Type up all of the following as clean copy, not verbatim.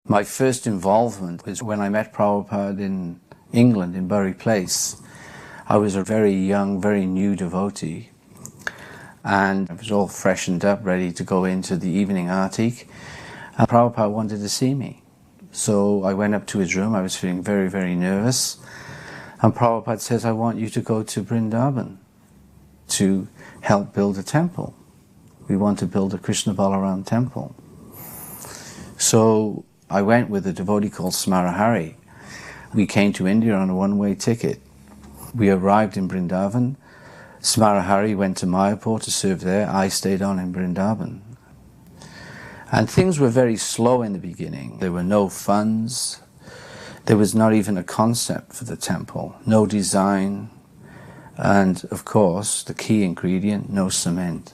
My first involvement was when I met Prabhupada in England, in Bury Place. I was a very young, very new devotee, and I was all freshened up, ready to go into the evening artik, and Prabhupada wanted to see me. So I went up to his room. I was feeling very, very nervous, and Prabhupada says, I want you to go to Vrindavan to help build a temple. We want to build a Krishna Balarama Temple. So I went with a devotee called Smarahari. We came to India on a one-way ticket. We arrived in Vrindavan. Smarahari went to Mayapur to serve there. I stayed on in Vrindavan. And things were very slow in the beginning. There were no funds. There was not even a concept for the temple. No design. And, of course, the key ingredient, no cement.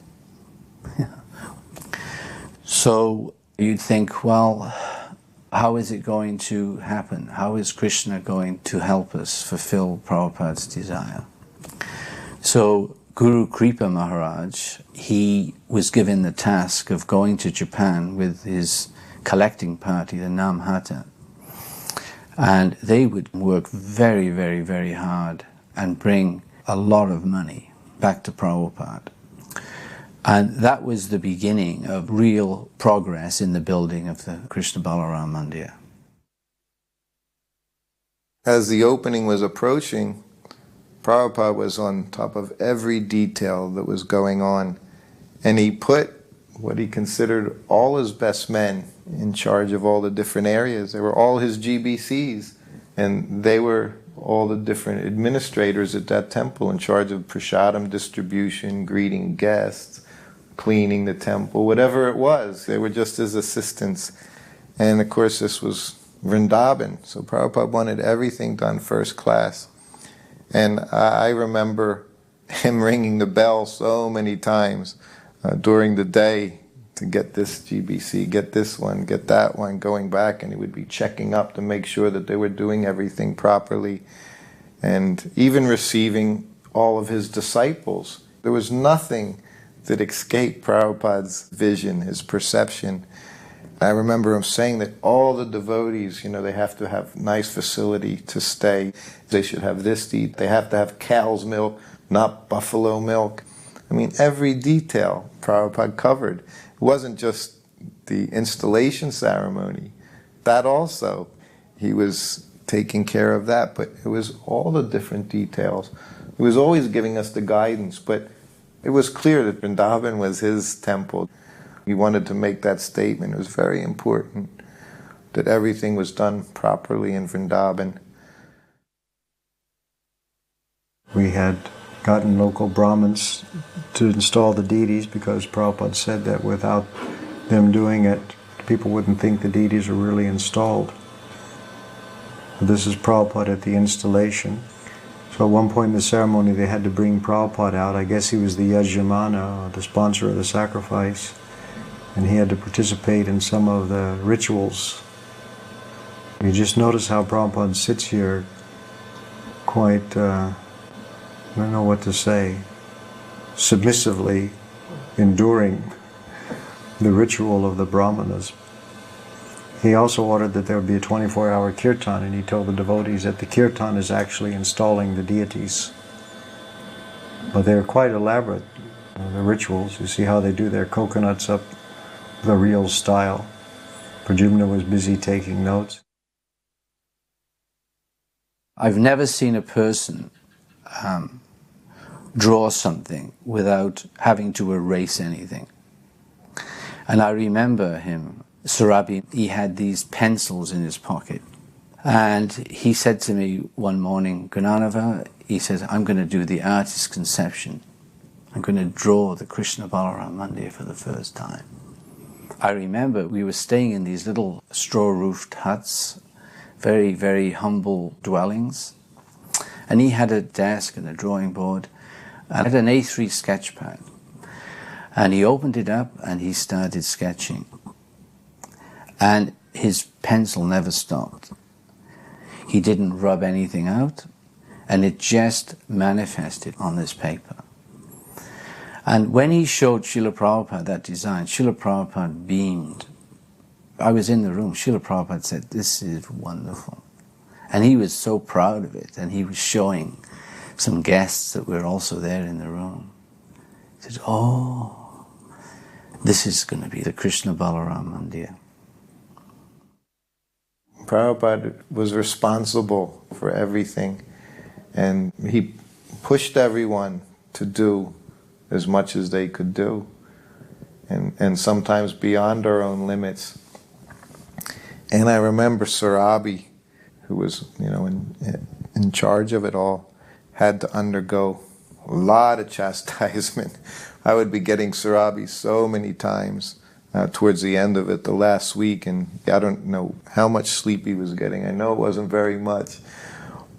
So you'd think, well, how is it going to happen? How is Krishna going to help us fulfill Prabhupada's desire? So Guru Kripa Maharaj, he was given the task of going to Japan with his collecting party, the Namhata. And they would work very, very, very hard and bring a lot of money back to Prabhupada. And that was the beginning of real progress in the building of the Krishna Balarama Mandir. As the opening was approaching, Prabhupada was on top of every detail that was going on. And he put what he considered all his best men in charge of all the different areas. They were all his GBCs. And they were all the different administrators at that temple in charge of prasadam distribution, greeting guests, cleaning the temple, whatever it was. They were just his assistants. And of course this was Vrindavan, so Prabhupada wanted everything done first class. And I remember him ringing the bell so many times during the day to get this GBC, get this one, get that one, going back, and he would be checking up to make sure that they were doing everything properly. And even receiving all of his disciples. There was nothing that escaped Prabhupada's vision, his perception. I remember him saying that all the devotees, they have to have nice facility to stay. They should have this to eat. They have to have cow's milk, not buffalo milk. I mean, every detail Prabhupada covered. It wasn't just the installation ceremony. That also, he was taking care of that, but it was all the different details. He was always giving us the guidance, but it was clear that Vrindavan was his temple. He wanted to make that statement. It was very important that everything was done properly in Vrindavan. We had gotten local Brahmins to install the deities because Prabhupada said that without them doing it, people wouldn't think the deities are really installed. This is Prabhupada at the installation. So at one point in the ceremony they had to bring Prabhupada out. I guess he was the yajamana, or the sponsor of the sacrifice, and he had to participate in some of the rituals. You just notice how Prabhupada sits here quite, I don't know what to say, submissively enduring the ritual of the Brahmanas. He also ordered that there would be a 24-hour kirtan, and he told the devotees that the kirtan is actually installing the deities. But they're quite elaborate, the rituals. You see how they do their coconuts up the real style. Pradyumna was busy taking notes. I've never seen a person draw something without having to erase anything. And I remember him, Surabi, he had these pencils in his pocket. And he said to me one morning, Gunanava, he says, I'm going to do the artist's conception. I'm going to draw the Krishna Balarama Mandir for the first time. I remember we were staying in these little straw-roofed huts, very, very humble dwellings. And he had a desk and a drawing board, and had an A3 sketch pad. And he opened it up and he started sketching. And his pencil never stopped. He didn't rub anything out, and it just manifested on this paper. And when he showed Srila Prabhupada that design, Srila Prabhupada beamed. I was in the room. Srila Prabhupada said, "This is wonderful." And he was so proud of it, and he was showing some guests that were also there in the room. He said, "Oh, this is going to be the Krishna Balarama Mandir." Prabhupada was responsible for everything, and he pushed everyone to do as much as they could do, and sometimes beyond our own limits. And I remember Sarabi, who was, in charge of it all, had to undergo a lot of chastisement. I would be getting Sarabi so many times towards the end of it, the last week, and I don't know how much sleep he was getting. I know it wasn't very much.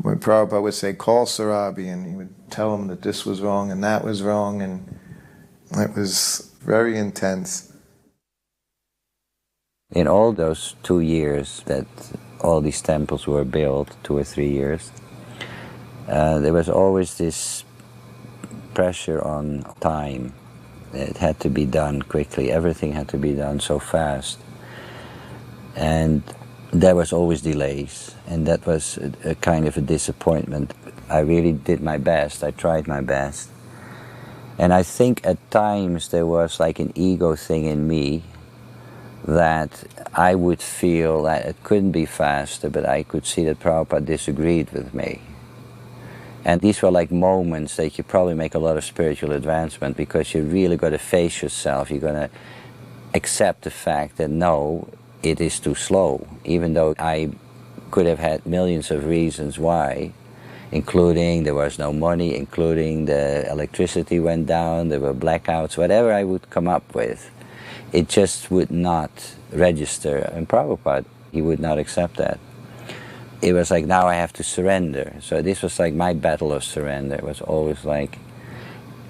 When Prabhupada would say, "Call Sarabi," and he would tell him that this was wrong and that was wrong, and it was very intense. In all those 2 years that all these temples were built, 2 or 3 years, there was always this pressure on time. It had to be done quickly. Everything had to be done so fast. And there was always delays, and that was a kind of a disappointment. I really did my best. I tried my best. And I think at times there was like an ego thing in me that I would feel that it couldn't be faster, but I could see that Prabhupada disagreed with me. And these were like moments that you probably make a lot of spiritual advancement, because you really got to face yourself. You're going to accept the fact that no, it is too slow, even though I could have had millions of reasons why, including there was no money, including the electricity went down, there were blackouts, whatever I would come up with. It just would not register. And Prabhupada, he would not accept that. It was like, now I have to surrender. So this was like my battle of surrender. It was always like,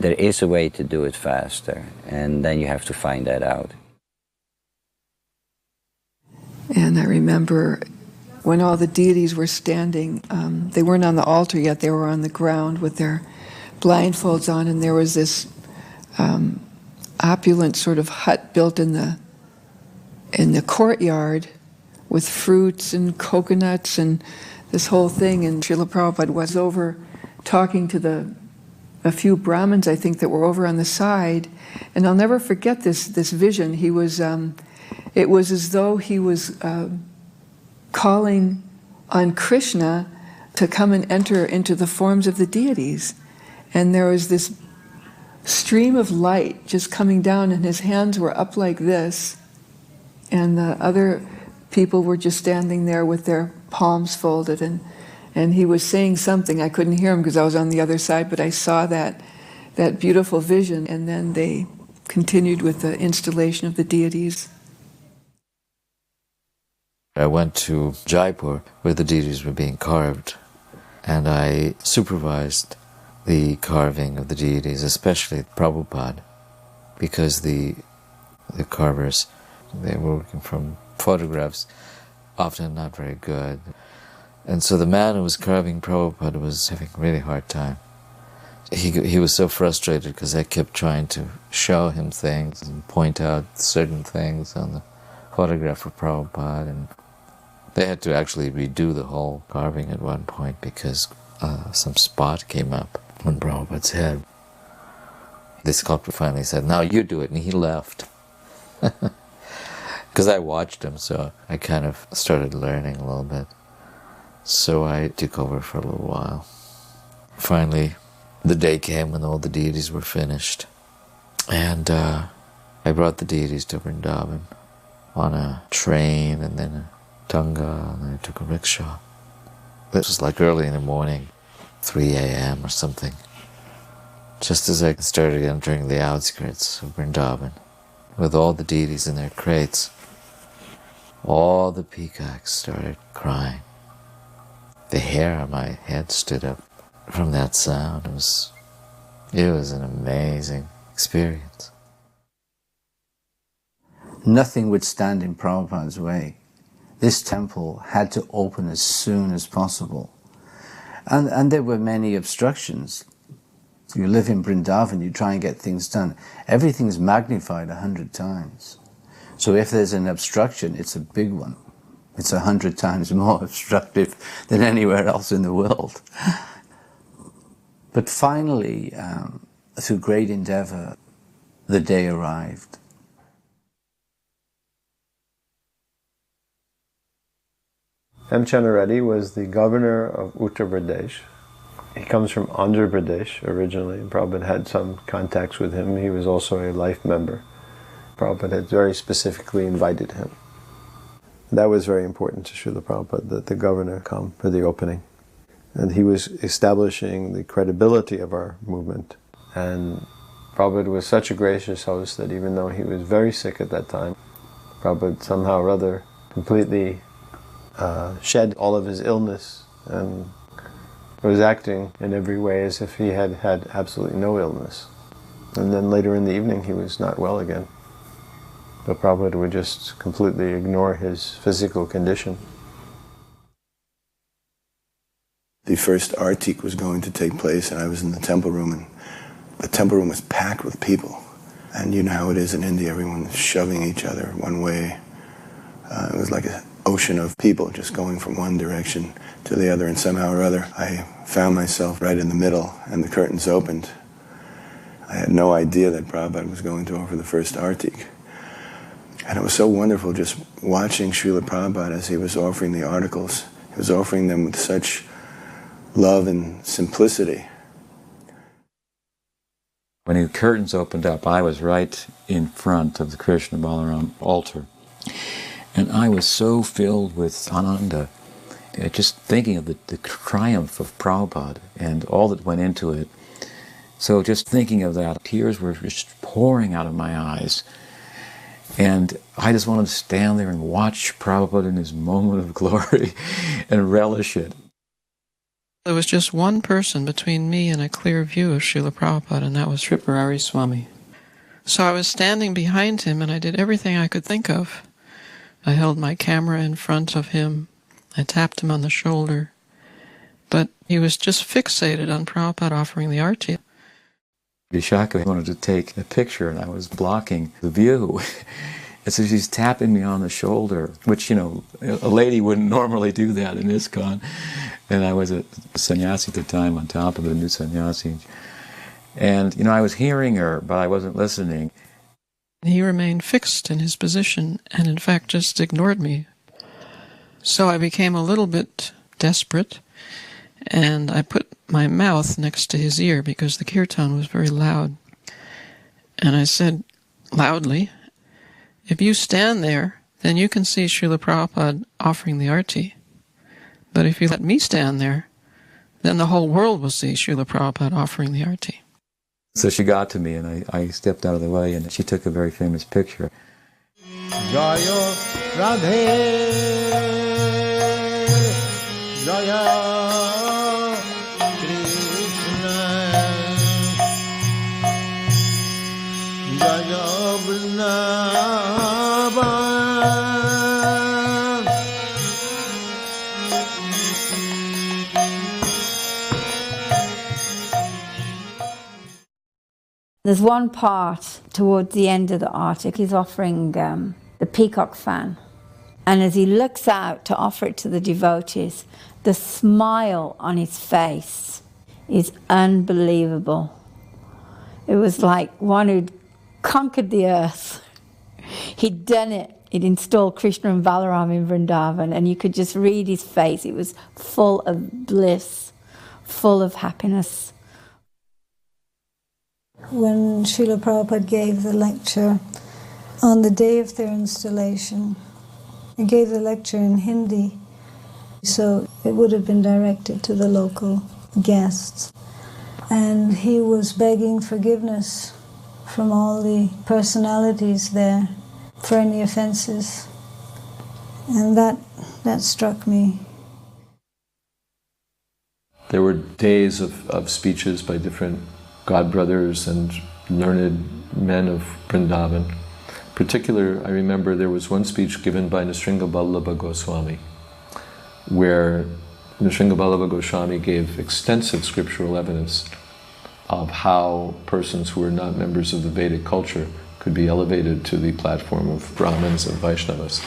there is a way to do it faster, and then you have to find that out. And I remember when all the deities were standing, they weren't on the altar yet, they were on the ground with their blindfolds on, and there was this opulent sort of hut built in the courtyard with fruits and coconuts and this whole thing. And Srila Prabhupada was over talking to a few Brahmins, I think, that were over on the side. And I'll never forget this vision. He was, it was as though he was calling on Krishna to come and enter into the forms of the deities. And there was this stream of light just coming down, and his hands were up like this, and the other people were just standing there with their palms folded, and he was saying something. I couldn't hear him because I was on the other side, but I saw that beautiful vision, and then they continued with the installation of the deities. I went to Jaipur, where the deities were being carved, and I supervised the carving of the deities, especially Prabhupada, because the carvers, they were working from photographs, often not very good. And so the man who was carving Prabhupada was having a really hard time. He was so frustrated because I kept trying to show him things and point out certain things on the photograph of Prabhupada, and they had to actually redo the whole carving at one point because some spot came up on Prabhupada's head. The sculptor finally said, "Now you do it," and he left. Because I watched him, so I kind of started learning a little bit. So I took over for a little while. Finally, the day came when all the deities were finished. And I brought the deities to Vrindavan on a train, and then a tanga, and then I took a rickshaw. It was like early in the morning, 3 a.m. or something. Just as I started entering the outskirts of Vrindavan, with all the deities in their crates, all the peacocks started crying. The hair on my head stood up from that sound. It was an amazing experience. Nothing would stand in Prabhupada's way. This temple had to open as soon as possible. And there were many obstructions. You live in Vrindavan, you try and get things done. Everything's magnified 100 times. So if there's an obstruction, it's a big one. It's 100 times more obstructive than anywhere else in the world. But finally, through great endeavor, the day arrived. M. Channareddy was the governor of Uttar Pradesh. He comes from Andhra Pradesh originally, and Prabhupada had some contacts with him. He was also a life member. Prabhupada had very specifically invited him. That was very important to Srila Prabhupada, that the governor come for the opening. And he was establishing the credibility of our movement. And Prabhupada was such a gracious host that even though he was very sick at that time, Prabhupada somehow or other completely shed all of his illness and was acting in every way as if he had had absolutely no illness. And then later in the evening he was not well again. But Prabhupada would just completely ignore his physical condition. The first artik was going to take place, and I was in the temple room, and the temple room was packed with people. And you know how it is in India, everyone's shoving each other one way. It was like an ocean of people just going from one direction to the other, and somehow or other I found myself right in the middle, and the curtains opened. I had no idea that Prabhupada was going to offer the first artik. And it was so wonderful just watching Srila Prabhupada as he was offering the articles. He was offering them with such love and simplicity. When the curtains opened up, I was right in front of the Krishna Balarama altar. And I was so filled with ananda, just thinking of the triumph of Prabhupada and all that went into it. So just thinking of that, tears were just pouring out of my eyes. And I just wanted to stand there and watch Prabhupada in his moment of glory and relish it. There was just one person between me and a clear view of Srila Prabhupada, and that was Tripurari Swami. So I was standing behind him, and I did everything I could think of. I held my camera in front of him. I tapped him on the shoulder. But he was just fixated on Prabhupada offering the arti. Vishaka wanted to take a picture, and I was blocking the view. And so she's tapping me on the shoulder, which, you know, a lady wouldn't normally do that in ISKCON. And I was a sannyasi at the time, on top of a new sannyasi. And, you know, I was hearing her, but I wasn't listening. He remained fixed in his position and, in fact, just ignored me. So I became a little bit desperate, and I put my mouth next to his ear because the kirtan was very loud. And I said loudly, "If you stand there, then you can see Srila Prabhupada offering the arti. But if you let me stand there, then the whole world will see Srila Prabhupada offering the arti." So she got to me, and I stepped out of the way, and she took a very famous picture. Jaya Radhe, Jaya Krishna, Jaya Vrindavan. There's one part towards the end of the artik, he's offering the peacock fan. And as he looks out to offer it to the devotees, the smile on his face is unbelievable. It was like one who'd conquered the earth. He'd done it. He'd installed Krishna and Balarama in Vrindavan, and you could just read his face. It was full of bliss, full of happiness. When Srila Prabhupada gave the lecture on the day of their installation, he gave the lecture in Hindi, so it would have been directed to the local guests. And he was begging forgiveness from all the personalities there for any offenses. And that struck me. There were days of speeches by different godbrothers and learned men of Vrindavan. In particular, I remember there was one speech given by Nisringa Ballabha Goswami, where Nisringa Ballabha Goswami gave extensive scriptural evidence of how persons who were not members of the Vedic culture could be elevated to the platform of Brahmins and Vaishnavas.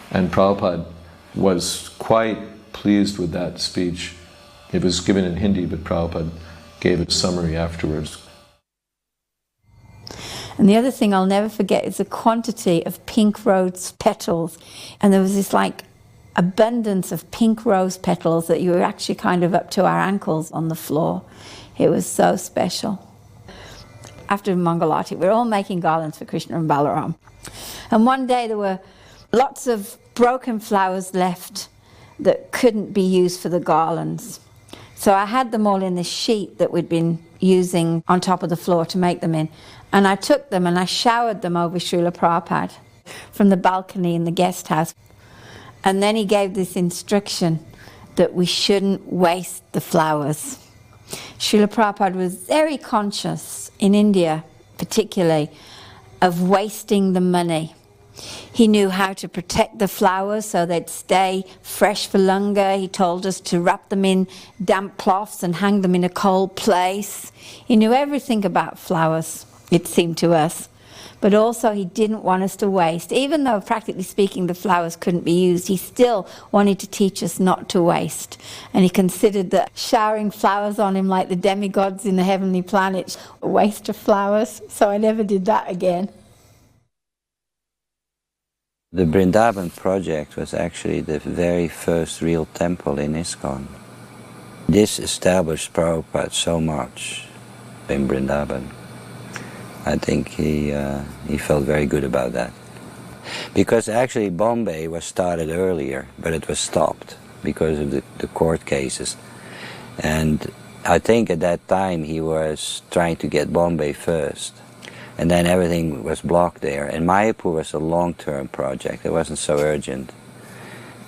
And Prabhupada was quite pleased with that speech. It was given in Hindi, but Prabhupada gave a summary afterwards. And the other thing I'll never forget is the quantity of pink rose petals. And there was this like abundance of pink rose petals that you were actually kind of up to our ankles on the floor. It was so special. After Mangalati, we were all making garlands for Krishna and Balaram. And one day there were lots of broken flowers left that couldn't be used for the garlands. So I had them all in this sheet that we'd been using on top of the floor to make them in. And I took them and I showered them over Srila Prabhupada from the balcony in the guest house. And then he gave this instruction that we shouldn't waste the flowers. Srila Prabhupada was very conscious, in India particularly, of wasting the money. He knew how to protect the flowers so they'd stay fresh for longer. He told us to wrap them in damp cloths and hang them in a cold place. He knew everything about flowers, it seemed to us. But also he didn't want us to waste. Even though, practically speaking, the flowers couldn't be used, he still wanted to teach us not to waste. And he considered that showering flowers on him like the demigods in the heavenly planets a waste of flowers. So I never did that again. The Vrindavan project was actually the very first real temple in ISKCON. This established Prabhupada so much in Vrindavan. I think he felt very good about that. Because actually Bombay was started earlier, but it was stopped because of the court cases. And I think at that time he was trying to get Bombay first. And then everything was blocked there. And Mayapur was a long-term project. It wasn't so urgent.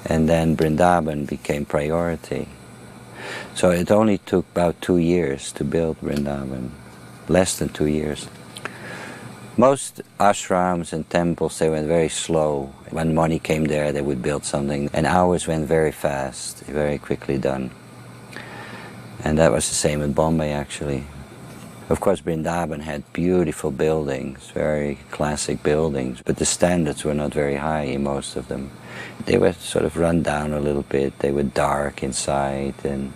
And then Vrindavan became priority. So it only took about 2 years to build Vrindavan. Less than 2 years. Most ashrams and temples, they went very slow. When money came there, they would build something. And ours went very fast, very quickly done. And that was the same in Bombay, actually. Of course, Vrindavan had beautiful buildings, very classic buildings, but the standards were not very high in most of them. They were sort of run down a little bit. They were dark inside, and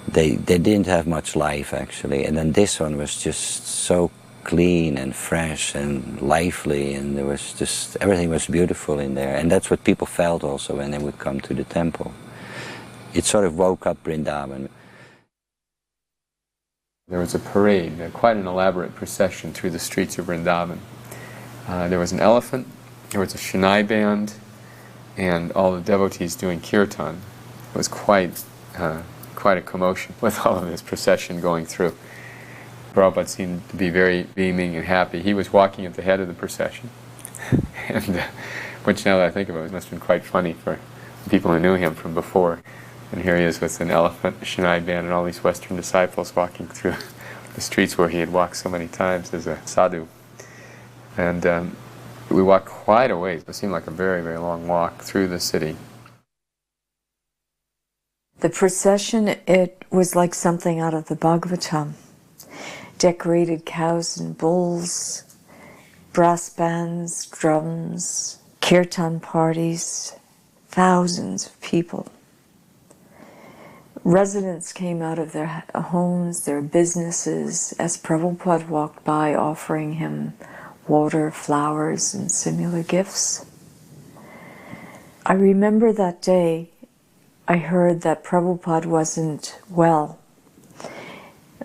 they didn't have much life, actually. And then this one was just so clean and fresh and lively, and there was just, everything was beautiful in there. And that's what people felt also when they would come to the temple. It sort of woke up Vrindavan. There was a parade, quite an elaborate procession through the streets of Vrindavan. There was an elephant, there was a Shania band, and all the devotees doing kirtan. It was quite a commotion with all of this procession going through. Prabhupada seemed to be very beaming and happy. He was walking at the head of the procession, and which, now that I think of it, must have been quite funny for people who knew him from before. And here he is with an elephant, a Shania band, and all these Western disciples walking through the streets where he had walked so many times as a sadhu. And we walked quite a ways. It seemed like a very, very long walk through the city. The procession, it was like something out of the Bhagavatam. Decorated cows and bulls, brass bands, drums, kirtan parties, thousands of people. Residents came out of their homes, their businesses, as Prabhupada walked by, offering him water, flowers, and similar gifts. I remember that day I heard that Prabhupada wasn't well.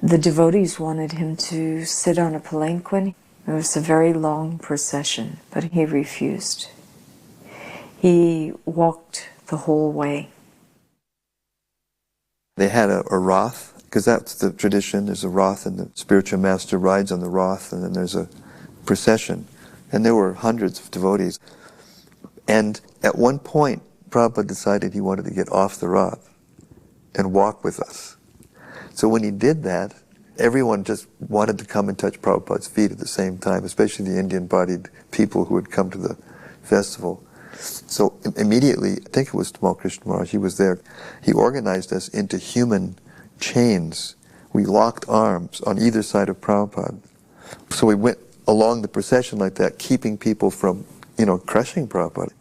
The devotees wanted him to sit on a palanquin. It was a very long procession, but he refused. He walked the whole way. They had a Rath, because that's the tradition. There's a Rath, and the spiritual master rides on the Rath, and then there's a procession. And there were hundreds of devotees. And at one point, Prabhupada decided he wanted to get off the Rath and walk with us. So when he did that, everyone just wanted to come and touch Prabhupada's feet at the same time, especially the Indian-bodied people who had come to the festival. So immediately, I think it was Tamal Krishna Maharaj, he was there, he organized us into human chains. We locked arms on either side of Prabhupada. So we went along the procession like that, keeping people from, crushing Prabhupada.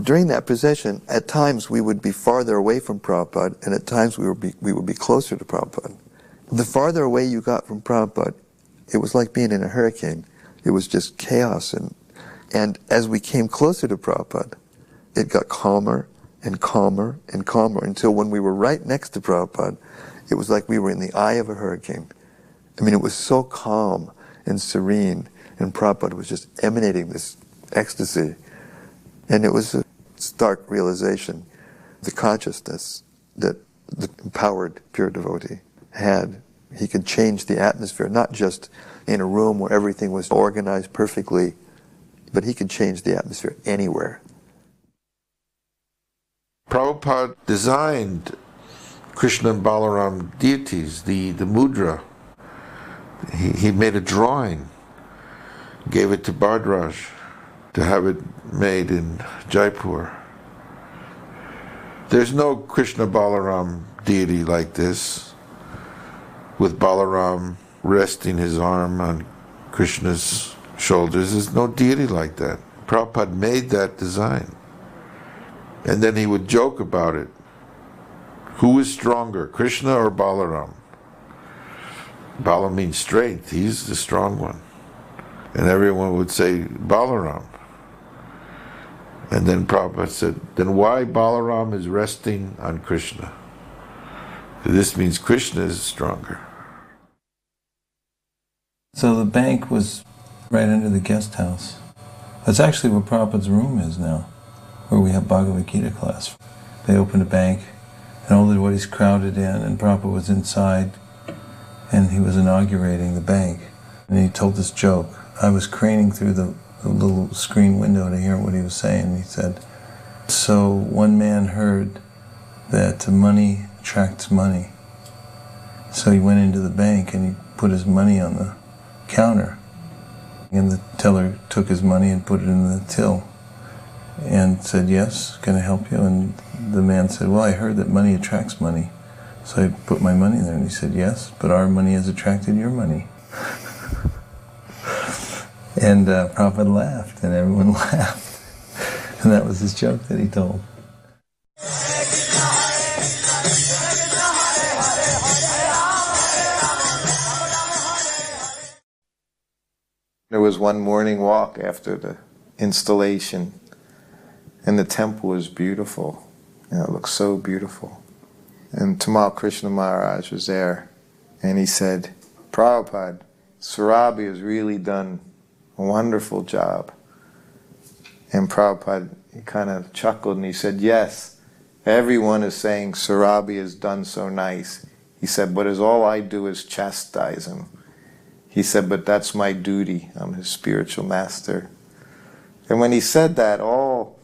During that procession, at times we would be farther away from Prabhupada, and at times we would be closer to Prabhupada. The farther away you got from Prabhupada, it was like being in a hurricane. It was just chaos. And as we came closer to Prabhupada, it got calmer and calmer and calmer until when we were right next to Prabhupada, it was like we were in the eye of a hurricane. I mean, it was so calm and serene, and Prabhupada was just emanating this ecstasy. And it was a stark realization, the consciousness that the empowered pure devotee had. He could change the atmosphere, not just in a room where everything was organized perfectly, but he could change the atmosphere anywhere. Prabhupada designed Krishna and Balaram deities, the mudra. He made a drawing, gave it to Bhardraj to have it made in Jaipur. There's no Krishna Balaram deity like this, with Balaram resting his arm on Krishna's shoulders. There's no deity like that. Prabhupada made that design. And then he would joke about it. Who is stronger, Krishna or Balaram? Bala means strength. He's the strong one. And everyone would say, Balaram. And then Prabhupada said, then why Balaram is resting on Krishna? This means Krishna is stronger. So the bank was right under the guest house. That's actually where Prabhupada's room is now, where we have Bhagavad Gita class. They opened a bank, and all the devotees crowded in, and Prabhupada was inside, and he was inaugurating the bank. And he told this joke. I was craning through the little screen window to hear what he was saying. He said, so one man heard that money attracts money. So he went into the bank and he put his money on the counter. And the teller took his money and put it in the till and said, yes, can I help you? And the man said, well, I heard that money attracts money. So I put my money there. And he said, yes, but our money has attracted your money. And Prabhupada laughed, and everyone laughed. And that was his joke that he told. There was one morning walk after the installation, and the temple was beautiful. It looked so beautiful. And Tamal Krishna Maharaj was there, and he said, Prabhupada, Srirabi has really done a wonderful job. And Prabhupada, he kind of chuckled and he said, yes, everyone is saying Srirabi has done so nice. He said, but all I do is chastise him. He said, but that's my duty. I'm his spiritual master. And when he said that, all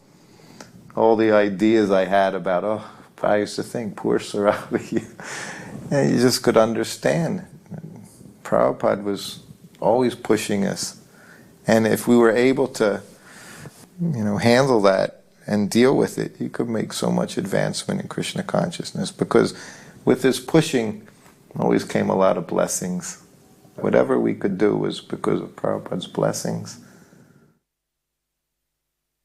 the ideas I had about, I used to think, poor Srirabi, and you just could understand. Prabhupada was always pushing us. And if we were able to, handle that and deal with it, you could make so much advancement in Krishna consciousness. Because with this pushing, always came a lot of blessings. Whatever we could do was because of Prabhupada's blessings.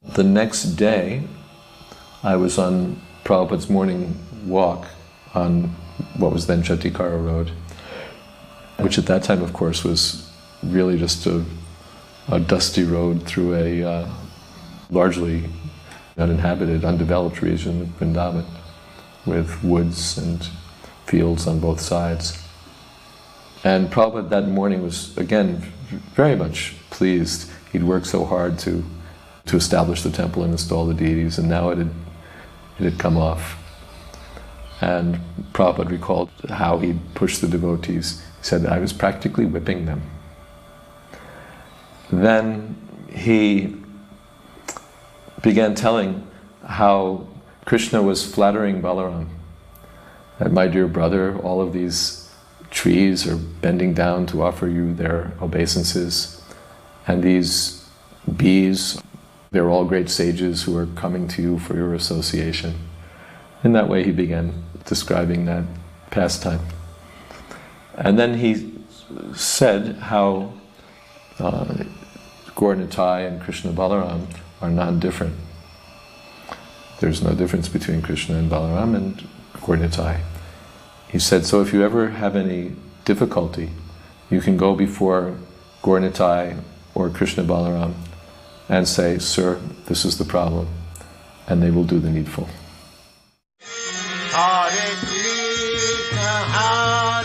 The next day, I was on Prabhupada's morning walk on what was then Chatikara Road, which at that time, of course, was really just a dusty road through a largely uninhabited, undeveloped region of Vrindavan, with woods and fields on both sides. And Prabhupada that morning was, again, very much pleased. He'd worked so hard to establish the temple and install the deities, and now it had come off. And Prabhupada recalled how he pushed the devotees. He said, I was practically whipping them. Then he began telling how Krishna was flattering Balaram. That, my dear brother, all of these trees are bending down to offer you their obeisances. And these bees, they're all great sages who are coming to you for your association. In that way he began describing that pastime. And then he said how Gaur Nitai and Krishna Balaram are not different. There's no difference between Krishna and Balaram and Gaur Nitai. He said, so if you ever have any difficulty, you can go before Gaur Nitai or Krishna Balaram and say, sir, this is the problem, and they will do the needful. Hare Krishna, Hare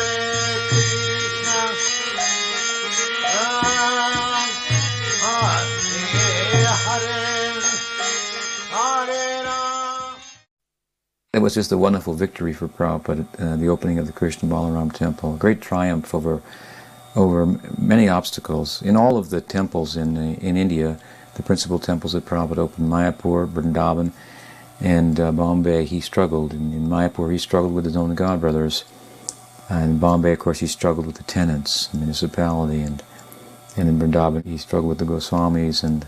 Krishna, Hare Rama. It was just a wonderful victory for Prabhupada at the opening of the Krishna Balarama Temple. A great triumph over many obstacles. In all of the temples in India, the principal temples that Prabhupada opened, Mayapur, Vrindavan, and Bombay, he struggled. In Mayapur, he struggled with his own godbrothers. And in Bombay, of course, he struggled with the tenants, the municipality, and in Vrindavan, he struggled with the Goswamis, and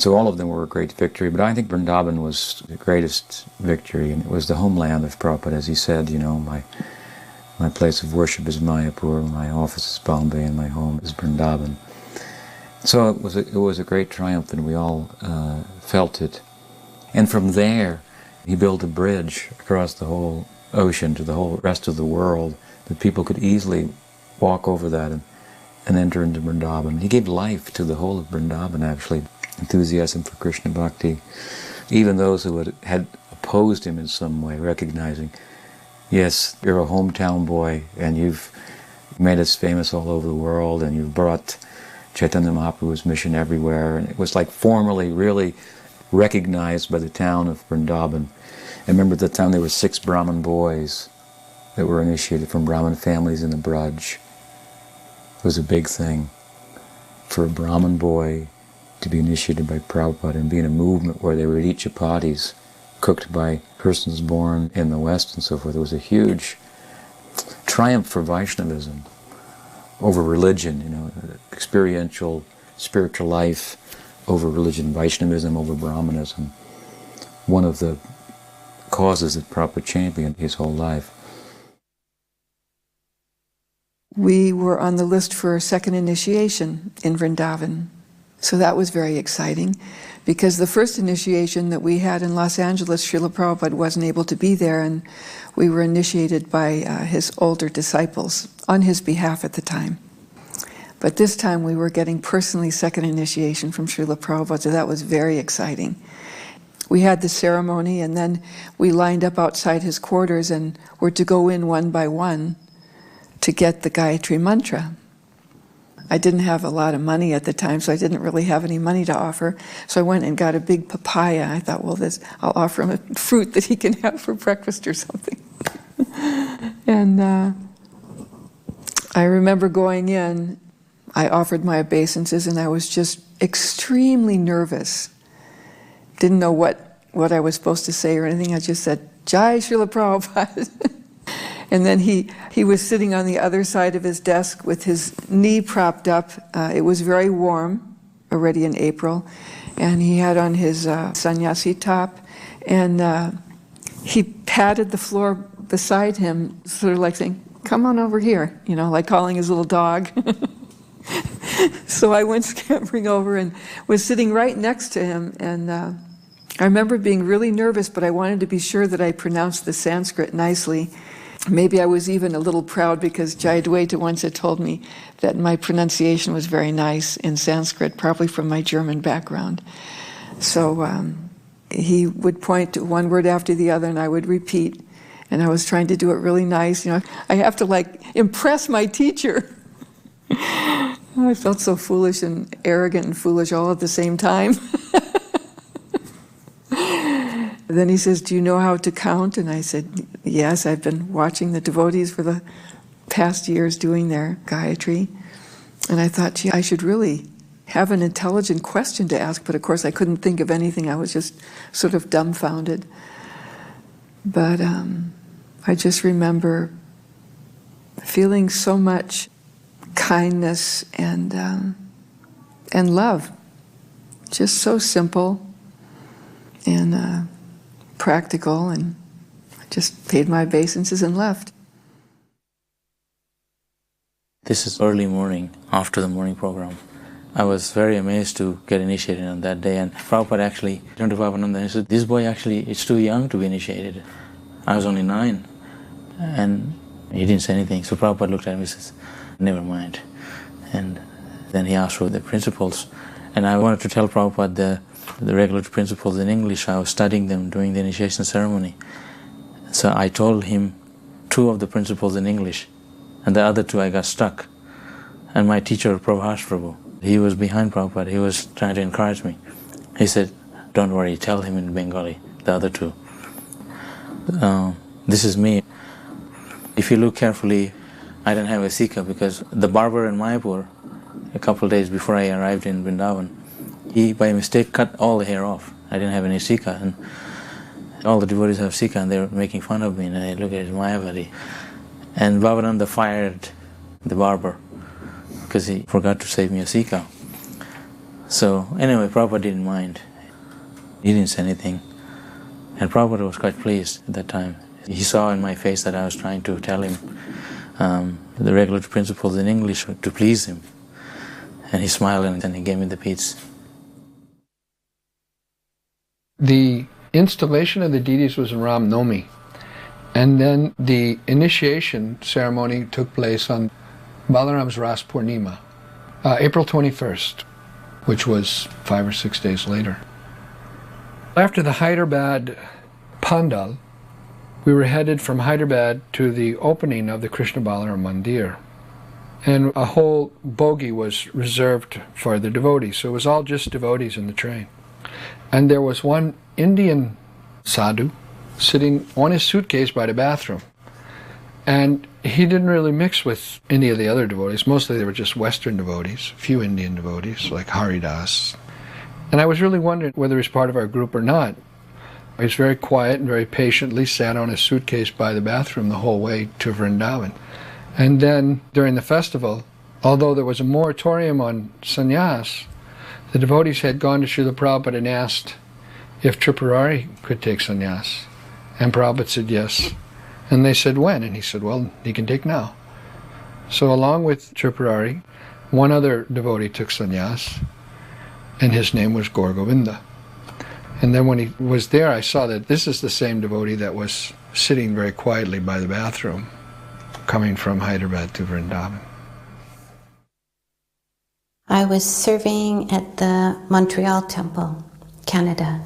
so all of them were a great victory. But I think Vrindavan was the greatest victory, and it was the homeland of Prabhupada, as he said, you know, my place of worship is Mayapur, my office is Bombay, and my home is Vrindavan. So it was a great triumph, and we all felt it. And from there, he built a bridge across the whole ocean to the whole rest of the world, that people could easily walk over that and enter into Vrindavan. He gave life to the whole of Vrindavan, actually. Enthusiasm for Krishna Bhakti. Even those who had opposed him in some way, recognizing, yes, you're a hometown boy, and you've made us famous all over the world, and you've brought Chaitanya Mahaprabhu's mission everywhere. And it was like formally really recognized by the town of Vrindavan. I remember at the time there were 6 Brahmin boys that were initiated from Brahmin families in the Braj. It was a big thing for a Brahmin boy to be initiated by Prabhupada and be in a movement where they would eat chapatis cooked by persons born in the West and so forth. It was a huge triumph for Vaishnavism over religion, you know, experiential, spiritual life over religion, Vaishnavism over Brahmanism. One of the causes that Prabhupada championed his whole life. We were on the list for a second initiation in Vrindavan. So that was very exciting, because the first initiation that we had in Los Angeles, Srila Prabhupada wasn't able to be there, and we were initiated by his older disciples on his behalf at the time. But this time we were getting personally second initiation from Srila Prabhupada, so that was very exciting. We had the ceremony, and then we lined up outside his quarters and were to go in one by one to get the Gayatri Mantra. I didn't have a lot of money at the time, so I didn't really have any money to offer. So I went and got a big papaya. I thought, well, I'll offer him a fruit that he can have for breakfast or something. And I remember going in, I offered my obeisances, and I was just extremely nervous. Didn't know what I was supposed to say or anything. I just said, Jai Srila Prabhupada. And then he was sitting on the other side of his desk with his knee propped up. It was very warm, already in April, and he had on his sannyasi top, and he patted the floor beside him, sort of like saying, come on over here, you know, like calling his little dog. So I went scampering over and was sitting right next to him, and I remember being really nervous, but I wanted to be sure that I pronounced the Sanskrit nicely. Maybe I was even a little proud, because Jayadwaita once had told me that my pronunciation was very nice in Sanskrit, probably from my German background. So he would point to one word after the other, and I would repeat, and I was trying to do it really nice. You know, I have to like impress my teacher. I felt so foolish and arrogant and foolish all at the same time. Then he says, do you know how to count? And I said, yes, I've been watching the devotees for the past years doing their Gayatri. And I thought, gee, I should really have an intelligent question to ask, but of course I couldn't think of anything. I was just sort of dumbfounded. But I just remember feeling so much kindness and love. Just so simple and practical, and I just paid my obeisances and left. This is early morning, after the morning program, I was very amazed to get initiated on that day, and Prabhupada actually turned to Bhavananda and said, this boy actually is too young to be initiated. I was only 9, and he didn't say anything. So Prabhupada looked at me and says, never mind. And then he asked for the principles, and I wanted to tell Prabhupada the regulatory principles in English. I was studying them during the initiation ceremony. So I told him 2 of the principles in English, and the other 2 I got stuck. And my teacher, Prabhupada Prabhu, he was behind Prabhupada. He was trying to encourage me. He said, don't worry, tell him in Bengali, the other 2. This is me. If you look carefully, I didn't have a Sikha because the barber in Mayapur, a couple of days before I arrived in Vrindavan, he by mistake cut all the hair off. I didn't have any Sikha, and all the devotees have Sikha, and they were making fun of me, and I look at it, Mayavadi. And Bhavananda fired the barber because he forgot to save me a Sikha. So anyway, Prabhupada didn't mind. He didn't say anything. And Prabhupada was quite pleased at that time. He saw in my face that I was trying to tell him the regulatory principles in English to please him. And he smiled and he gave me the beads. The installation of the deities was in Ram Nomi. And then the initiation ceremony took place on Balaram's Ras Purnima, April 21st, which was 5 or 6 days later. After the Hyderabad Pandal, we were headed from Hyderabad to the opening of the Krishna Balarama Mandir. And a whole bogie was reserved for the devotees, so it was all just devotees in the train. And there was one Indian sadhu sitting on his suitcase by the bathroom. And he didn't really mix with any of the other devotees. Mostly they were just Western devotees, a few Indian devotees, like Haridas. And I was really wondering whether he was part of our group or not. He was very quiet and very patiently sat on his suitcase by the bathroom the whole way to Vrindavan. And then during the festival, although there was a moratorium on sannyas, the devotees had gone to Srila Prabhupada and asked if Tripurari could take sannyas. And Prabhupada said yes. And they said when? And he said, well, he can take now. So along with Tripurari, one other devotee took sannyas, and his name was Gaur Govinda. And then when he was there, I saw that this is the same devotee that was sitting very quietly by the bathroom, coming from Hyderabad to Vrindavan. I was serving at the Montreal Temple, Canada.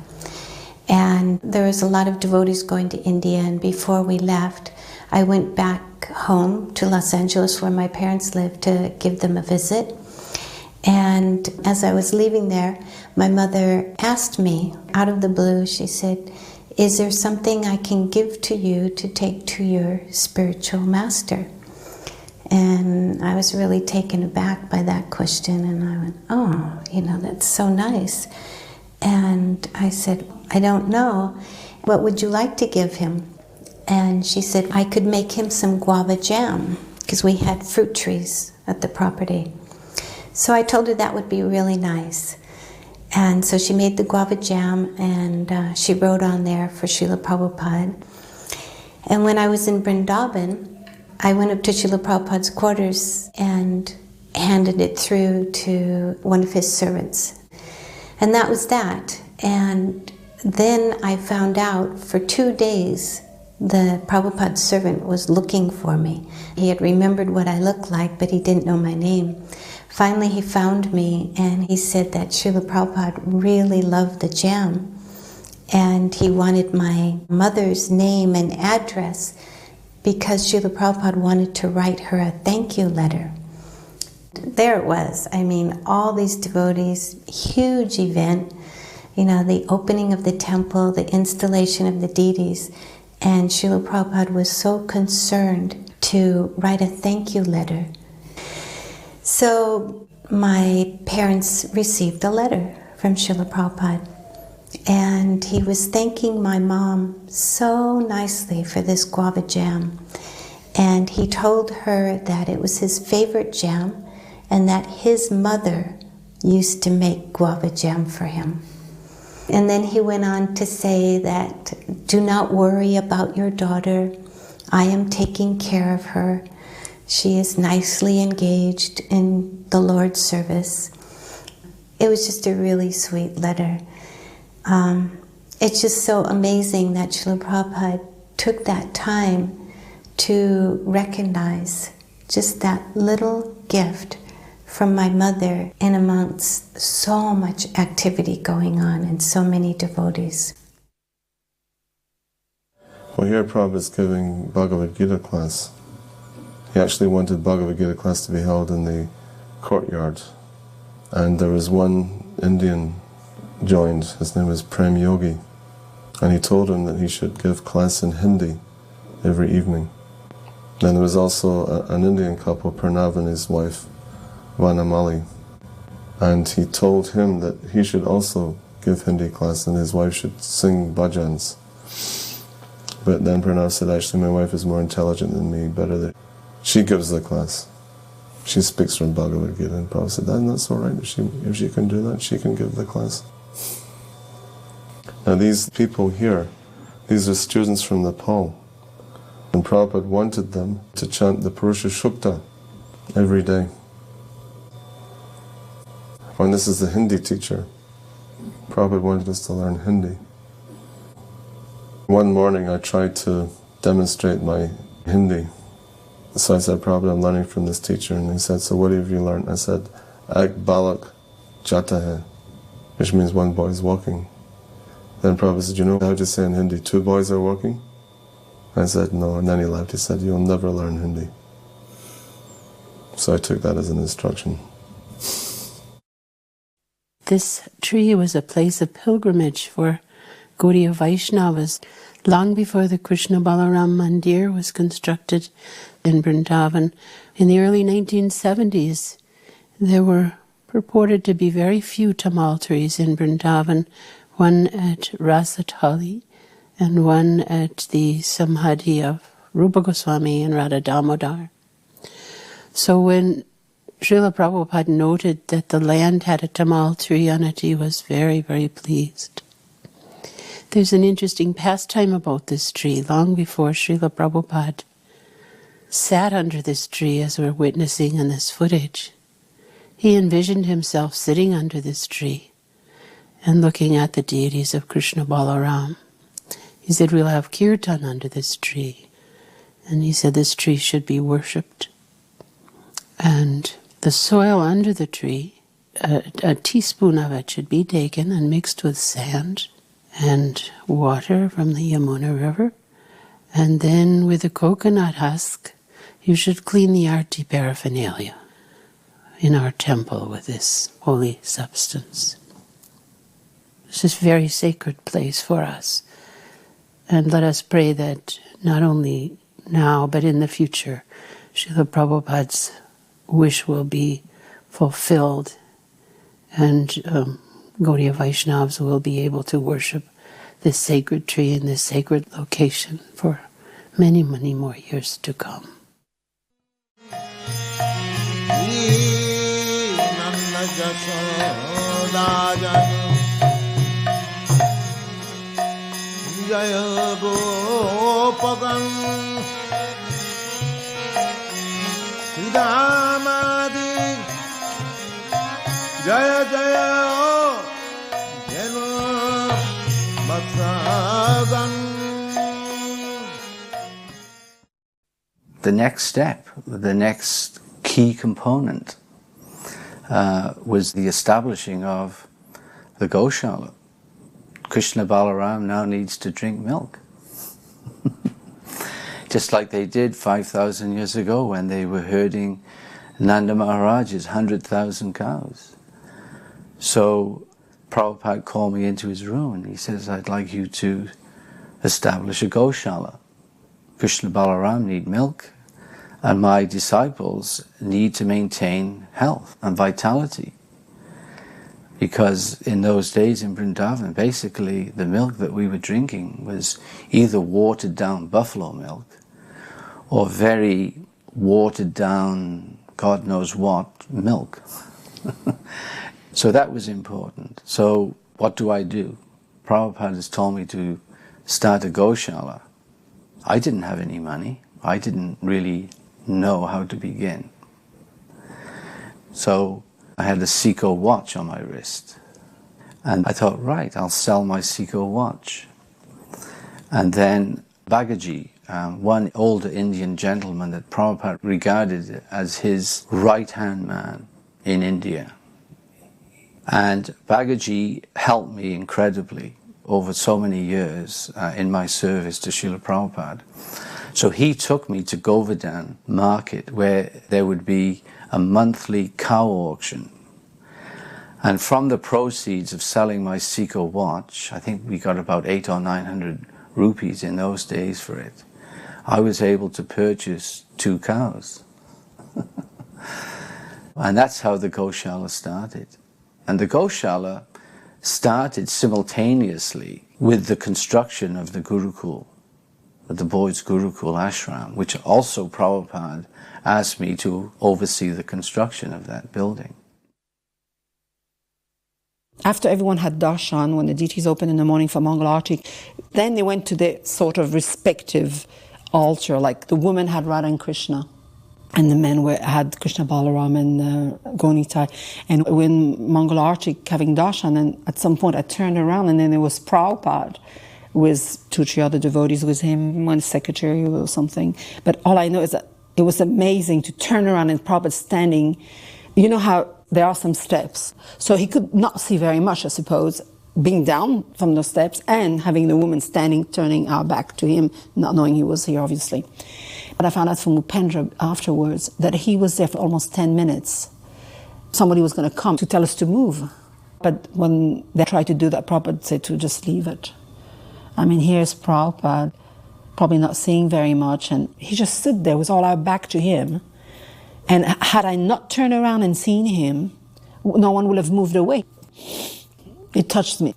And there was a lot of devotees going to India, and before we left, I went back home to Los Angeles where my parents lived to give them a visit. And as I was leaving there, my mother asked me, out of the blue, she said, is there something I can give to you to take to your spiritual master? And I was really taken aback by that question, and I went, oh, that's so nice. And I said, I don't know. What would you like to give him? And she said, I could make him some guava jam, because we had fruit trees at the property. So I told her that would be really nice. And so she made the guava jam, and she wrote on there for Srila Prabhupada. And when I was in Vrindavan, I went up to Srila Prabhupada's quarters and handed it through to one of his servants. And that was that. And then I found out for 2 days the Prabhupada servant was looking for me. He had remembered what I looked like, but he didn't know my name. Finally he found me, and he said that Srila Prabhupada really loved the jam, and he wanted my mother's name and address because Srila Prabhupada wanted to write her a thank you letter. There it was. I mean, all these devotees, huge event, the opening of the temple, the installation of the deities, and Srila Prabhupada was so concerned to write a thank you letter. So my parents received a letter from Srila Prabhupada, and he was thanking my mom so nicely for this guava jam. And he told her that it was his favorite jam, and that his mother used to make guava jam for him. And then he went on to say that, do not worry about your daughter. I am taking care of her. She is nicely engaged in the Lord's service. It was just a really sweet letter. It's just so amazing that Srila Prabhupada took that time to recognize just that little gift from my mother in amongst so much activity going on and so many devotees. Well, here Prabhupada is giving Bhagavad Gita class. He actually wanted Bhagavad Gita class to be held in the courtyard. And there was one Indian joined, his name was Prem Yogi, and he told him that he should give class in Hindi every evening. Then there was also an Indian couple, Pranav and his wife, Vanamali, and he told him that he should also give Hindi class and his wife should sing bhajans. But then Pranav said, actually my wife is more intelligent than me, better that she gives the class. She speaks from Bhagavad Gita. And Prabhupada said, that's all right, if she can do that, she can give the class. Now these people here, these are students from Nepal. And Prabhupada wanted them to chant the Purusha Shukta every day. When this is the Hindi teacher, Prabhupada wanted us to learn Hindi. One morning I tried to demonstrate my Hindi. So I said, Prabhupada, I'm learning from this teacher. And he said, so what have you learned? I said, Ek balak jata hai, which means one boy is walking. Then Prabhupada said, you know how to say in Hindi, 2 boys are walking? I said, no. And then he laughed. He said, you'll never learn Hindi. So I took that as an instruction. This tree was a place of pilgrimage for Gaudiya Vaishnavas. Long before the Krishna Balarama Mandir was constructed in Vrindavan, in the early 1970s, there were purported to be very few tamal trees in Vrindavan, one at Rasatali and one at the Samadhi of Rupa Goswami and Radha Damodar. So when Srila Prabhupada noted that the land had a tamal tree on it, he was very, very pleased. There's an interesting pastime about this tree. Long before Srila Prabhupada sat under this tree, as we're witnessing in this footage, he envisioned himself sitting under this tree and looking at the deities of Krishna Balarama. He said, we'll have kirtan under this tree. And he said this tree should be worshipped. And the soil under the tree, a teaspoon of it should be taken and mixed with sand and water from the Yamuna River. And then with a coconut husk, you should clean the arti paraphernalia in our temple with this holy substance. This is a very sacred place for us. And let us pray that not only now, but in the future, Srila Prabhupada's wish will be fulfilled, and Gaudiya Vaishnavas will be able to worship this sacred tree in this sacred location for many, many more years to come. Jaya Gopagan Sridhamadi Jaya Jaya Jena Matsagan. The next step, the next key component was the establishing of the Goshala. Krishna Balarama now needs to drink milk. Just like they did 5,000 years ago when they were herding Nanda Maharaj's 100,000 cows. So Prabhupada called me into his room and he says, I'd like you to establish a Goshala. Krishna Balarama need milk and my disciples need to maintain health and vitality. Because in those days in Vrindavan, basically the milk that we were drinking was either watered down buffalo milk or very watered down, God knows what, milk. So that was important. So what do? Prabhupada has told me to start a Goshala. I didn't have any money. I didn't really know how to begin. So I had a Seiko watch on my wrist. And I thought, right, I'll sell my Seiko watch. And then Bagaji, one older Indian gentleman that Prabhupada regarded as his right-hand man in India. And Bagaji helped me incredibly over so many years in my service to Srila Prabhupada. So he took me to Govardhan market, where there would be a monthly cow auction. And from the proceeds of selling my Seiko watch, I think we got about 800 or 900 rupees in those days for it, I was able to purchase 2 cows. And that's how the Goshala started. And the Goshala started simultaneously with the construction of the Gurukul, the boys' Gurukul ashram, which also Prabhupada asked me to oversee the construction of that building. After everyone had darshan, when the deities opened in the morning for Mangal Arati, then they went to their sort of respective altar, like the women had Radha and Krishna, and the men had Krishna Balarama and Gonitai. And when Mangal Arati having darshan, and at some point I turned around and then there was Prabhupada with 2 or 3 other devotees with him, one secretary or something. But all I know is that it was amazing to turn around and Prabhupada standing. You know how there are some steps. So he could not see very much, I suppose, being down from those steps and having the woman standing, turning our back to him, not knowing he was here, obviously. But I found out from Upendra afterwards that he was there for almost 10 minutes. Somebody was going to come to tell us to move. But when they tried to do that, Prabhupada said to just leave it. I mean, here's Prabhupada, probably not seeing very much, and he just stood there with all our back to him. And had I not turned around and seen him, no one would have moved away. It touched me.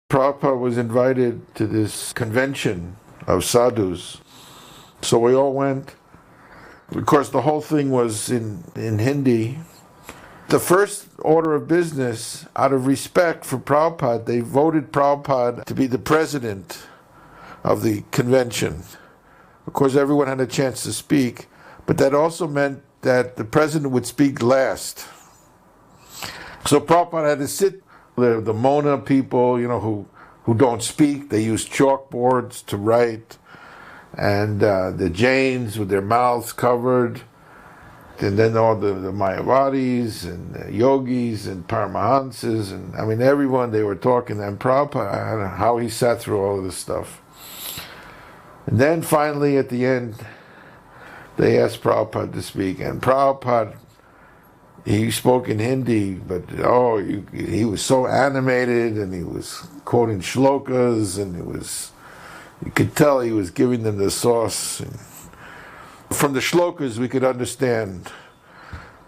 Prabhupada was invited to this convention of sadhus. So we all went. Of course, the whole thing was in Hindi. The first order of business, out of respect for Prabhupada, they voted Prabhupada to be the president of the convention. Of course, everyone had a chance to speak, but that also meant that the president would speak last. So Prabhupada had to sit there. The Mona people, who don't speak, they use chalkboards to write. And the Jains with their mouths covered, and then all the Mayavadis and the yogis and Paramahansas, and I mean everyone, they were talking, and Prabhupada, I don't know how he sat through all of this stuff. And then finally at the end, they asked Prabhupada to speak, and Prabhupada, he spoke in Hindi, but he was so animated, and he was quoting shlokas, and you could tell he was giving them the sauce. From the shlokas, we could understand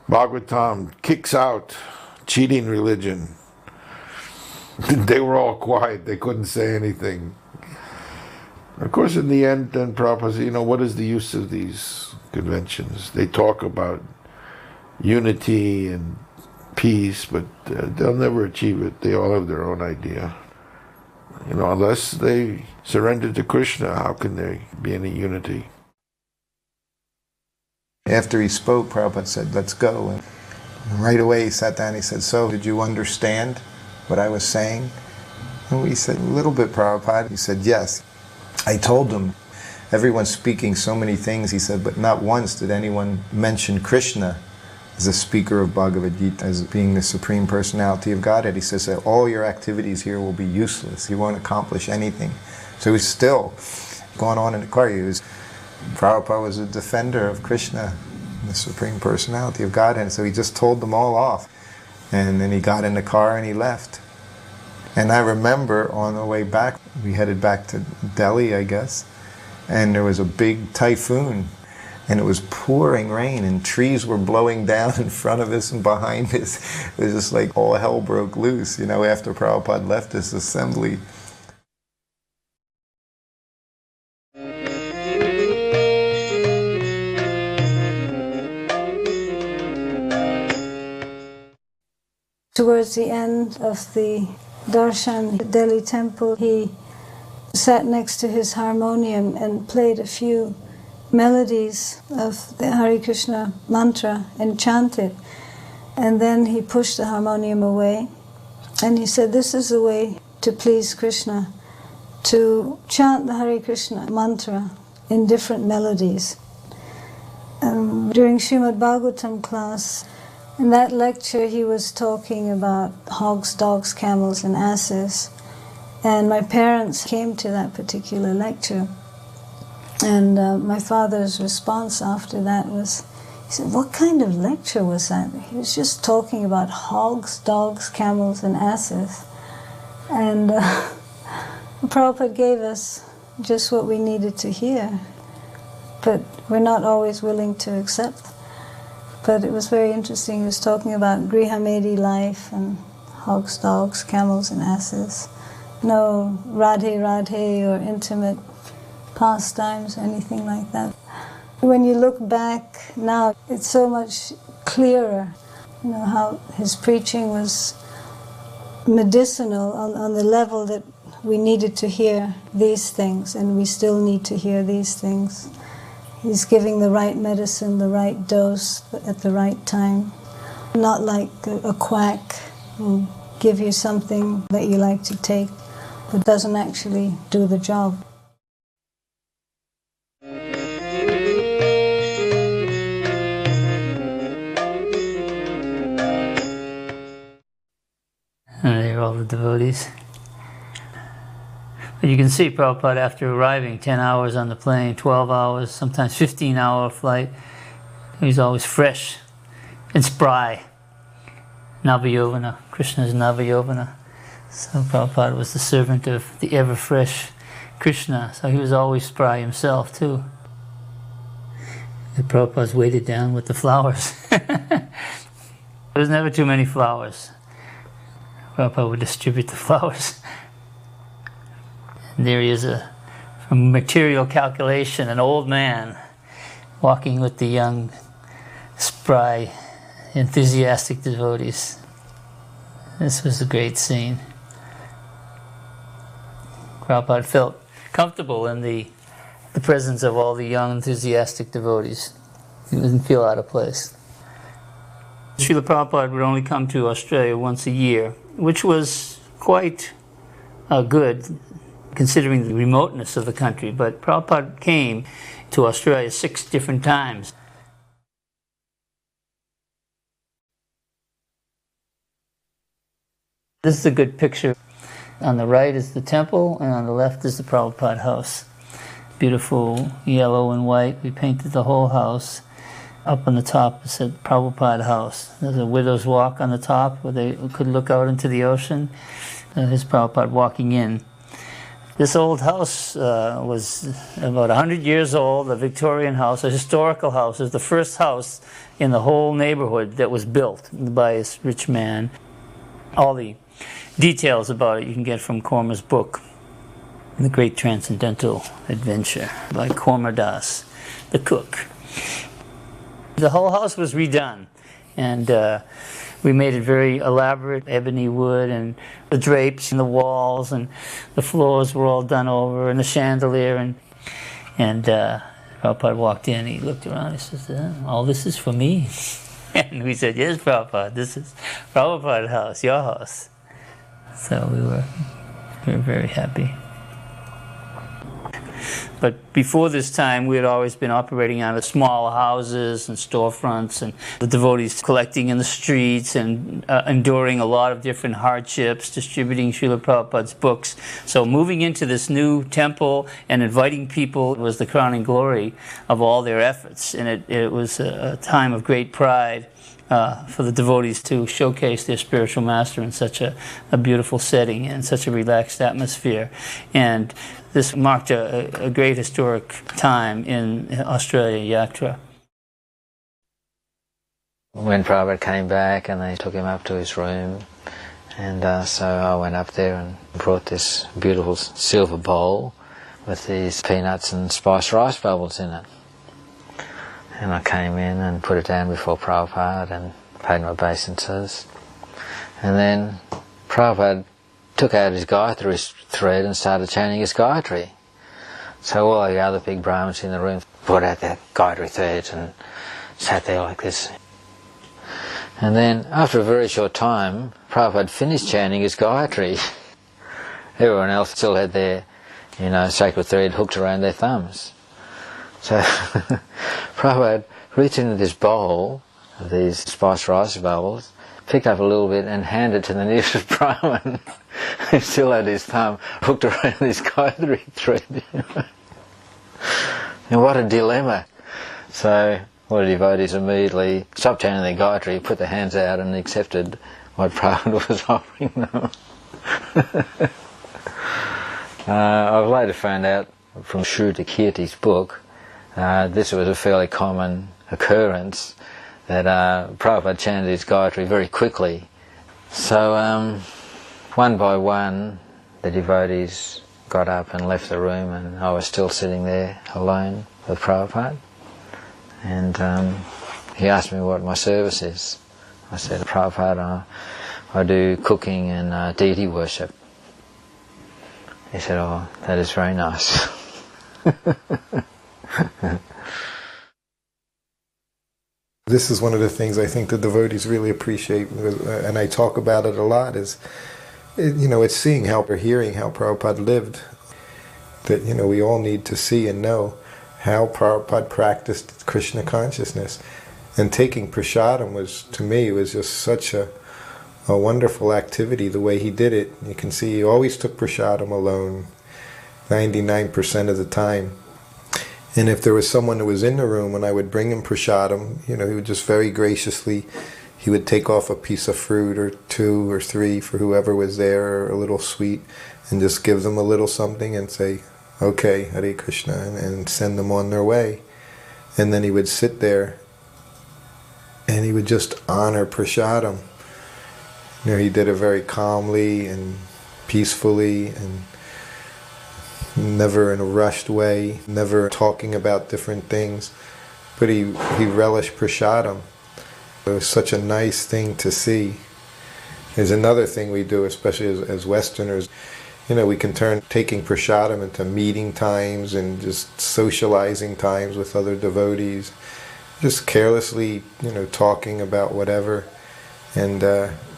Bhagavatam kicks out cheating religion. They were all quiet. They couldn't say anything. Of course, in the end, then Prabhupada said, what is the use of these conventions? They talk about unity and peace, but they'll never achieve it. They all have their own idea. Unless they surrender to Krishna, how can there be any unity? After he spoke, Prabhupada said, let's go. And right away he sat down and he said, so did you understand what I was saying? And we said, a little bit, Prabhupada. He said, yes. I told him, everyone's speaking so many things, he said, but not once did anyone mention Krishna as a speaker of Bhagavad Gita, as being the Supreme Personality of Godhead. He says that all your activities here will be useless. You won't accomplish anything. So he's still going on in the car. Prabhupada was a defender of Krishna, the Supreme Personality of Godhead. So he just told them all off. And then he got in the car and he left. And I remember on the way back, we headed back to Delhi, I guess, and there was a big typhoon. And it was pouring rain, and trees were blowing down in front of us and behind us. It was just like all hell broke loose, after Prabhupada left this assembly. towards the end of the Darshan Delhi temple, he sat next to his harmonium and played a few melodies of the Hare Krishna mantra and chanted. And then he pushed the harmonium away and he said, this is the way to please Krishna, to chant the Hare Krishna mantra in different melodies. During Srimad Bhagavatam class, in that lecture he was talking about hogs, dogs, camels and asses. And my parents came to that particular lecture. And my father's response after that was, he said, what kind of lecture was that? He was just talking about hogs, dogs, camels and asses. And Prabhupada gave us just what we needed to hear. But we're not always willing to accept. But it was very interesting. He was talking about Grihamedi life and hogs, dogs, camels and asses. No Radhe Radhe or intimate pastimes or anything like that. When you look back now, it's so much clearer, you know, how his preaching was medicinal on the level that we needed to hear these things, and we still need to hear these things. He's giving the right medicine, the right dose at the right time. Not like a quack who give you something that you like to take, but doesn't actually do the job. And there are all the devotees. But you can see Prabhupada, after arriving 10 hours on the plane, 12 hours, sometimes 15-hour flight, he's always fresh and spry. Navayovana, Krishna's Navayovana. So Prabhupada was the servant of the ever-fresh Krishna, so he was always spry himself too. And Prabhupada's weighted down with the flowers. There's never too many flowers. Prabhupada would distribute the flowers. And there he is, from material calculation, an old man walking with the young, spry, enthusiastic devotees. This was a great scene. Prabhupada felt comfortable in the presence of all the young, enthusiastic devotees. He didn't feel out of place. Srila Prabhupada would only come to Australia once a year, which was quite good, considering the remoteness of the country. But Prabhupada came to Australia 6 different times. This is a good picture. On the right is the temple, and on the left is the Prabhupada House. Beautiful yellow and white. We painted the whole house. Up on the top it said Prabhupada House. There's a widow's walk on the top where they could look out into the ocean. There's Prabhupada walking in. This old house was about 100 years old, a Victorian house, a historical house. It was the first house in the whole neighborhood that was built by this rich man. All the details about it you can get from Korma's book, The Great Transcendental Adventure, by Korma Das, the cook. The whole house was redone, and we made it very elaborate, ebony wood, and the drapes and the walls and the floors were all done over, and the chandelier, and Prabhupada walked in, he looked around, he says, all this is for me? And we said, yes, Prabhupada, this is Prabhupada House, your house. So we were very happy. But before this time, we had always been operating out of small houses and storefronts, and the devotees collecting in the streets and enduring a lot of different hardships, distributing Srila Prabhupada's books. So moving into this new temple and inviting people was the crowning glory of all their efforts. And it was a time of great pride for the devotees to showcase their spiritual master in such a beautiful setting and such a relaxed atmosphere. And this marked a great historic time in Australia Yatra. When Prabhupada came back and they took him up to his room, and so I went up there and brought this beautiful silver bowl with these peanuts and spiced rice bubbles in it. And I came in and put it down before Prabhupada and paid my obeisances. And then Prabhupada took out his Gayatri thread and started chanting his Gayatri. So all the other big Brahmins in the room put out their Gayatri threads and sat there like this. And then, after a very short time, Prabhupada finished chanting his Gayatri. Everyone else still had their, sacred thread hooked around their thumbs. So Prabhupada reached into this bowl of these spiced rice bubbles, picked up a little bit and handed it to the nearest Brahmin who still had his thumb hooked around this Gayatri thread. And what a dilemma. So all the devotees immediately stopped chanting their Gayatri, put their hands out and accepted what Prabhupada was offering them. I've later found out from Shruta Kirti's book, this was a fairly common occurrence, that Prabhupada chanted his Gayatri very quickly. So one by one the devotees got up and left the room, and I was still sitting there alone with Prabhupada. And he asked me what my service is. I said, Prabhupada, I do cooking and deity worship. He said, oh, that is very nice. This is one of the things I think the devotees really appreciate, and I talk about it a lot, is, it's seeing how, or hearing how Prabhupada lived. That, we all need to see and know how Prabhupada practiced Krishna consciousness. And taking prasadam was, to me, was just such a wonderful activity, the way he did it. You can see he always took prasadam alone, 99% of the time. And if there was someone who was in the room, when I would bring him prasadam, he would just very graciously, he would take off a piece of fruit or 2 or 3 for whoever was there, or a little sweet, and just give them a little something and say, okay, Hare Krishna, and send them on their way. And then he would sit there and he would just honor prasadam. He did it very calmly and peacefully, and never in a rushed way, never talking about different things, but he relished prasadam. It was such a nice thing to see. There's another thing we do, especially as Westerners, we can turn taking prasadam into meeting times and just socializing times with other devotees, just carelessly, talking about whatever, and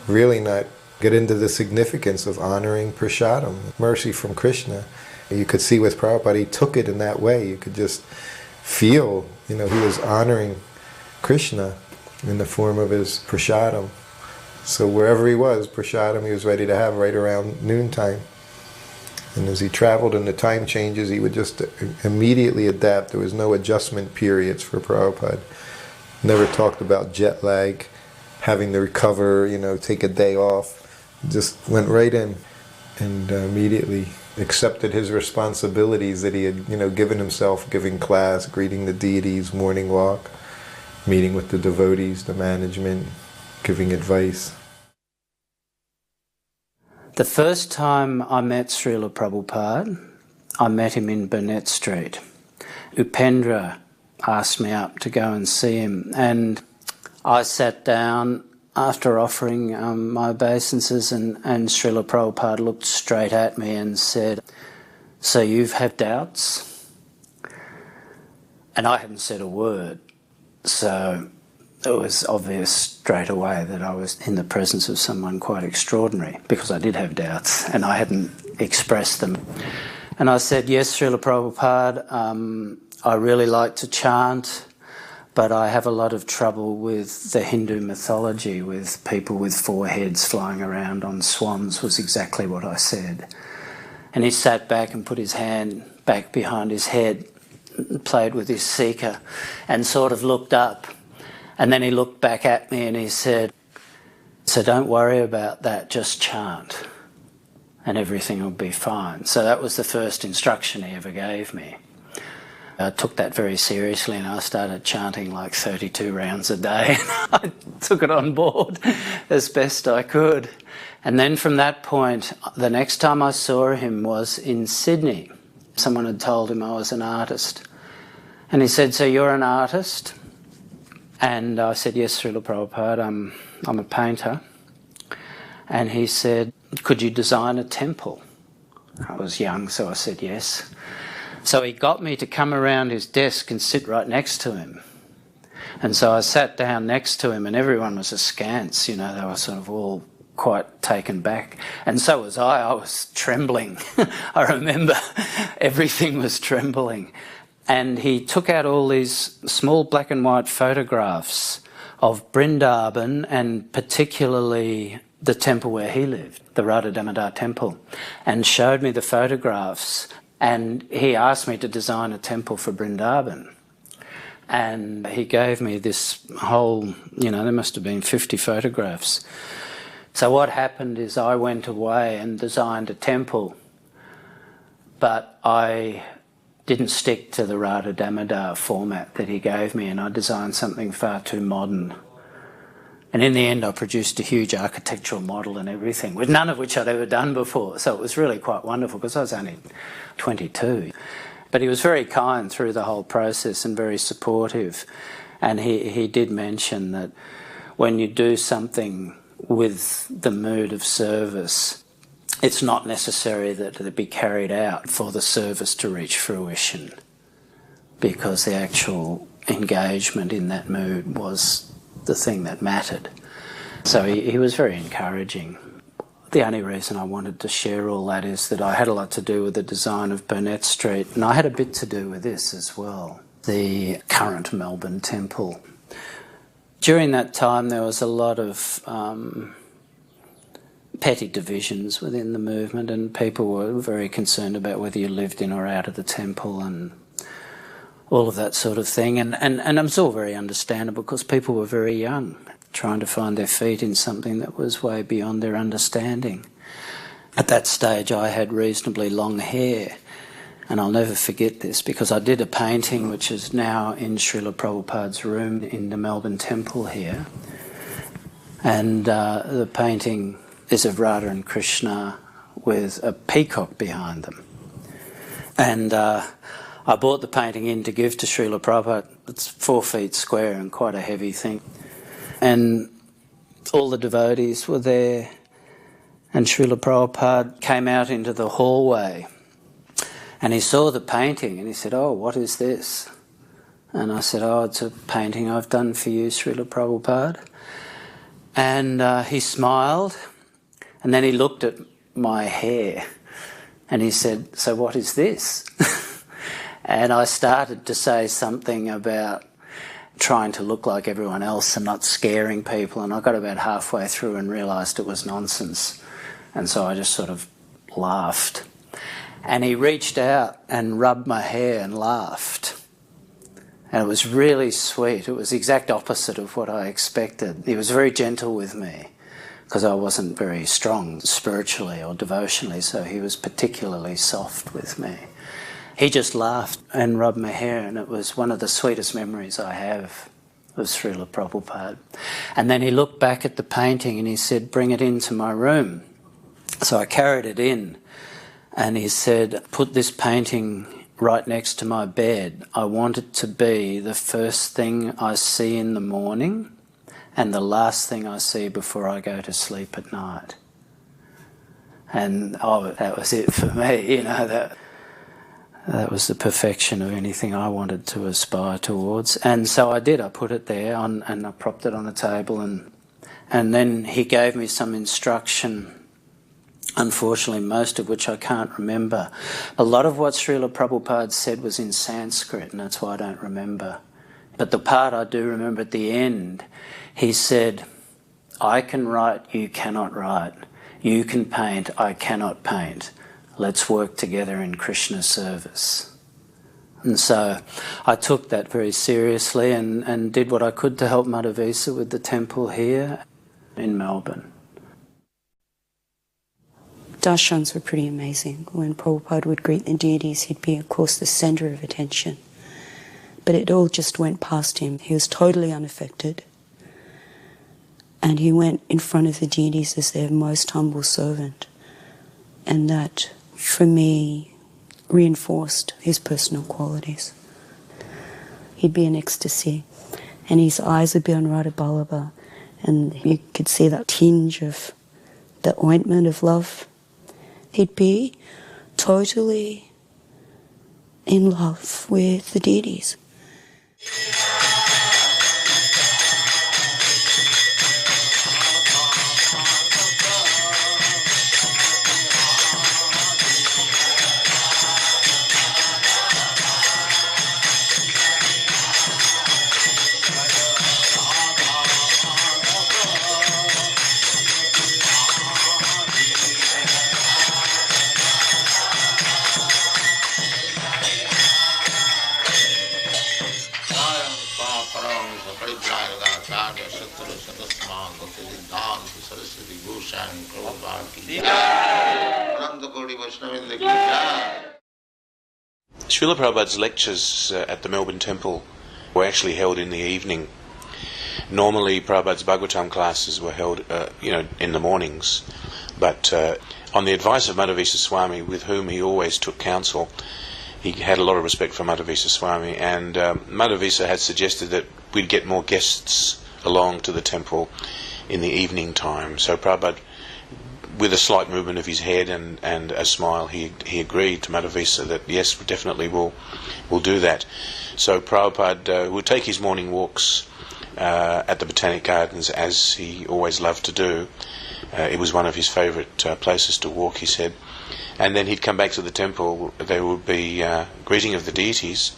really not get into the significance of honoring prasadam, mercy from Krishna. You could see with Prabhupada, he took it in that way. You could just feel, he was honoring Krishna in the form of his prasadam. So wherever he was, prasadam he was ready to have right around noontime. And as he traveled and the time changes, he would just immediately adapt. There was no adjustment periods for Prabhupada. Never talked about jet lag, having to recover, take a day off. Just went right in and immediately accepted his responsibilities that he had, given himself, giving class, greeting the deities, morning walk, meeting with the devotees, the management, giving advice. The first time I met Srila Prabhupada, I met him in Burnett Street. Upendra asked me up to go and see him, and I sat down after offering my obeisances, and Srila Prabhupada looked straight at me and said, "So you've had doubts?" And I hadn't said a word, so it was obvious straight away that I was in the presence of someone quite extraordinary, because I did have doubts and I hadn't expressed them. And I said, "Yes, Srila Prabhupada, I really like to chant, but I have a lot of trouble with the Hindu mythology, with people with 4 heads flying around on swans," was exactly what I said. And he sat back and put his hand back behind his head, played with his seeker, and sort of looked up. And then he looked back at me and he said, "So don't worry about that, just chant and everything will be fine." So that was the first instruction he ever gave me. I took that very seriously and I started chanting like 32 rounds a day. I took it on board as best I could. And then from that point, the next time I saw him was in Sydney. Someone had told him I was an artist. And he said, "So you're an artist?" And I said, "Yes, Srila Prabhupada, I'm a painter." And he said, could you design a temple? I was young, so I said yes. So he got me to come around his desk and sit right next to him. And so I sat down next to him, and everyone was askance, you know, they were sort of all quite taken back. And so was I was trembling. I remember everything was trembling. And he took out all these small black and white photographs of Vrindavan, and particularly the temple where he lived, the Radha Damodar Temple, and showed me the photographs. And he asked me to design a temple for Vrindavan. And he gave me this whole, you know, there must have been 50 photographs. So what happened is I went away and designed a temple, but I didn't stick to the Radha Damodar format that he gave me, and I designed something far too modern. And in the end I produced a huge architectural model and everything, with none of which I'd ever done before. So it was really quite wonderful because I was only 22. But he was very kind through the whole process and very supportive. And he did mention that when you do something with the mood of service, it's not necessary that it be carried out for the service to reach fruition, because the actual engagement in that mood was the thing that mattered. So he was very encouraging. The only reason I wanted to share all that is that I had a lot to do with the design of Burnett Street, and I had a bit to do with this as well, the current Melbourne Temple. During that time there was a lot of petty divisions within the movement, and people were very concerned about whether you lived in or out of the temple and all of that sort of thing. And it was all very understandable because people were very young, trying to find their feet in something that was way beyond their understanding. At that stage I had reasonably long hair, and I'll never forget this because I did a painting which is now in Srila Prabhupada's room in the Melbourne Temple here. And the painting is of Radha and Krishna with a peacock behind them. And I brought the painting in to give to Srila Prabhupada. It's 4 feet square and quite a heavy thing. And all the devotees were there, and Srila Prabhupada came out into the hallway and he saw the painting and he said, "Oh, what is this?" And I said, "Oh, it's a painting I've done for you, Srila Prabhupada." And he smiled, and then he looked at my hair and he said, "So what is this?" And I started to say something about trying to look like everyone else and not scaring people, and I got about halfway through and realised it was nonsense, and so I just sort of laughed. And he reached out and rubbed my hair and laughed, and it was really sweet. It was the exact opposite of what I expected. He was very gentle with me because I wasn't very strong spiritually or devotionally, so he was particularly soft with me. He just laughed and rubbed my hair, and it was one of the sweetest memories I have of Srila Prabhupada. And then he looked back at the painting and he said, "Bring it into my room." So I carried it in, and he said, "Put this painting right next to my bed. I want it to be the first thing I see in the morning and the last thing I see before I go to sleep at night." And that was it for me, you know, that was the perfection of anything I wanted to aspire towards. And so I did. I put it there and I propped it on a table, and then he gave me some instruction, unfortunately most of which I can't remember. A lot of what Srila Prabhupada said was in Sanskrit, and that's why I don't remember. But the part I do remember at the end, he said, "I can write, you cannot write. You can paint, I cannot paint. Let's work together in Krishna's service." And so I took that very seriously and did what I could to help Madhavisa with the temple here in Melbourne. Darshans were pretty amazing. When Prabhupada would greet the deities, he'd be, of course, the centre of attention. But it all just went past him. He was totally unaffected. And he went in front of the deities as their most humble servant. And that, for me, reinforced his personal qualities. He'd be in ecstasy, and his eyes would be on Radha Vallabha, and you could see that tinge of the ointment of love. He'd be totally in love with the deities. Srila Prabhupada's lectures at the Melbourne Temple were actually held in the evening. Normally Prabhupada's Bhagavatam classes were held in the mornings, but on the advice of Madhavisa Swami, with whom he always took counsel, he had a lot of respect for Madhavisa Swami, and Madhavisa had suggested that we'd get more guests along to the temple in the evening time. So Prabhupada, with a slight movement of his head and a smile, he agreed to Madhavisa that yes, definitely we'll do that. So Prabhupada would take his morning walks at the Botanic Gardens, as he always loved to do. It was one of his favourite places to walk, he said. And then he'd come back to the temple. There would be greeting of the deities,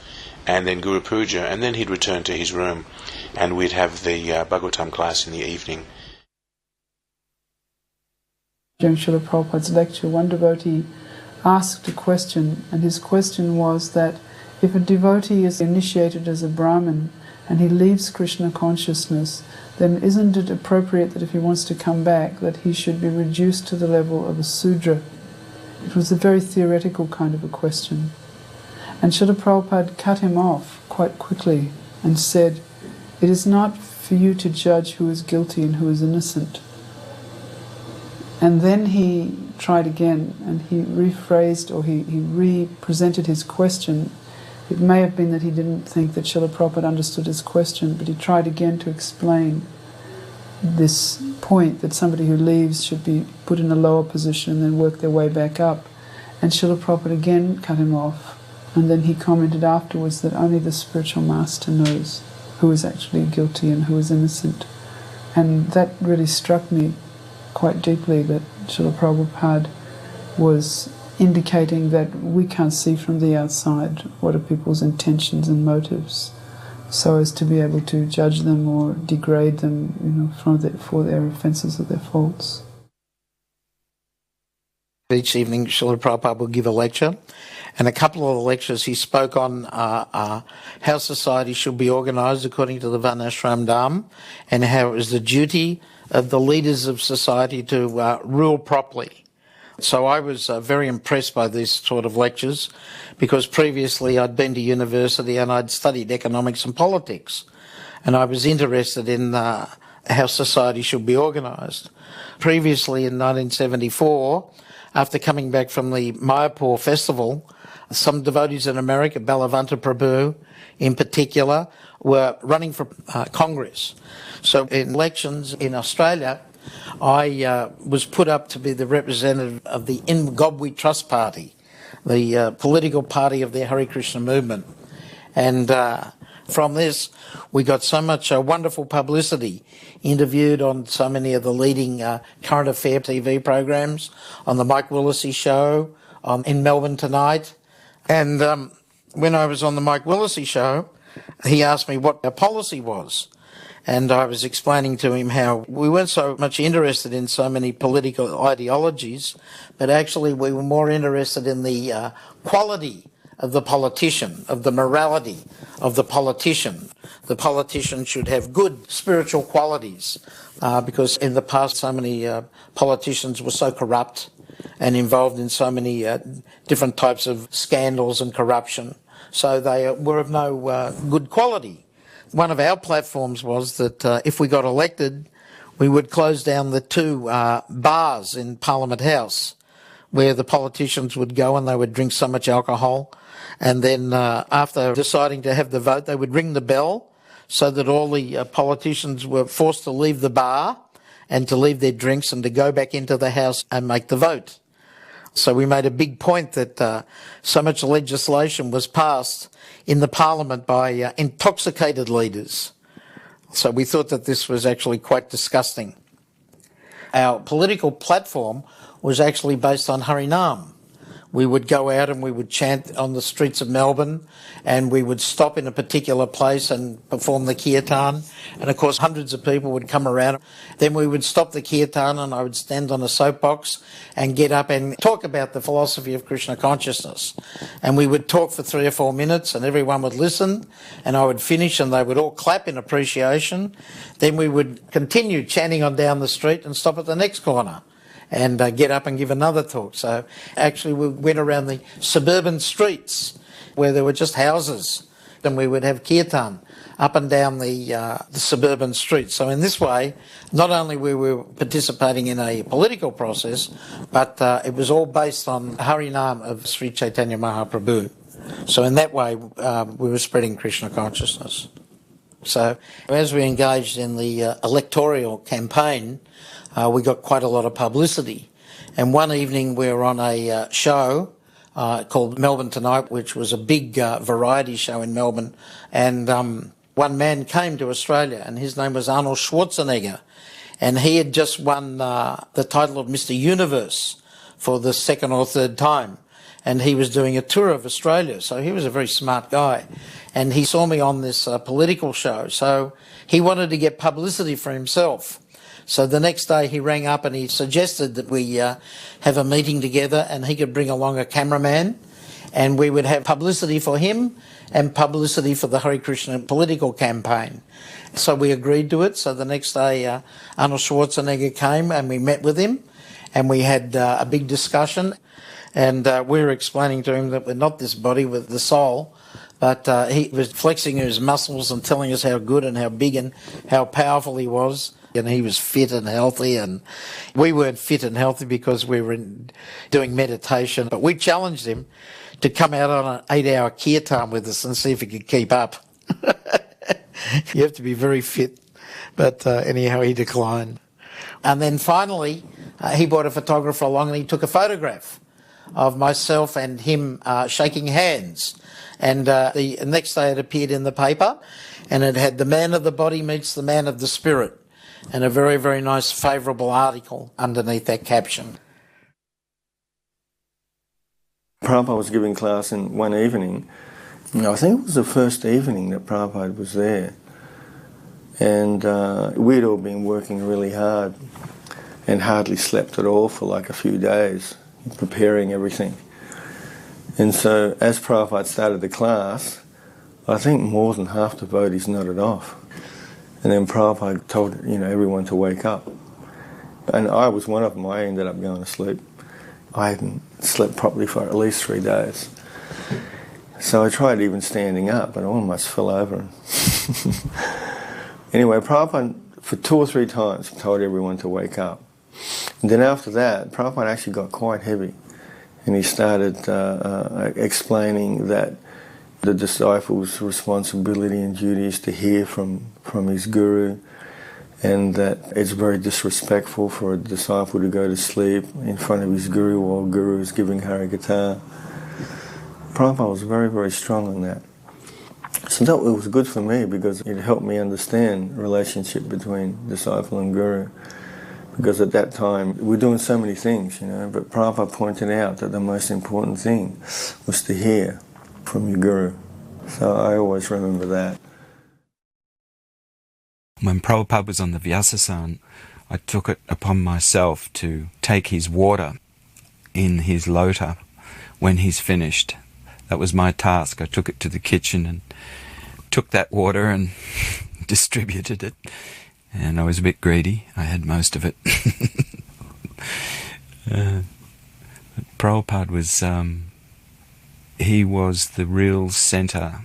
and then Guru Puja, and then he'd return to his room, and we'd have the Bhagavatam class in the evening. During Srila Prabhupada's lecture, one devotee asked a question, and his question was that if a devotee is initiated as a Brahmin and he leaves Krishna consciousness, then isn't it appropriate that if he wants to come back, that he should be reduced to the level of a Sudra? It was a very theoretical kind of a question. And Srila Prabhupada cut him off quite quickly and said, "It is not for you to judge who is guilty and who is innocent." And then he tried again, and he rephrased, or he re-presented his question. It may have been that he didn't think that Srila Prabhupada understood his question, but he tried again to explain this point that somebody who leaves should be put in a lower position and then work their way back up. And Srila Prabhupada again cut him off, and then he commented afterwards that only the spiritual master knows who is actually guilty and who is innocent. And that really struck me quite deeply, that Srila Prabhupada was indicating that we can't see from the outside what are people's intentions and motives, so as to be able to judge them or degrade them, for their offences or their faults. Each evening, Srila Prabhupada will give a lecture, and a couple of the lectures he spoke on how society should be organised according to the Varnashram Dharma, and how it was the duty of the leaders of society to rule properly. So I was very impressed by these sort of lectures, because previously I'd been to university and I'd studied economics and politics, and I was interested in how society should be organised. Previously in 1974, after coming back from the Mayapur festival, some devotees in America, Balavanta Prabhu in particular, were running for Congress. So in elections in Australia, I was put up to be the representative of the Ngobwi Trust Party, the political party of the Hare Krishna movement. And from this, we got so much wonderful publicity, interviewed on so many of the leading current affair TV programs, on the Mike Willesee show, in Melbourne Tonight. And when I was on the Mike Willesee show, he asked me what our policy was. And I was explaining to him how we weren't so much interested in so many political ideologies, but actually we were more interested in the quality of the politician, of the morality of the politician. The politician should have good spiritual qualities, because in the past so many politicians were so corrupt and involved in so many different types of scandals and corruption. So they were of no good quality. One of our platforms was that if we got elected, we would close down the two bars in Parliament House where the politicians would go and they would drink so much alcohol. And then after deciding to have the vote, they would ring the bell so that all the politicians were forced to leave the bar and to leave their drinks and to go back into the house and make the vote. So we made a big point that so much legislation was passed in the parliament by intoxicated leaders. So we thought that this was actually quite disgusting. Our political platform was actually based on Harinam. We would go out and we would chant on the streets of Melbourne, and we would stop in a particular place and perform the kirtan. And of course, hundreds of people would come around. Then we would stop the kirtan and I would stand on a soapbox and get up and talk about the philosophy of Krishna consciousness. And we would talk for 3 or 4 minutes and everyone would listen, and I would finish and they would all clap in appreciation. Then we would continue chanting on down the street and stop at the next corner and get up and give another talk. So actually we went around the suburban streets where there were just houses, and we would have kirtan up and down the suburban streets. So in this way, not only we were participating in a political process, but it was all based on Harinam of Sri Chaitanya Mahaprabhu. So in that way, we were spreading Krishna consciousness. So as we engaged in the electoral campaign, we got quite a lot of publicity. And one evening we were on a show called Melbourne Tonight, which was a big variety show in Melbourne. And one man came to Australia, and his name was Arnold Schwarzenegger. And he had just won the title of Mr. Universe for the 2nd or 3rd time. And he was doing a tour of Australia. So he was a very smart guy. And he saw me on this political show. So he wanted to get publicity for himself. So the next day he rang up and he suggested that we have a meeting together, and he could bring along a cameraman, and we would have publicity for him and publicity for the Hare Krishna political campaign. So we agreed to it. So the next day Arnold Schwarzenegger came and we met with him, and we had a big discussion, and we were explaining to him that we're not this body with the soul, but he was flexing his muscles and telling us how good and how big and how powerful he was. And he was fit and healthy, and we weren't fit and healthy because we were doing meditation. But we challenged him to come out on an 8-hour kirtan with us and see if he could keep up. You have to be very fit. But anyhow, he declined. And then finally, he brought a photographer along and he took a photograph of myself and him shaking hands. And the next day it appeared in the paper, and it had "The man of the body meets the man of the spirit," and a very, very nice favourable article underneath that caption. Prabhupada was giving class in one evening. I think it was the first evening that Prabhupada was there. And we'd all been working really hard and hardly slept at all for like a few days, preparing everything. And so as Prabhupada started the class, I think more than half the devotees nodded off. And then Prabhupada told everyone to wake up. And I was one of them. I ended up going to sleep. I hadn't slept properly for at least 3 days. So I tried even standing up, but I almost fell over. Anyway, Prabhupada for 2 or 3 times told everyone to wake up. And then after that, Prabhupada actually got quite heavy. And he started explaining that the disciple's responsibility and duty is to hear from his guru, and that it's very disrespectful for a disciple to go to sleep in front of his guru while guru is giving Harikatha. Prabhupada was very, very strong on that. So that was good for me because it helped me understand the relationship between disciple and guru. Because at that time, we were doing so many things, but Prabhupada pointed out that the most important thing was to hear from your guru. So I always remember that. When Prabhupada was on the Vyasasan, I took it upon myself to take his water in his lota when he's finished. That was my task. I took it to the kitchen and took that water and distributed it. And I was a bit greedy. I had most of it. Prabhupada was, he was the real centre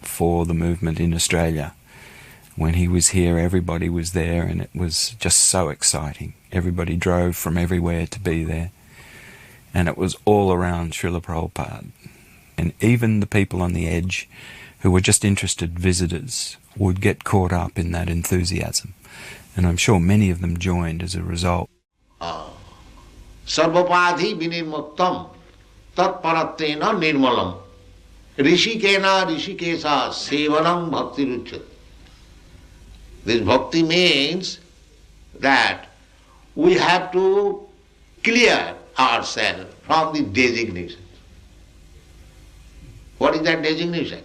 for the movement in Australia. When he was here, everybody was there, and it was just so exciting. Everybody drove from everywhere to be there. And it was all around Srila Prabhupada. And even the people on the edge who were just interested visitors would get caught up in that enthusiasm. And I'm sure many of them joined as a result. Sarvapadhi vinirmuktam tatparatena nirmalam rishikena rishikesa sevanam bhakti ruchat. This bhakti means that we have to clear ourselves from the designation. What is that designation?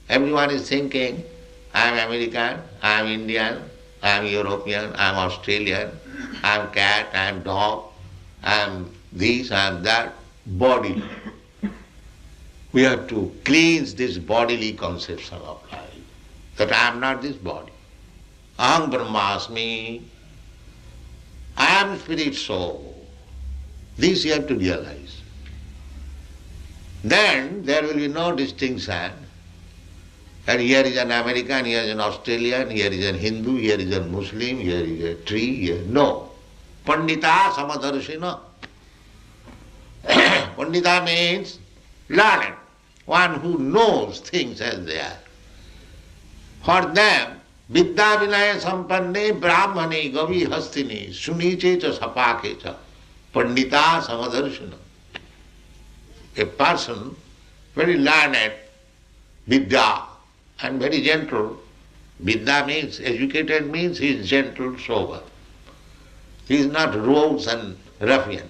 Everyone is thinking, I am American, I am Indian, I am European, I am Australian, I am cat, I am dog, I am this, I am that, bodily. We have to cleanse this bodily conception of life, that I am not this body. Aham Brahmasmi, I am spirit soul. This you have to realize. Then there will be no distinction. And here is an American, here is an Australian, here is a Hindu, here is a Muslim, here is a tree, here. No. Pandita Samadarshina. Pandita means learned, one who knows things as they are. For them, Vidya Vinaya Sampanne Brahmane Gavi Hastini Suniche cha Sapake cha Pandita Samadarshina. A person very learned, Vidya, and very gentle. Vidya means, educated means he is gentle, sober. He is not rogues and ruffian.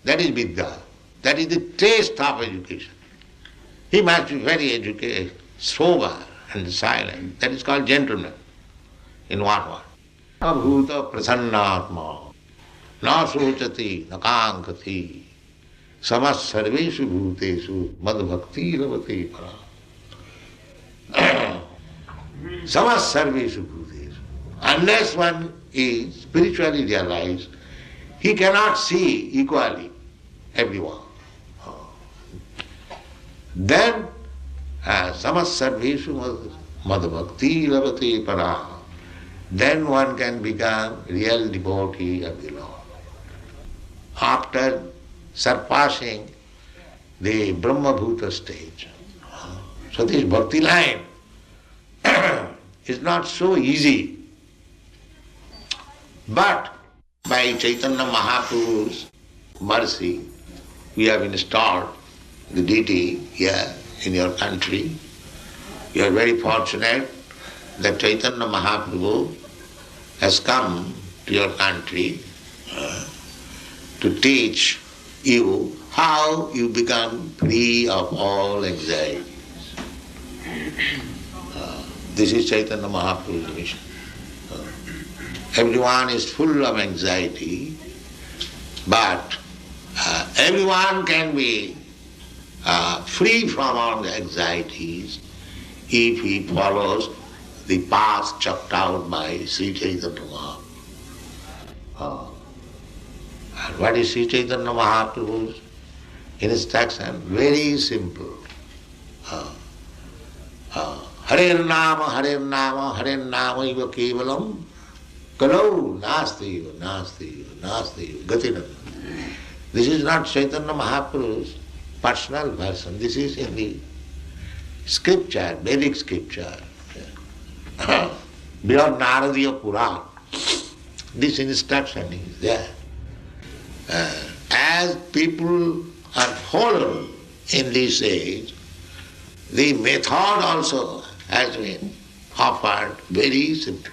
That is Vidya. That is the taste of education. He must be very educated, sober and silent. That is called gentleman, in one word. Abhuta prasannatma, na sochati, na kankati, samas sarveshu bhuteshu, mad bhakti ravati para. Samas sarveshu bhuteshu. Unless one is spiritually realized, he cannot see equally everyone. Then, samas sarveshu mad bhakti ravati para. Then one can become real devotee of the Lord. After surpassing the Brahma-bhuta stage. So this bhakti line is not so easy. But by Chaitanya Mahaprabhu's mercy, we have installed the deity here in your country. You are very fortunate that Chaitanya Mahaprabhu has come to your country to teach you how you become free of all anxieties. This is Chaitanya Mahaprabhu's mission. Everyone is full of anxiety, but everyone can be free from all the anxieties if he follows the path chalked out by Sri Chaitanya Mahaprabhu. And what is Sri Chaitanya Mahaprabhu's instruction? Very simple. Hare Nama, Hare Nama, Hare Nama iva kevalam kalau nasti gatinam. This is not Chaitanya Mahaprabhu's personal version. This is in the scripture, Vedic scripture. Beyond Naradiya Puran, this instruction is there. As people are following in this age, the method also has been offered very simply.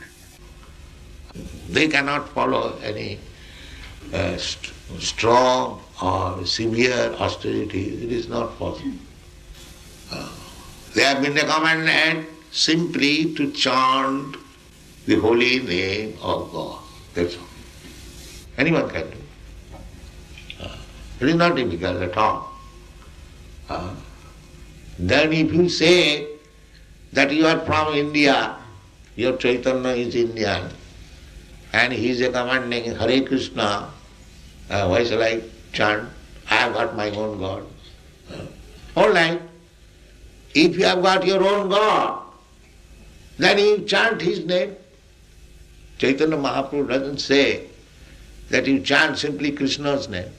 They cannot follow any strong or severe austerity. It is not possible. They have been recommended simply to chant the holy name of God. That's all. Anyone can do. It is not difficult at all. Then if you say that you are from India, your Chaitanya is Indian, and he is recommending Hare Krishna, why shall I chant? I have got my own God. All right. If you have got your own God, then you chant his name. Chaitanya Mahaprabhu doesn't say that you chant simply Krishna's name.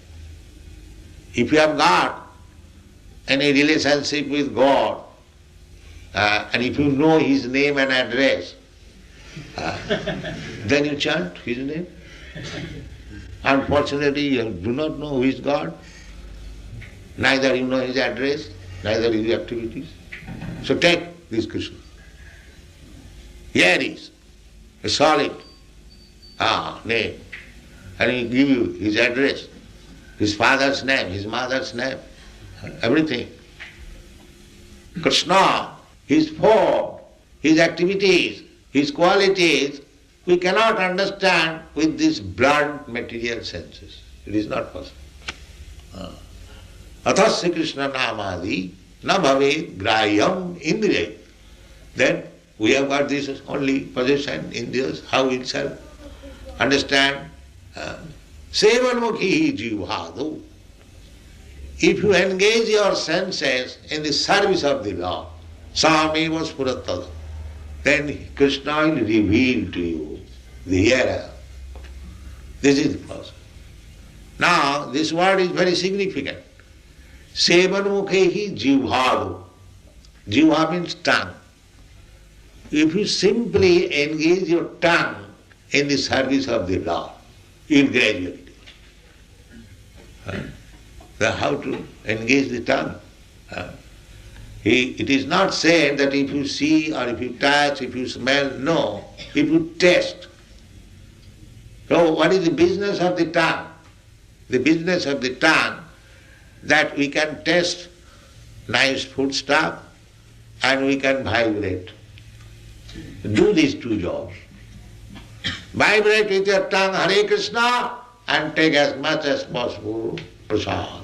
If you have got any relationship with God, and if you know his name and address, Then you chant his name. Unfortunately, you do not know who is God. Neither you know his address, neither his activities. So take this Krishna. Here is a solid name. And he give you his address, his father's name, his mother's name, everything. Krishna, his form, his activities, his qualities, we cannot understand with these blunt material senses. It is not possible. Athasya Krishna namadi na bhavet grayam indriya. Then we have got this only possession in this, how it shall understand. Sevanmukhi jivhadu. If you engage your senses in the service of the Lord, sameva spuratada, then Krishna will reveal to you the hearer. This is the process. Now, this word is very significant. Sevanmukhi jivhadu. Jivha means tongue. If you simply engage your tongue in the service of the Lord, you will gradually do. So how to engage the tongue? It is not said that if you see or if you touch, if you smell, no. If you taste. So what is the business of the tongue? The business of the tongue that we can taste nice food stuff and we can vibrate. Do these two jobs. Vibrate with your tongue Hare Krishna and take as much as possible prasad.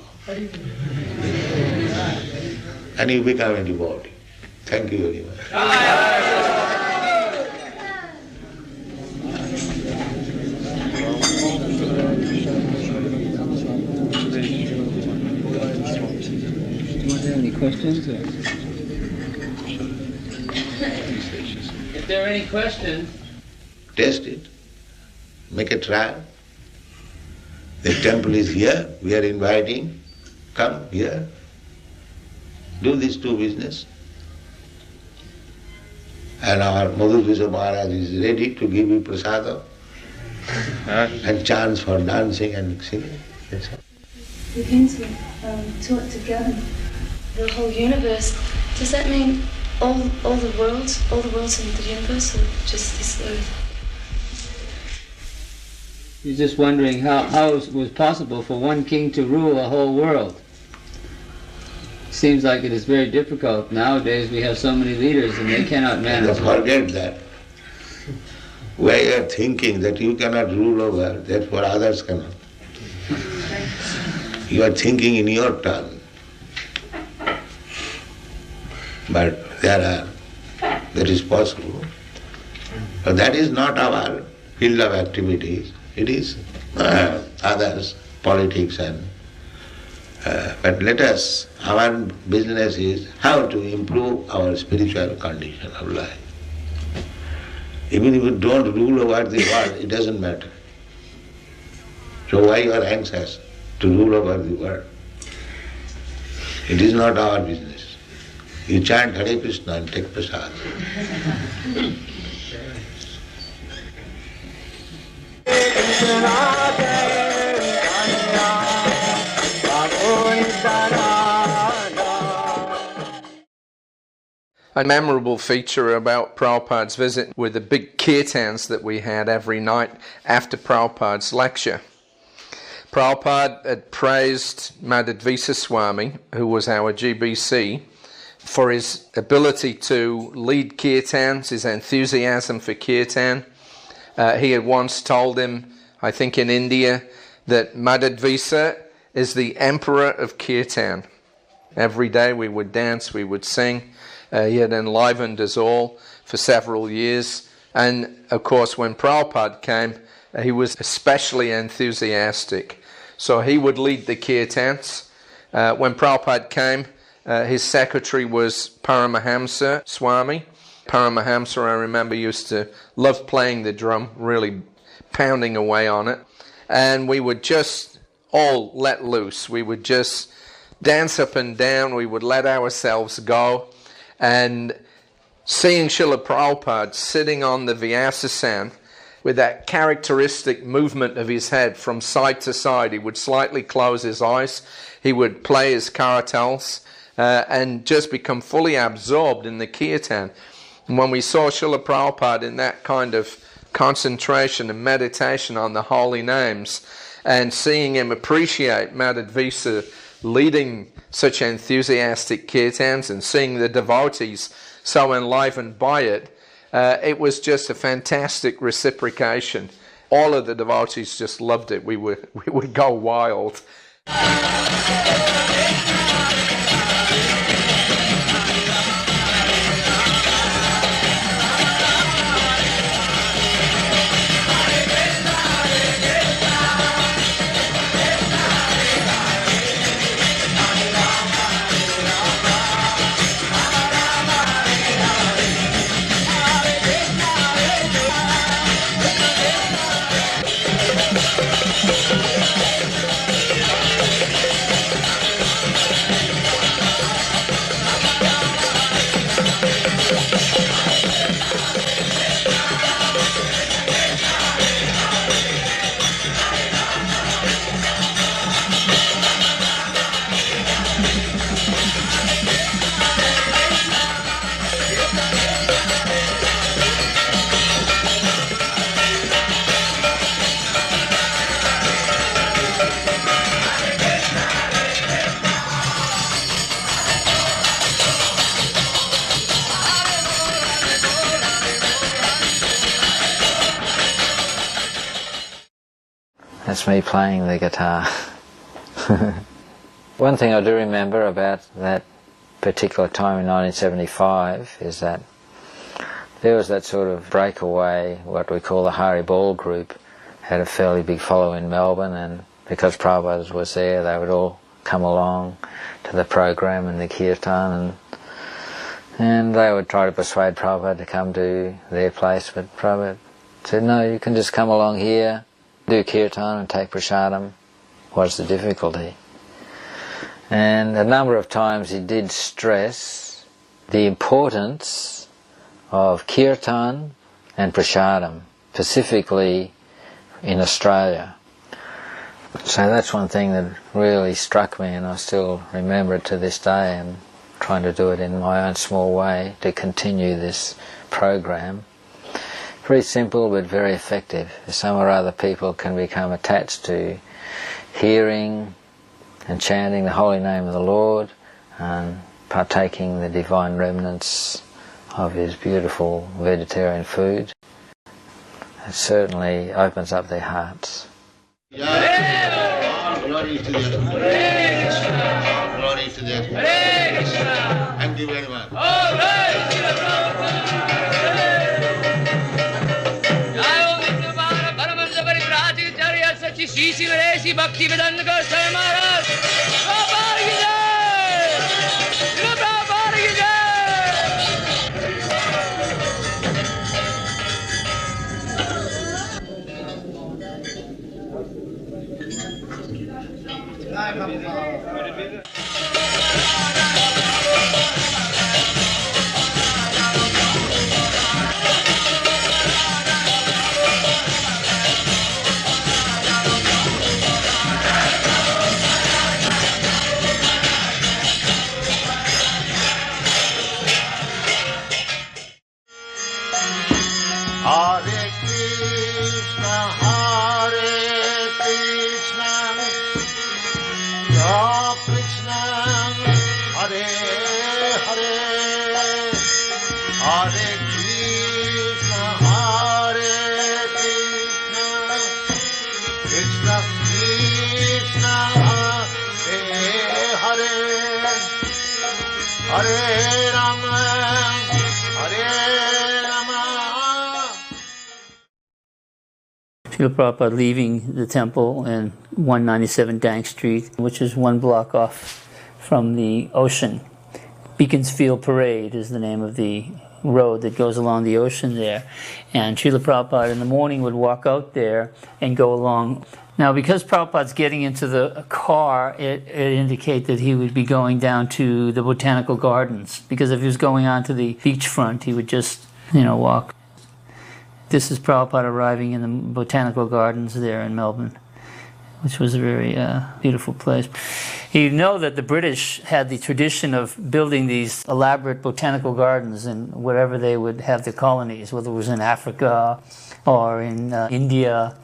And you become a devotee. Thank you very much. Any questions? If there are any questions, test it. Make a trial. The temple is here. We are inviting. Come here. Do these two business. And our Madhurvisa Maharaj is ready to give you prasada and chance for dancing and singing. That's all. We came to talk together. The whole universe. Does that mean all the worlds in the universe, or just this earth? he's just wondering how it was possible for one king to rule a whole world. Seems like it is very difficult. Nowadays we have so many leaders and they cannot manage. Forget that. Why you are thinking that you cannot rule over, therefore others cannot. You are thinking in your turn. But that is possible. But that is not our field of activities. It is others, politics and... but let us, our business is how to improve our spiritual condition of life. Even if you don't rule over the world, it doesn't matter. So why you are anxious to rule over the world? It is not our business. You chant Hare Krishna and take prasad. A memorable feature about Prabhupada's visit were the big kirtans that we had every night after Prabhupada's lecture. Prabhupada had praised Madhvisa Swami, who was our GBC, for his ability to lead kirtans, his enthusiasm for kirtan. He had once told him, I think in India, that Madhvisa is the emperor of kirtan. Every day we would dance, we would sing. He had enlivened us all for several years. And of course, when Prabhupada came, he was especially enthusiastic. So he would lead the kirtans. When Prabhupada came, his secretary was Paramahamsa Swami. Paramahamsa, I remember, used to love playing the drum, really pounding away on it. And we would just all let loose. We would just dance up and down. We would let ourselves go. And Seeing Srila Prabhupada sitting on the Vyasasan with that characteristic movement of his head from side to side, he would slightly close his eyes, he would play his karatals, and just become fully absorbed in the kirtan. And when we saw Srila Prabhupada in that kind of concentration and meditation on the holy names, and seeing him appreciate Madhvisa leading such enthusiastic kirtans and seeing the devotees so enlivened by it, it was just a fantastic reciprocation. All of the devotees just loved it. We would go wild. That's me playing the guitar. One thing I do remember about that particular time in 1975 is that there was that sort of breakaway, what we call the Hari Ball group, had a fairly big following in Melbourne, and because Prabhupada was there, they would all come along to the program and the kirtan, and they would try to persuade Prabhupada to come to their place, but Prabhupada said, no, you can just come along here, do kirtan and take prasadam. What's the difficulty? And a number of times he did stress the importance of kirtan and prasadam, specifically in Australia. So that's one thing that really struck me, and I still remember it to this day, and trying to do it in my own small way to continue this program. Very simple but very effective. Some or other people can become attached to hearing and chanting the holy name of the Lord and partaking the divine remnants of his beautiful vegetarian food. It certainly opens up their hearts. All glory to the All glory to the Thank you very much. Srila Prabhupada leaving the temple in 197 Danks Street, which is one block off from the ocean. Beaconsfield Parade is the name of the road that goes along the ocean there. And Srila Prabhupada in the morning would walk out there and go along. Now, because Prabhupada's getting into the car, it indicated that he would be going down to the botanical gardens. Because if he was going on to the beachfront, he would just, walk. This is Prabhupada arriving in the botanical gardens there in Melbourne, which was a very beautiful place. You know that the British had the tradition of building these elaborate botanical gardens in wherever they would have their colonies, whether it was in Africa or in India.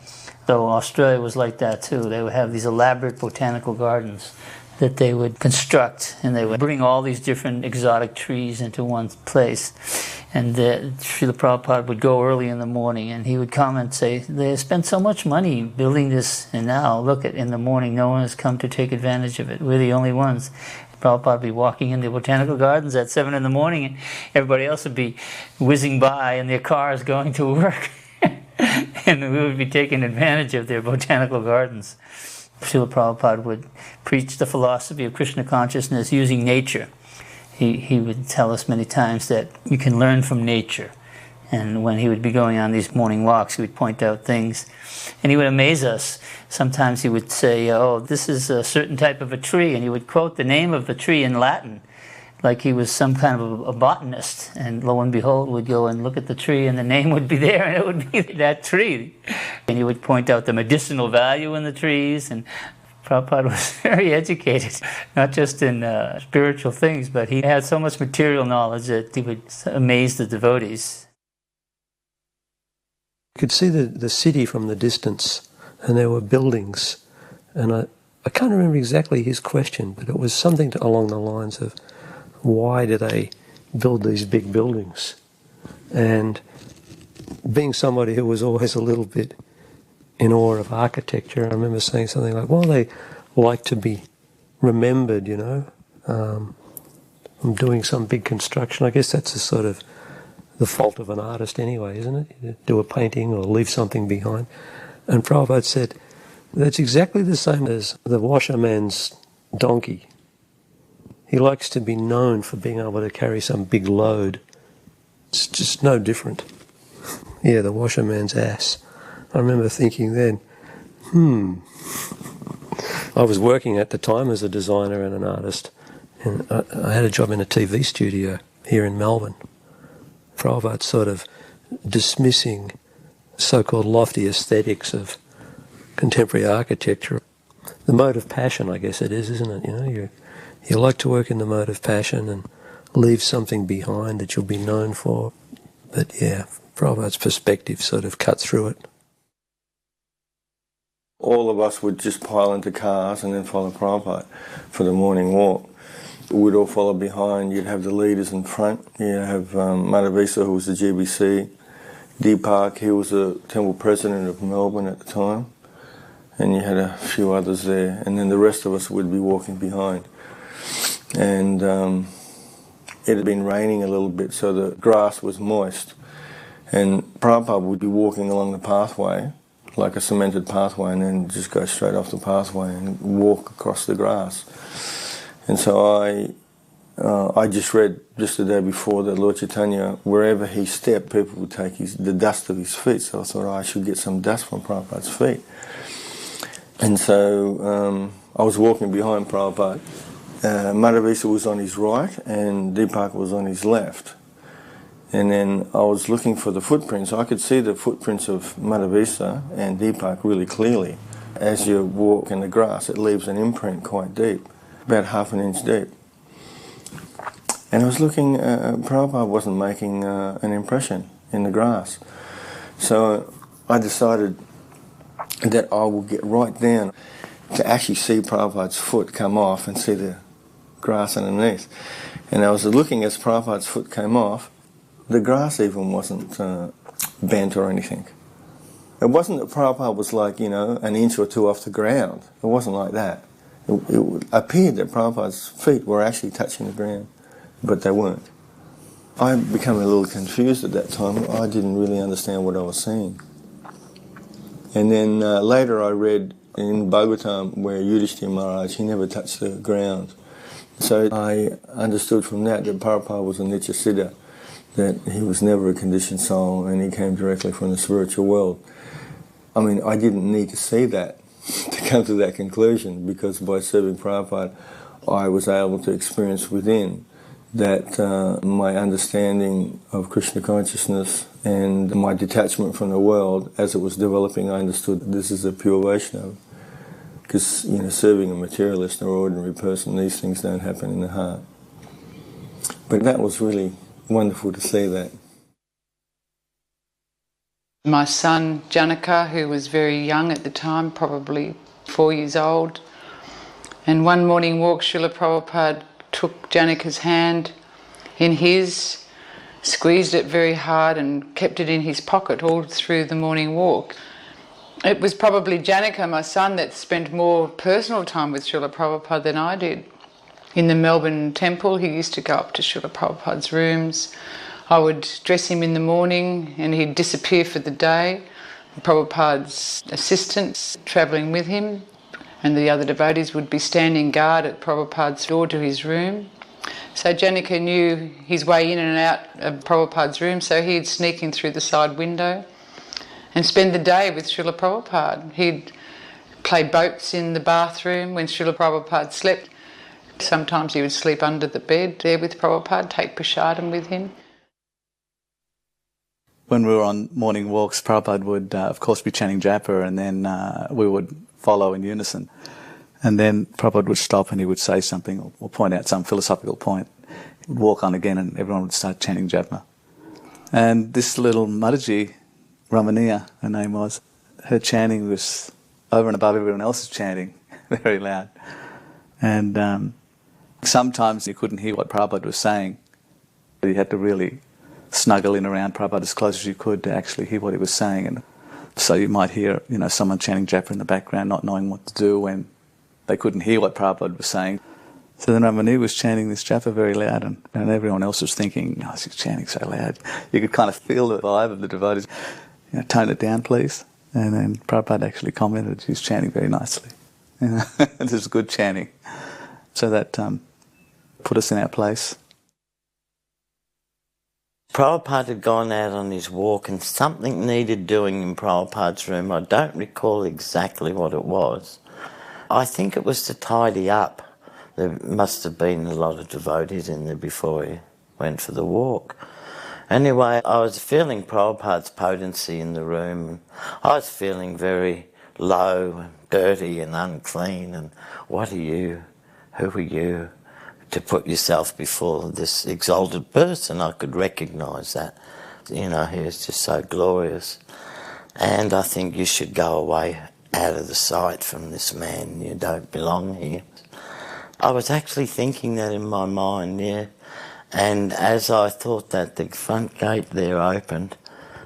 So Australia was like that too. They would have these elaborate botanical gardens that they would construct, and they would bring all these different exotic trees into one place. And Srila Prabhupada would go early in the morning, and he would come and say, they spent so much money building this, and now, look, in the morning, no one has come to take advantage of it. We're the only ones. Prabhupada would be walking in the botanical gardens at 7 in the morning, and everybody else would be whizzing by in their cars going to work. And we would be taking advantage of their botanical gardens. Srila Prabhupada would preach the philosophy of Krishna consciousness using nature. He would tell us many times that you can learn from nature. And when he would be going on these morning walks, he would point out things. And he would amaze us. Sometimes he would say, oh, this is a certain type of a tree. And he would quote the name of the tree in Latin, like he was some kind of a botanist. And lo and behold, we'd go and look at the tree, and the name would be there, and it would be that tree. And he would point out the medicinal value in the trees. And Prabhupada was very educated, not just in spiritual things, but he had so much material knowledge that he would amaze the devotees. You could see the city from the distance, and there were buildings. And I can't remember exactly his question, but it was something along the lines of, why do they build these big buildings? And being somebody who was always a little bit in awe of architecture, I remember saying something like, well, they like to be remembered, from doing some big construction. I guess that's a sort of the fault of an artist anyway, isn't it? You do a painting or leave something behind. And Prabhupada said, that's exactly the same as the washerman's donkey. He likes to be known for being able to carry some big load. It's just no different. Yeah, the washerman's ass. I remember thinking then, I was working at the time as a designer and an artist, and I had a job in a TV studio here in Melbourne. Prabhupada sort of dismissing so-called lofty aesthetics of contemporary architecture. The mode of passion, I guess it is, isn't it? You like to work in the mode of passion and leave something behind that you'll be known for. But yeah, Prabhupada's perspective sort of cut through it. All of us would just pile into cars and then follow Prabhupada for the morning walk. We'd all follow behind. You'd have the leaders in front. You'd have Madhavisa, who was the GBC. Deepak, he was the temple president of Melbourne at the time. And you had a few others there. And then the rest of us would be walking behind. And it had been raining a little bit, so the grass was moist. And Prabhupada would be walking along the pathway, like a cemented pathway, and then just go straight off the pathway and walk across the grass. And so I just read just the day before that Lord Chaitanya, wherever he stepped, people would take the dust of his feet. So I thought, I should get some dust from Prabhupada's feet. And so I was walking behind Prabhupada. Madhavisa was on his right and Deepak was on his left. And then I was looking for the footprints. I could see the footprints of Madhavisa and Deepak really clearly. As you walk in the grass, it leaves an imprint quite deep, about half an inch deep. And I was looking, Prabhupada wasn't making an impression in the grass. So I decided that I will get right down to actually see Prabhupada's foot come off and see the grass underneath. And I was looking as Prabhupada's foot came off, the grass even wasn't bent or anything. It wasn't that Prabhupada was like, an inch or two off the ground. It wasn't like that. It appeared that Prabhupada's feet were actually touching the ground, but they weren't. I became a little confused at that time. I didn't really understand what I was seeing. And then later I read in Bhagavatam where Yudhishthira Maharaj, he never touched the ground. So I understood from that Prabhupada was a Nitya Siddha, that he was never a conditioned soul and he came directly from the spiritual world. I mean, I didn't need to see that to come to that conclusion, because by serving Prabhupada, I was able to experience within that my understanding of Krishna consciousness and my detachment from the world as it was developing, I understood this is a pure Vaishnava. Because, you know, serving a materialist or ordinary person, these things don't happen in the heart. But that was really wonderful to see that. My son Janaka, who was very young at the time, probably 4 years old, and one morning walk, Srila Prabhupada took Janaka's hand in his, squeezed it very hard and kept it in his pocket all through the morning walk. It was probably Janaka, my son, that spent more personal time with Srila Prabhupada than I did. In the Melbourne Temple, he used to go up to Srila Prabhupada's rooms. I would dress him in the morning and he'd disappear for the day. Prabhupada's assistants travelling with him and the other devotees would be standing guard at Prabhupada's door to his room. So Janaka knew his way in and out of Prabhupada's room, so he'd sneak in through the side window and spend the day with Srila Prabhupada. He'd play boats in the bathroom when Srila Prabhupada slept. Sometimes he would sleep under the bed there with Prabhupada, take prasadam with him. When we were on morning walks, Prabhupada would, of course, be chanting japa, and then we would follow in unison. And then Prabhupada would stop and he would say something or point out some philosophical point. He would walk on again and everyone would start chanting japa. And this little Mataji, Ramaniya, her name was, her chanting was over and above everyone else's chanting, very loud. And sometimes you couldn't hear what Prabhupada was saying. You had to really snuggle in around Prabhupada as close as you could to actually hear what he was saying. And so you might hear, you know, someone chanting japa in the background, not knowing what to do when they couldn't hear what Prabhupada was saying. So then Ramani was chanting this japa very loud, and everyone else was thinking, oh, she's chanting so loud. You could kind of feel the vibe of the devotees. You know, tone it down, please. And then Prabhupada actually commented, she's chanting very nicely. You know, this is good chanting. So that put us in our place. Prabhupada had gone out on his walk and something needed doing in Prabhupada's room. I don't recall exactly what it was. I think it was to tidy up. There must have been a lot of devotees in there before he went for the walk. Anyway, I was feeling Prabhupada's potency in the room. I was feeling very low and dirty and unclean. And what are you? Who are you? To put yourself before this exalted person. I could recognise that. You know, he was just so glorious. And I think you should go away out of the sight from this man. You don't belong here. I was actually thinking that in my mind, yeah. And as I thought that, the front gate there opened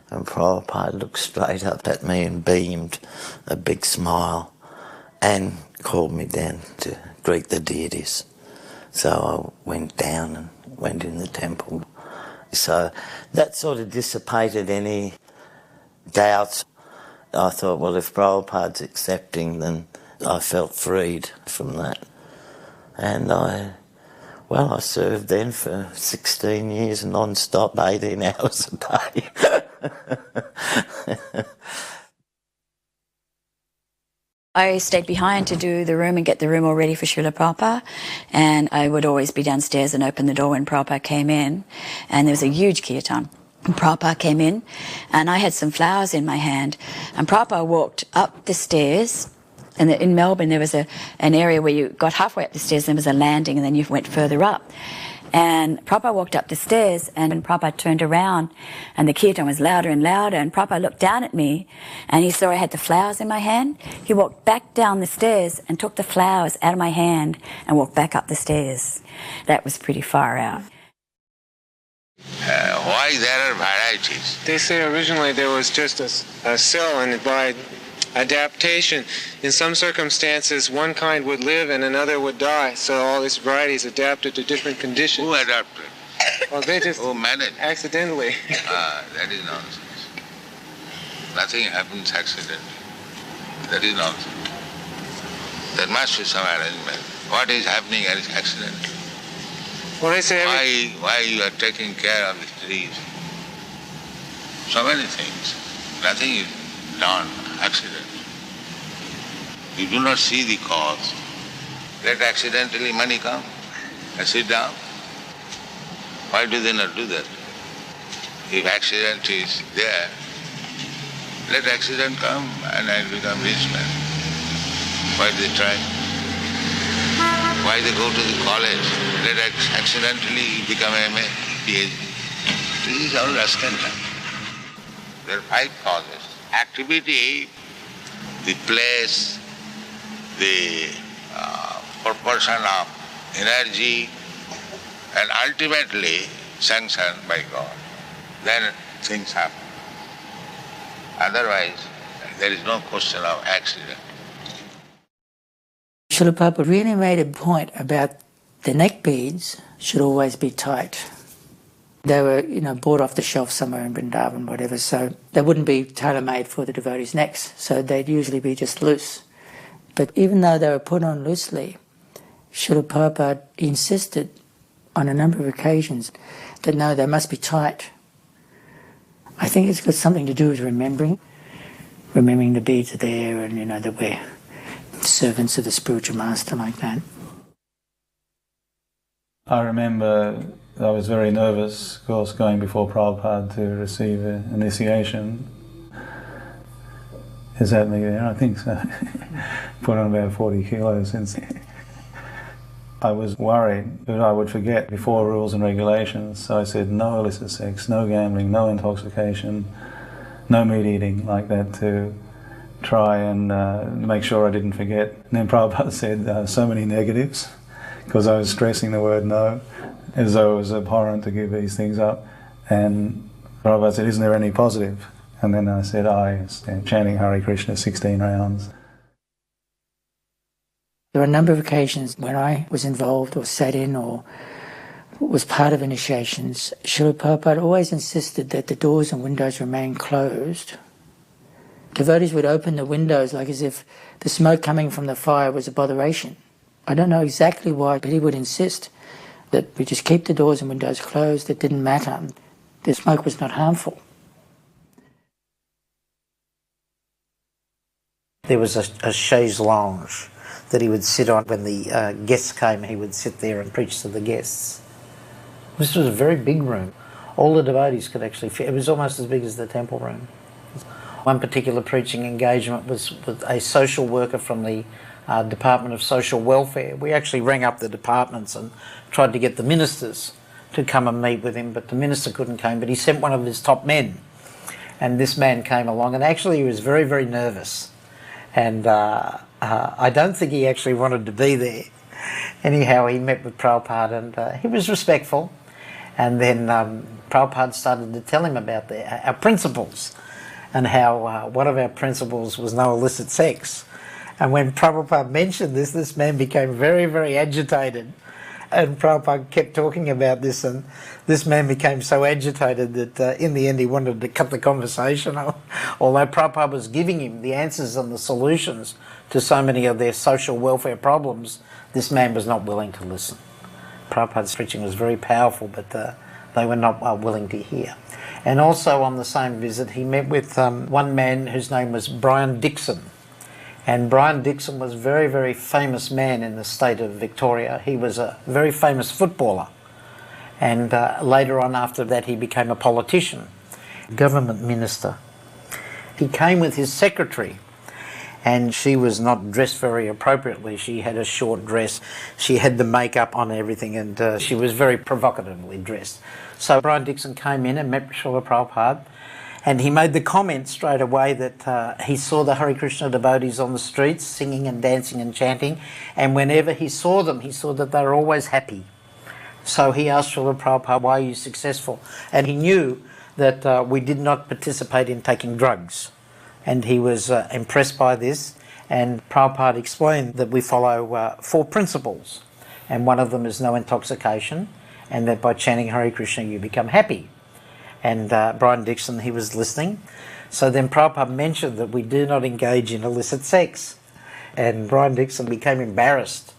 and Prabhupada looked straight up at me and beamed a big smile and called me down to greet the deities. So I went down and went in the temple. So that sort of dissipated any doubts. I thought, well, if Prabhupada's accepting, then I felt freed from that. And I served then for 16 years non-stop, 18 hours a day. I stayed behind to do the room and get the room all ready for Srila Prabhupada, and I would always be downstairs and open the door when Prabhupada came in, and there was a huge kirtan. And Prabhupada came in, and I had some flowers in my hand, and Prabhupada walked up the stairs, and in Melbourne there was an area where you got halfway up the stairs and there was a landing and then you went further up. And Prabhupada walked up the stairs, and when Prabhupada turned around and the kirtan was louder and louder, and Prabhupada looked down at me and he saw I had the flowers in my hand. He walked back down the stairs and took the flowers out of my hand and walked back up the stairs. That was pretty far out. Why there are varieties? They say originally there was just a cell, and by adaptation, in some circumstances one kind would live and another would die, so all these varieties adapted to different conditions. Who adapted? Well, they just managed? Accidentally. That is nonsense. Nothing happens accidentally. That is nonsense. There must be some arrangement. What is happening is accidental. When I say why you are taking care of the trees? So many things. Nothing is done, accident. You do not see the cause. Let accidentally money come and sit down. Why do they not do that? If accident is there, let accident come and I'll become rich man. Why they try? Why they go to the college? Let accidentally become MA, PhD. This is all rascality. There are 5 causes. Activity, the place, the proportion of energy, and ultimately sanctioned by God. Then things happen. Otherwise, there is no question of accident. Srila Prabhupada really made a point about the neck beads should always be tight. They were, bought off the shelf somewhere in Vrindavan, whatever, so they wouldn't be tailor-made for the devotees' necks, so they'd usually be just loose. But even though they were put on loosely, Srila Prabhupada insisted on a number of occasions that no, they must be tight. I think it's got something to do with remembering the beads are there and, that we're servants of the spiritual master like that. I remember I was very nervous, of course, going before Prabhupada to receive an initiation. Is that me there? I think so. Put on about 40 kilos since. I was worried that I would forget before rules and regulations, so I said no illicit sex, no gambling, no intoxication, no meat eating, like that, to try and make sure I didn't forget. And then Prabhupada said so many negatives, because I was stressing the word no, as though it was abhorrent to give these things up. And Prabhupada said, isn't there any positive? And then I said, chanting Hare Krishna 16 rounds. There were a number of occasions when I was involved or sat in or was part of initiations. Srila Prabhupada always insisted that the doors and windows remain closed. Devotees would open the windows like as if the smoke coming from the fire was a botheration. I don't know exactly why, but he would insist that we just keep the doors and windows closed. It didn't matter. The smoke was not harmful. There was a chaise lounge that he would sit on when the guests came. He would sit there and preach to the guests. This was a very big room. All the devotees could actually fit. It was almost as big as the temple room. One particular preaching engagement was with a social worker from the Department of Social Welfare. We actually rang up the departments and tried to get the ministers to come and meet with him, but the minister couldn't come, but he sent one of his top men. And this man came along, and actually he was very, very nervous. And I don't think he actually wanted to be there. Anyhow, he met with Prabhupada and he was respectful. And then Prabhupada started to tell him about our principles and how one of our principles was no illicit sex. And when Prabhupada mentioned this, this man became very, very agitated. And Prabhupada kept talking about this, and this man became so agitated that in the end he wanted to cut the conversation. Although Prabhupada was giving him the answers and the solutions to so many of their social welfare problems, this man was not willing to listen. Prabhupada's preaching was very powerful, but they were not willing to hear. And also on the same visit he met with one man whose name was Brian Dixon. And Brian Dixon was a very, very famous man in the state of Victoria. He was a very famous footballer. And later on after that he became a politician, government minister. He came with his secretary, and she was not dressed very appropriately. She had a short dress, she had the makeup on and everything, and she was very provocatively dressed. So Brian Dixon came in and met Srila Prabhupada, and he made the comment straight away that he saw the Hare Krishna devotees on the streets singing and dancing and chanting, and whenever he saw them, he saw that they were always happy. So he asked Srila Prabhupada, why are you successful? And he knew that we did not participate in taking drugs. And he was impressed by this, and Prabhupada explained that we follow 4 principles, and one of them is no intoxication, and that by chanting Hare Krishna you become happy. And Brian Dixon, he was listening. So then Prabhupada mentioned that we do not engage in illicit sex. And Brian Dixon became embarrassed.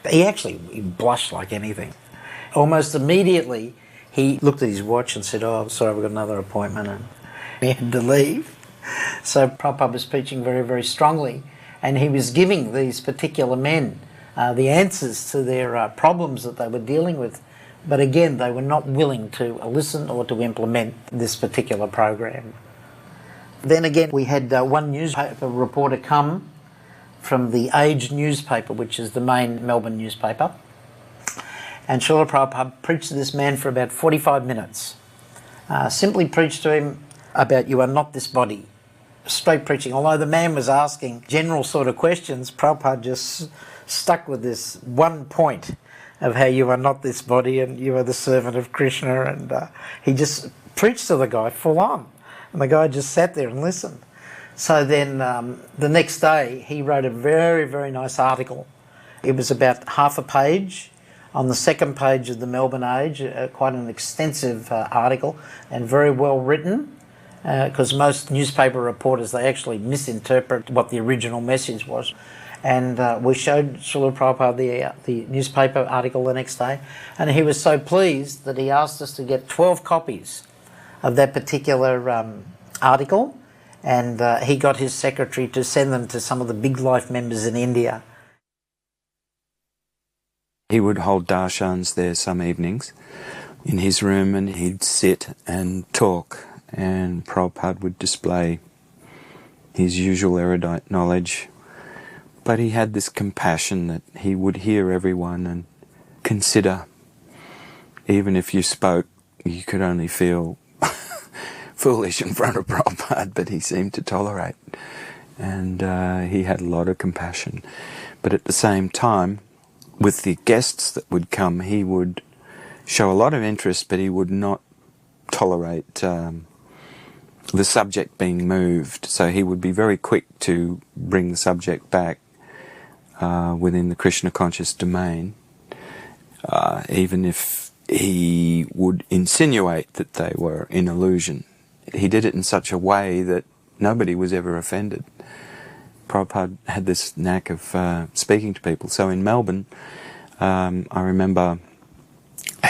He blushed like anything. Almost immediately, he looked at his watch and said, "Oh, sorry, we've got another appointment," and he had to leave. So Prabhupada was preaching very, very strongly, and he was giving these particular men the answers to their problems that they were dealing with. But again, they were not willing to listen or to implement this particular program. Then again, we had one newspaper reporter come from the Age newspaper, which is the main Melbourne newspaper. And Srila Prabhupada preached to this man for about 45 minutes. Simply preached to him about "you are not this body." Straight preaching. Although the man was asking general sort of questions, Prabhupada just stuck with this one point of how you are not this body and you are the servant of Krishna, and he just preached to the guy full on. And the guy just sat there and listened. So then the next day he wrote a very, very nice article. It was about half a page on the second page of the Melbourne Age, quite an extensive article and very well written, because most newspaper reporters, they actually misinterpret what the original message was. And we showed Srila Prabhupada the newspaper article the next day, and he was so pleased that he asked us to get 12 copies of that particular article, and he got his secretary to send them to some of the big life members in India. He would hold darshans there some evenings in his room, and he'd sit and talk, and Prabhupada would display his usual erudite knowledge. But he had this compassion that he would hear everyone and consider. Even if you spoke, you could only feel foolish in front of Prabhupada, but he seemed to tolerate. And he had a lot of compassion. But at the same time, with the guests that would come, he would show a lot of interest, but he would not tolerate the subject being moved. So he would be very quick to bring the subject back within the Krishna conscious domain, even if he would insinuate that they were in illusion. He did it in such a way that nobody was ever offended. Prabhupada had this knack of speaking to people. So in Melbourne, I remember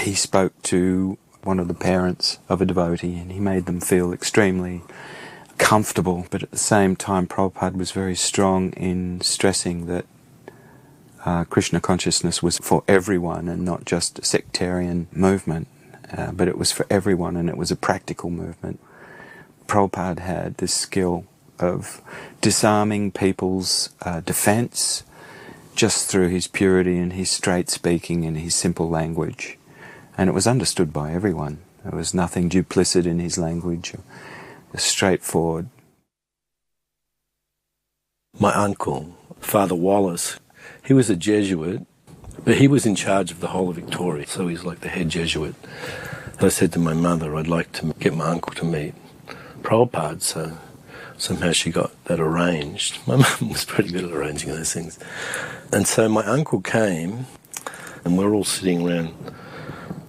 he spoke to one of the parents of a devotee, and he made them feel extremely comfortable. But at the same time, Prabhupada was very strong in stressing that Krishna consciousness was for everyone and not just a sectarian movement, but it was for everyone, and it was a practical movement. Prabhupada had this skill of disarming people's defense just through his purity and his straight speaking and his simple language. And it was understood by everyone. There was nothing duplicit in his language, straightforward. My uncle, Father Wallace, he was a Jesuit, but he was in charge of the whole of Victoria, so he's like the head Jesuit. I said to my mother, I'd like to get my uncle to meet Prabhupada, so somehow she got that arranged. My mum was pretty good at arranging those things. And so my uncle came, and we're all sitting around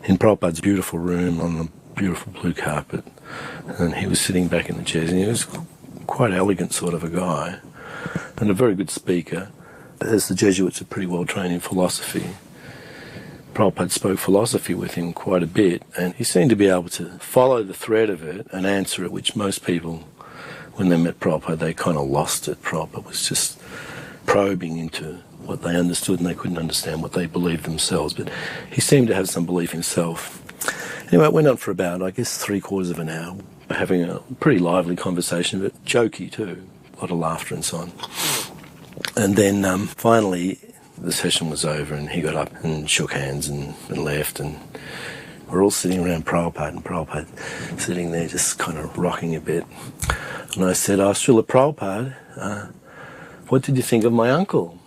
in Prabhupada's beautiful room on the beautiful blue carpet, and he was sitting back in the chairs, and he was quite elegant sort of a guy, and a very good speaker. As the Jesuits are pretty well trained in philosophy, Prabhupada spoke philosophy with him quite a bit, and he seemed to be able to follow the thread of it and answer it, which most people, when they met Prabhupada, they kind of lost it. Prabhupada was just probing into what they understood, and they couldn't understand what they believed themselves, but he seemed to have some belief himself. Anyway, it went on for about, I guess, 3/4 of an hour, having a pretty lively conversation, but jokey too, a lot of laughter and so on. And then finally the session was over, and he got up and shook hands and left, and we're all sitting around Prabhupada, and Prabhupada sitting there just kind of rocking a bit. And I said, Srila Prabhupada, what did you think of my uncle?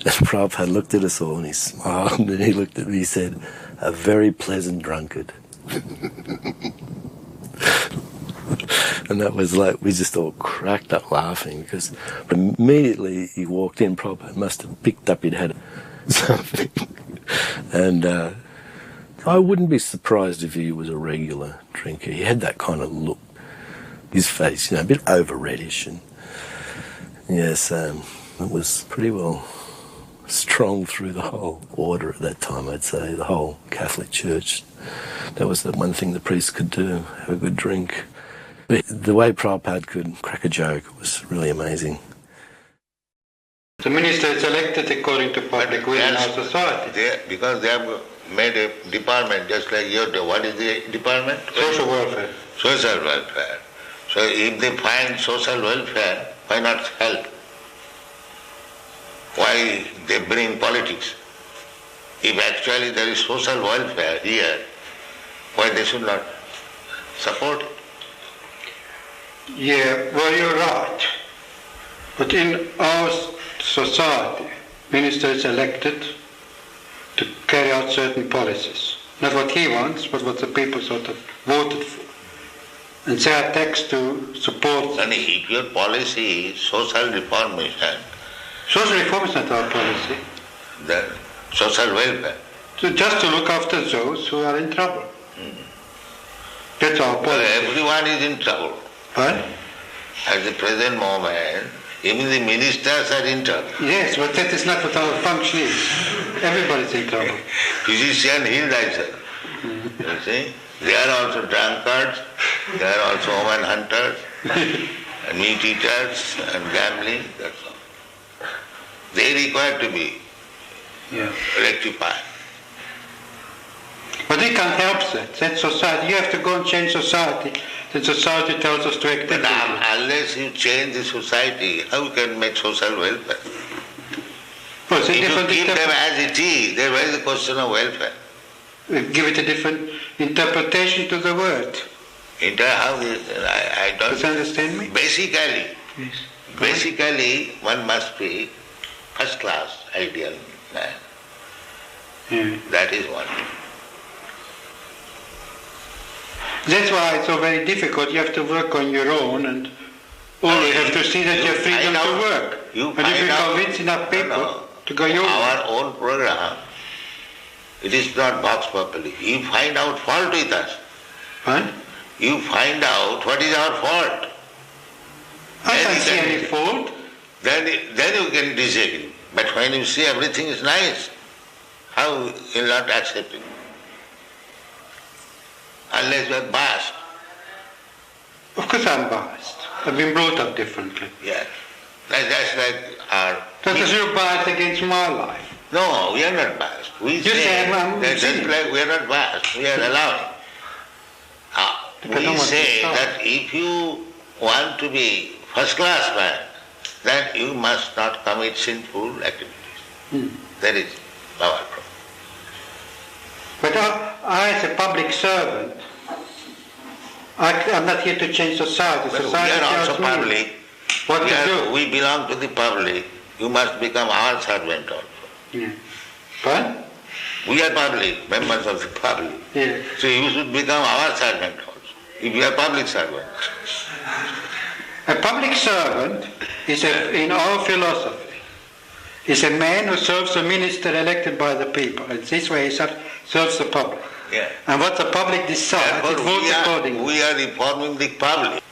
And Prabhupada looked at us all and he smiled, and he looked at me, he said, a very pleasant drunkard. And that was like, we just all cracked up laughing, because immediately he walked in, Prabhupada must have picked up he'd had something. And I wouldn't be surprised if he was a regular drinker. He had that kind of look, his face, a bit over reddish. And yes, it was pretty well strong through the whole order at that time, I'd say, the whole Catholic Church. That was the one thing the priest could do, have a good drink. But the way Prabhupada could crack a joke was really amazing. The minister is elected according to public will in our society. Because they have made a department just like your, what is the department? Social welfare. Social welfare. So if they find social welfare, why not help? Why they bring politics? If actually there is social welfare here, why they should not support it? Yeah, well, you're right. But in our society, minister is elected to carry out certain policies. Not what he wants, but what the people sort of voted for. And say a text to support. And if your policy is social reformation, social reform is not our policy. Then social welfare. So just to look after those who are in trouble. That's our policy. Well, everyone is in trouble. What? At the present moment, even the ministers are in trouble. Yes, but that is not what our function is. Everybody's in trouble. Physician heal thyself. You see? They are also drunkards, they are also woman hunters, and meat eaters, and gambling, that's all. They require to be rectified. But we can't help that. That's society. You have to go and change society. The society tells us to act differently. Unless you change the society, how you can make social welfare? Well, if you keep them as it is, there is the question of welfare. Give it a different interpretation to the word. I don't... Does you understand me? Basically, one must be first class, ideal man. Yeah. That is one. That's why it's so very difficult. You have to work on your own, and only have to see that you have freedom to work. And if you convince enough people to go your our own program, it is not box properly. You find out fault with us. What? You find out what is our fault. I can't see any fault. Then you can disagree. But when you see everything is nice, how you will not accept it? Unless you are biased. Of course I'm biased. I've been brought up differently. Yes. That's like our... Because you're biased against my life. No, we are not biased. We say that just like we are not biased, we are allowing. We say that if you want to be first class man, then you must not commit sinful activities. That is our problem. But I as a public servant, I'm not here to change society. But Society we are also tells me public. what to do. We belong to the public. You must become our servant also. Yeah. What? We are public, members of the public. Yeah. So you should become our servant also, if you are public servant. A public servant is, in our philosophy, is a man who serves a minister elected by the people. And this way he serves the public. Yeah. And what the public decides, it votes accordingly. We are reforming the public.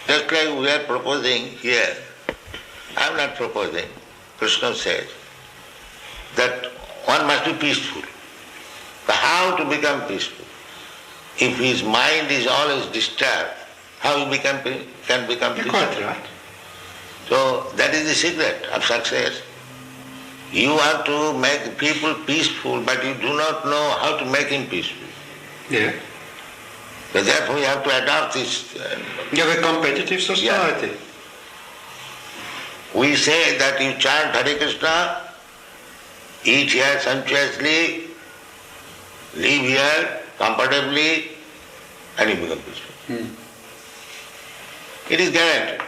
Just like we are proposing here. I am not proposing. Krishna says that one must be peaceful. But how to become peaceful? If his mind is always disturbed, how he can become peaceful? Quite right. So that is the secret of success. You want to make people peaceful, but you do not know how to make him peaceful. Yeah. So therefore you have to adopt this. You have a competitive society. Yeah. We say that you chant Hare Krishna, eat here sumptuously, live here comfortably, and you become peaceful. It is guaranteed.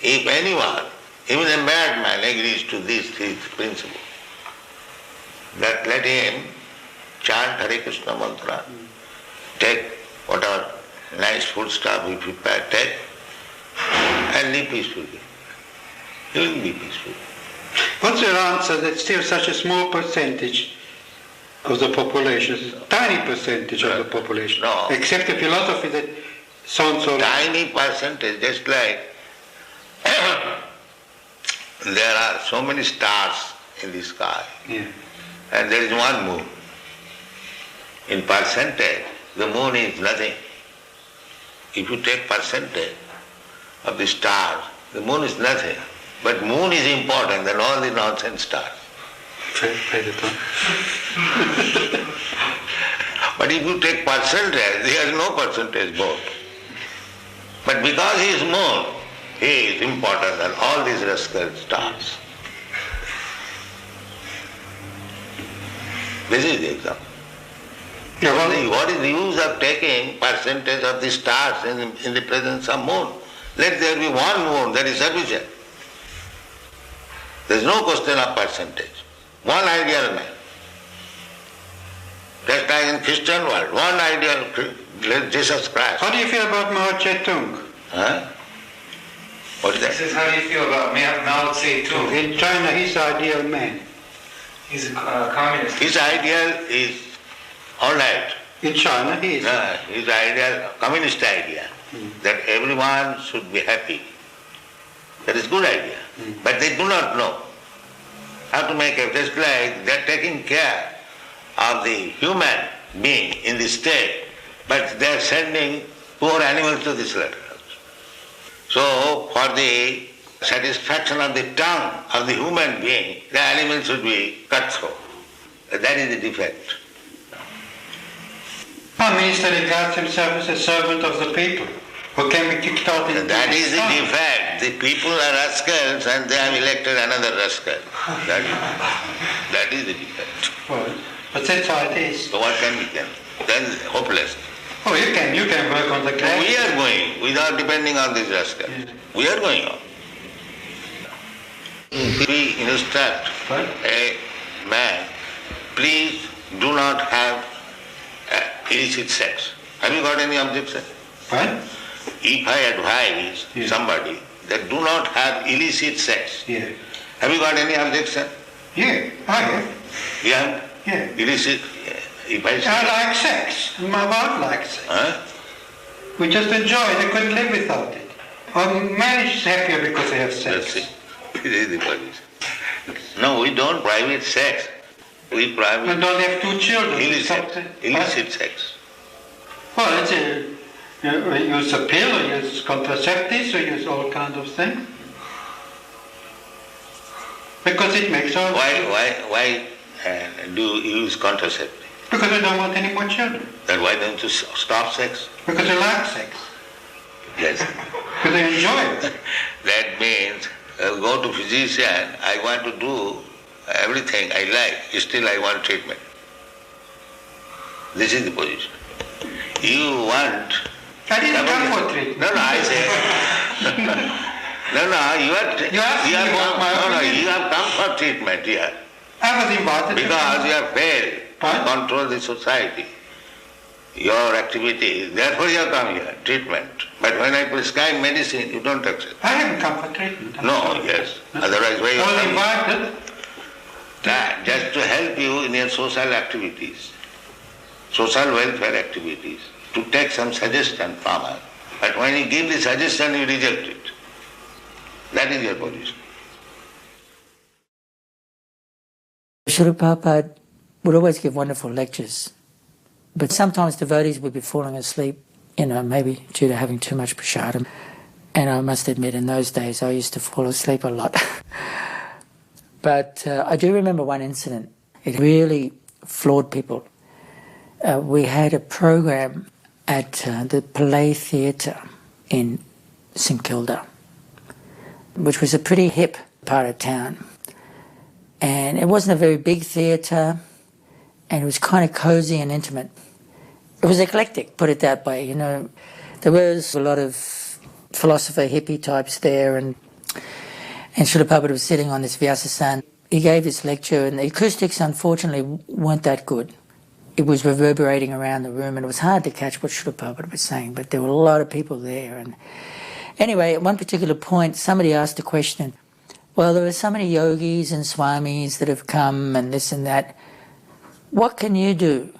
If anyone, even a madman, agrees to this principle, that let him chant Hare Krishna mantra, take whatever nice food stuff we prepare, take, and live peacefully. You will be peaceful. What's your answer that still such a small percentage of the population, tiny percentage of the population, accept a philosophy that sounds so... Tiny percentage, just like there are so many stars in the sky. And there is one moon. In percentage, the moon is nothing. If you take percentage of the stars, the moon is nothing. But moon is important than all the nonsense stars. But if you take percentage, there is no percentage both. But because he is moon, he is important than all these rascal stars. This is the example. What is the use of taking percentage of the stars in the presence of moon? Let there be one moon, that is sufficient. There is no question of percentage. One ideal man. Just like in Christian world, one ideal Jesus Christ. How do you feel about Mao Zedong? Huh? What is that? He says, how do you feel about Mao Zedong? In China, he's the ideal man. He's a communist. His ideal is all right. In China, he is. His ideal, communist idea, that everyone should be happy. That is good idea. But they do not know how to make it. Just like they are taking care of the human being in the state, but they are sending poor animals to the slaughterhouse. So for the satisfaction of the tongue of the human being, the animal should be cut through. That is the defect. Prime Minister regards himself as a servant of the people, who can be kicked out in That is the defect. The people are rascals and they have elected another rascal. That is the defect. Well, but that's how it is. So what can we do? Then hopeless. Oh, you can work on the ground. We are going without depending on this rascal. We are going on. We instruct a man, please do not have illicit sex. Have you got any objection? What? If I advise somebody that do not have illicit sex, have you got any objection? Yeah, I have. You have? Yeah. Illicit, if I say... I like sex. My wife likes sex. Huh? We just enjoy it. They couldn't live without it. Our marriage is happier because they have sex. This is the position. No, we don't private sex. We private... We don't have two children. Illicit sex. Well, it's you use a pill, or use contraceptives, or use all kinds of things. Because it makes our... Why do you use contraceptives? Because we don't want any more children. Then why don't you stop sex? Because we like sex. Yes. Because they enjoy it. That means, go to physician, I want to do everything I like, still I want treatment. This is the position. You want... I didn't come for treatment. No, I say... you have come for treatment here. I was invited. Because you have failed to control the society, your activities. Therefore you have come here, treatment. But when I prescribe medicine, you don't accept. I haven't come for treatment. Yes. Otherwise, why you I was come? invited. Just to help you in your social activities, social welfare activities, to take some suggestion from us. But when you give the suggestion, you reject it. That is your position. Srila Prabhupada would always give wonderful lectures, but sometimes devotees would be falling asleep, maybe due to having too much prasadam. And I must admit, in those days, I used to fall asleep a lot. But I do remember one incident. It really floored people. We had a program at the Play Theatre in St Kilda, which was a pretty hip part of town. And it wasn't a very big theatre, and it was kind of cosy and intimate. It was eclectic, put it that way. There was a lot of philosopher hippie types there, and Srila Prabhupada was sitting on this Vyasasana. He gave this lecture, and the acoustics, unfortunately, weren't that good. It was reverberating around the room, and it was hard to catch what Srila Prabhupada was saying, but there were a lot of people there. And anyway, at one particular point, somebody asked a question. Well, there are so many yogis and swamis that have come and this and that. What can you do?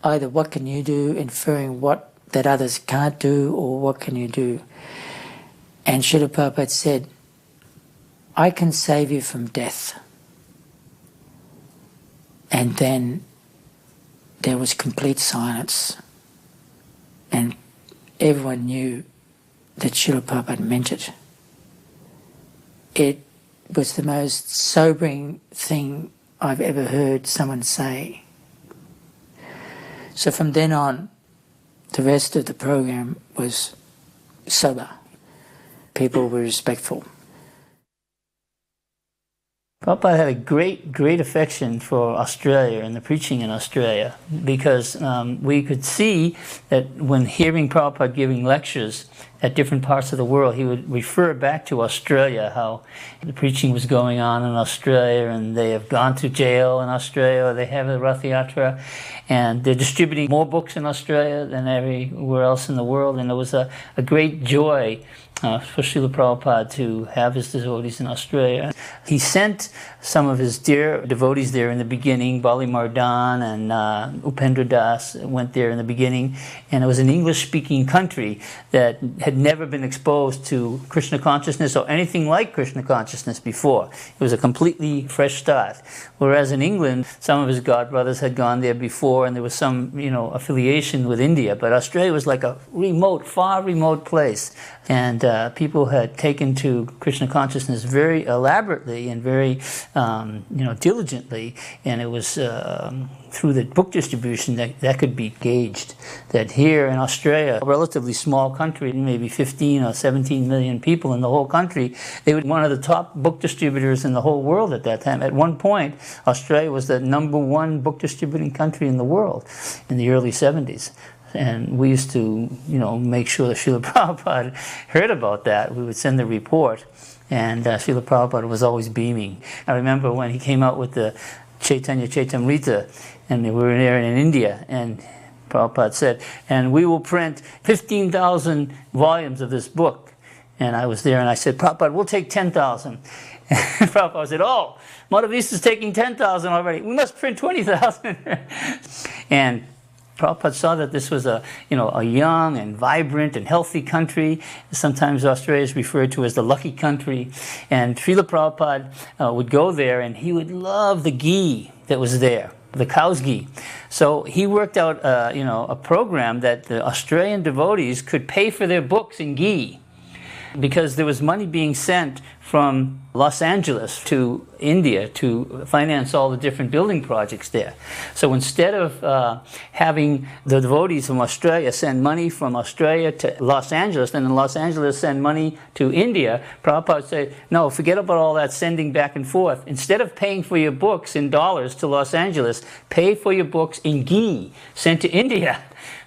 Either what can you do, inferring what that others can't do, or what can you do? And Srila Prabhupada said, I can save you from death. And then there was complete silence, and everyone knew that Srila Prabhupada meant it. It was the most sobering thing I've ever heard someone say. So from then on, the rest of the program was sober. People were respectful. Prabhupada had a great affection for Australia and the preaching in Australia, because we could see that when hearing Prabhupada giving lectures at different parts of the world, he would refer back to Australia, how the preaching was going on in Australia, and they have gone to jail in Australia, or they have a Rath Yatra, and they're distributing more books in Australia than everywhere else in the world. And there was a great joy for Srila Prabhupada to have his devotees in Australia. He sent some of his dear devotees there in the beginning. Bali Mardan and Upendra Das went there in the beginning, and it was an English-speaking country that had never been exposed to Krishna consciousness or anything like Krishna consciousness before. It was a completely fresh start. Whereas in England, some of his godbrothers had gone there before, and there was some, affiliation with India. But Australia was like a far remote place. And people had taken to Krishna consciousness very elaborately and very, diligently. And it was through the book distribution that could be gauged. That here in Australia, a relatively small country, maybe 15 or 17 million people in the whole country, they were one of the top book distributors in the whole world at that time. At one point, Australia was the #1 book distributing country in the world in the early 70s. And we used to, make sure that Srila Prabhupada heard about that. We would send the report, and Srila Prabhupada was always beaming. I remember when he came out with the Chaitanya Chaitamrita, and we were there in India, and Prabhupada said, and we will print 15,000 volumes of this book. And I was there, and I said, Prabhupada, we'll take 10,000. And Prabhupada said, oh, Madhavista's taking 10,000 already. We must print 20,000. And Prabhupada saw that this was a young and vibrant and healthy country. Sometimes Australia is referred to as the lucky country. And Srila Prabhupada would go there, and he would love the ghee that was there, the cow's ghee. So he worked out a program that the Australian devotees could pay for their books in ghee, because there was money being sent from Los Angeles to India to finance all the different building projects there. So instead of having the devotees from Australia send money from Australia to Los Angeles, and then Los Angeles send money to India, Prabhupada said, no, forget about all that sending back and forth. Instead of paying for your books in dollars to Los Angeles, pay for your books in ghee sent to India.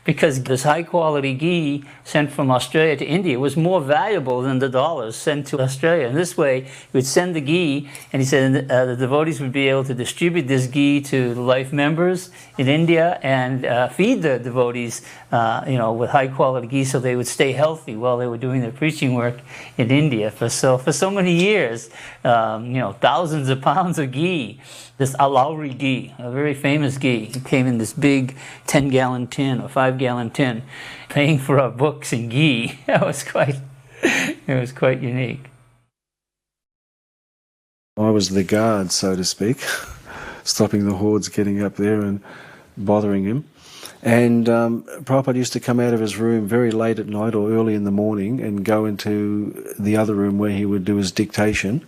Because this high-quality ghee sent from Australia to India was more valuable than the dollars sent to Australia. And this way, he would send the ghee, and he said the devotees would be able to distribute this ghee to the life members in India and feed the devotees, with high-quality ghee, so they would stay healthy while they were doing their preaching work in India for so many years. Thousands of pounds of ghee. This Alauri ghee, a very famous ghee. It came in this big 10-gallon tin or 5-gallon tin, paying for our books in ghee. It was quite unique. I was the guard, so to speak, stopping the hordes getting up there and bothering him. And Prabhupada used to come out of his room very late at night or early in the morning and go into the other room where he would do his dictation.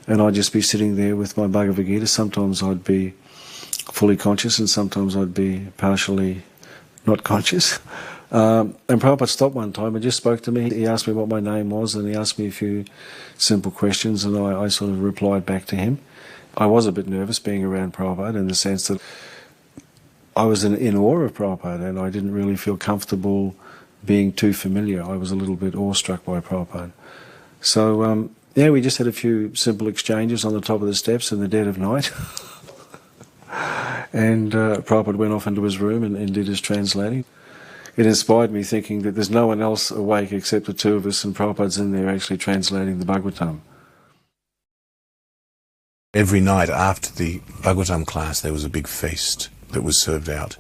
And I'd just be sitting there with my Bhagavad Gita. Sometimes I'd be fully conscious, and sometimes I'd be partially not conscious. And Prabhupada stopped one time and just spoke to me. He asked me what my name was, and he asked me a few simple questions, and I sort of replied back to him. I was a bit nervous being around Prabhupada, in the sense that I was in awe of Prabhupada, and I didn't really feel comfortable being too familiar. I was a little bit awestruck by Prabhupada. So, we just had a few simple exchanges on the top of the steps in the dead of night. And Prabhupada went off into his room and did his translating. It inspired me, thinking that there's no one else awake except the two of us, and Prabhupada's in there actually translating the Bhagavatam. Every night after the Bhagavatam class, there was a big feast that was served out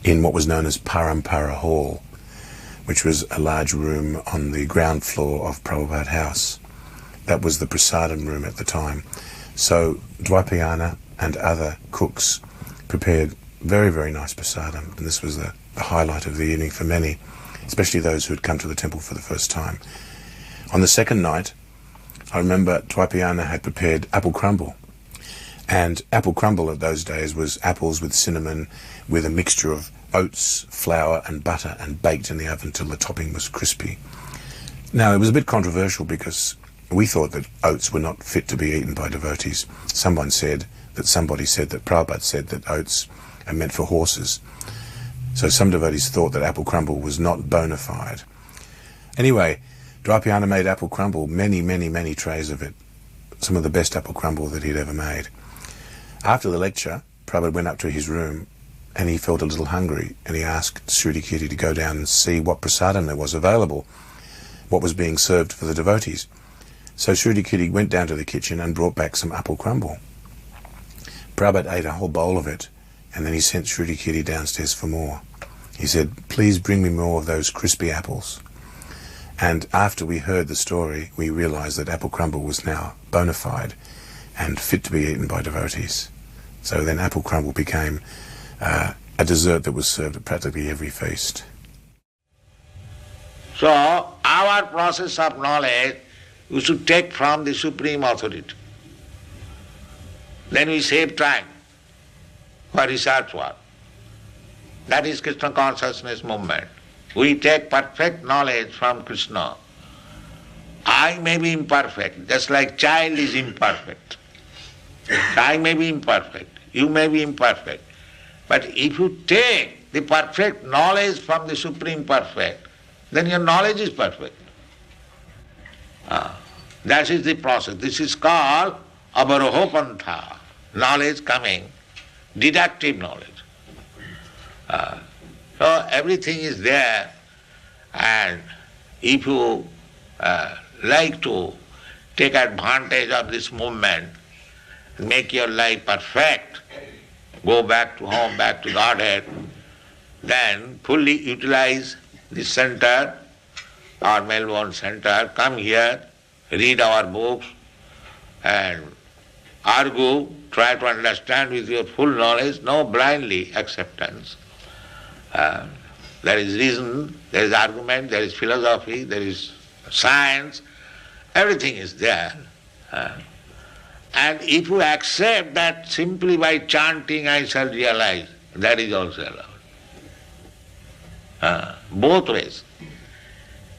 in what was known as Parampara Hall, which was a large room on the ground floor of Prabhupada House. That was the prasadam room at the time. So Dwapayana and other cooks prepared very, very nice prasadam, and this was the highlight of the evening for many, especially those who had come to the temple for the first time. On the second night, I remember Dwaipayana had prepared apple crumble, and apple crumble of those days was apples with cinnamon with a mixture of oats, flour and butter, and baked in the oven till the topping was crispy. Now, it was a bit controversial because we thought that oats were not fit to be eaten by devotees. Somebody said that Prabhupada said that oats are meant for horses. So some devotees thought that apple crumble was not bona fide. Anyway, Dwaipayana made apple crumble, many, many, many trays of it. Some of the best apple crumble that he'd ever made. After the lecture, Prabhupada went up to his room and he felt a little hungry, and he asked Sriti Kirti to go down and see what prasadam there was available, what was being served for the devotees. So Sriti Kirti went down to the kitchen and brought back some apple crumble. Prabhupada ate a whole bowl of it, and then he sent Sriti Kirti downstairs for more. He said, "Please bring me more of those crispy apples." And after we heard the story, we realized that apple crumble was now bona fide and fit to be eaten by devotees. So then apple crumble became a dessert that was served at practically every feast. So our process of knowledge we should take from the Supreme Authority. Then we save time for research work. That is Krishna consciousness movement. We take perfect knowledge from Krishna. I may be imperfect, just like child is imperfect. I may be imperfect, you may be imperfect. But if you take the perfect knowledge from the Supreme Perfect, then your knowledge is perfect. That is the process. This is called avaroho pantha, knowledge coming, deductive knowledge. So everything is there, and if you like to take advantage of this movement, make your life perfect, go back to home, back to Godhead, then fully utilize the center, our Melbourne Center, come here, read our books and argue, try to understand with your full knowledge, no blindly acceptance. There is reason, there is argument, there is philosophy, there is science, everything is there. And if you accept that simply by chanting I shall realize, that is also allowed. Both ways.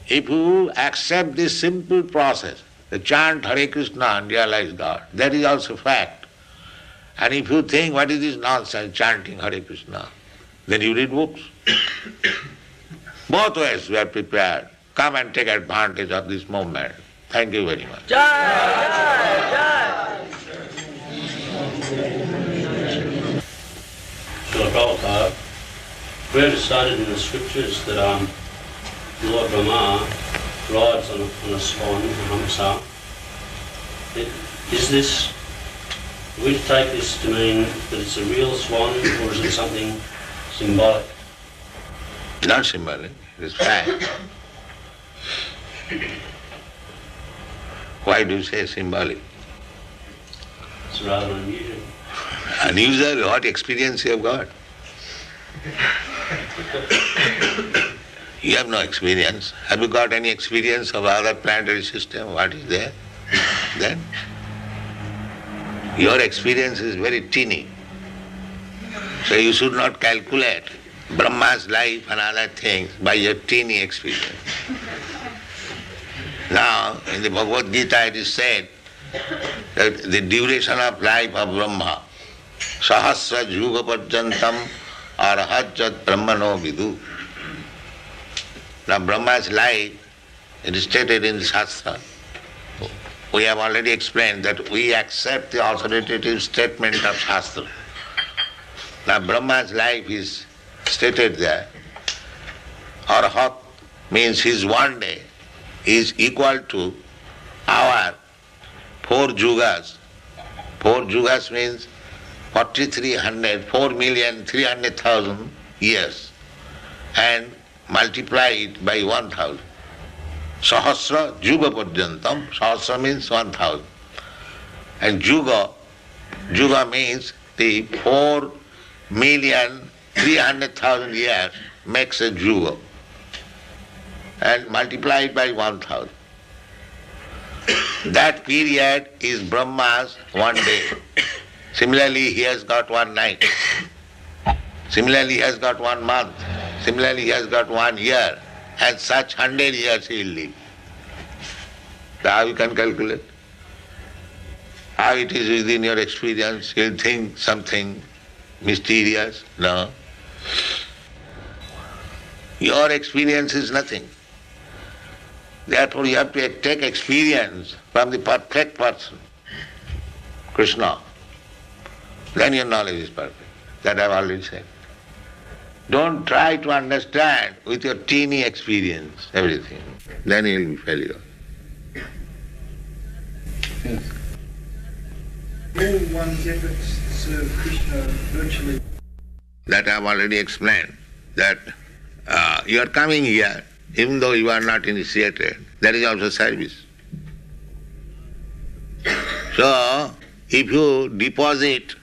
If you accept this simple process, the chant Hare Krishna and realize God, that is also fact. And if you think what is this nonsense chanting Hare Krishna, then you read books. Both ways we are prepared. Come and take advantage of this moment. Thank you very much. Srila Prabhupada, we have stated in the scriptures that Lord Brahma rides on a swan, a hamsa. Is this, do we take this to mean that it's a real swan, or is it something symbolic? Not symbolic, it is fact. Why do you say symbolic? It's rather unusual. Unusual, what experience you have got? You have no experience. Have you got any experience of other planetary system? What is there? Then? Your experience is very teeny. So you should not calculate Brahma's life and other things by your teeny experience. Now, in the Bhagavad Gita it is said that the duration of life of Brahma, Sahasra Juga Parjantam Arahajat Brahmano Vidu. Now Brahma's life, it is stated in the Shastra. We have already explained that we accept the authoritative statement of Shastra. Now Brahma's life is stated there. Arahat means his one day is equal to our 4 yugas. 4 yugas means 4,300,000 years, and multiply it by 1,000. Sahasra Juga Parjantam, Sahasra means 1,000. And Juga means the 4 1,300,000 years makes a jewel, and multiply it by 1,000. That period is Brahma's one day. Similarly, he has got one night. Similarly, he has got 1 month. Similarly, he has got 1 year. And such 100 years he will live. So how you can calculate? How it is within your experience? You think something mysterious? No. Your experience is nothing. Therefore you have to take experience from the perfect person, Krishna. Then your knowledge is perfect. That I have already said. Don't try to understand with your teeny experience everything. Then you will be failure. Yes. All one's efforts to serve Krishna virtually. That I have already explained. That you are coming here, even though you are not initiated, that is also service. So, if you deposit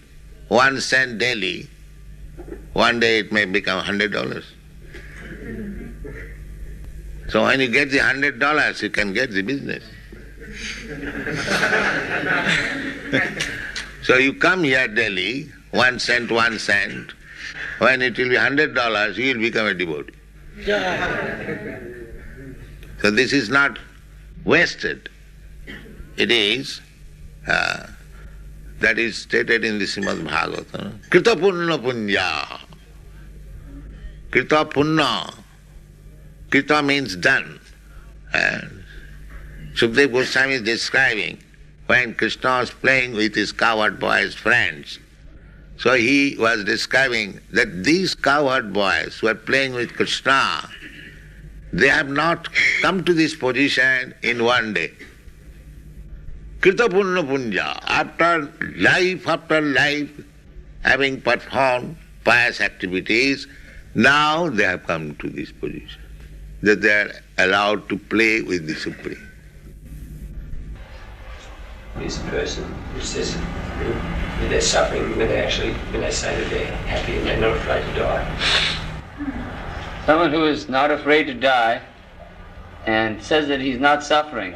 1 cent daily, one day it may become $100. So when you get the $100, you can get the business. So you come here daily, 1 cent, 1 cent. When it will be $100, you will become a devotee. So this is not wasted. It is, that is stated in the Srimad Bhagavatam. Krita punna punya. Krita punna. Krita means done. And Sukadeva Goswami is describing when Krishna was playing with his cowherd boys' friends. So he was describing that these cowherd boys who are playing with Krishna, they have not come to this position in one day. Krita punna punya, after life, having performed pious activities, now they have come to this position, that they are allowed to play with the Supreme. This person who says that they're suffering when they say that they're happy and they're not afraid to die. Someone who is not afraid to die and says that he's not suffering.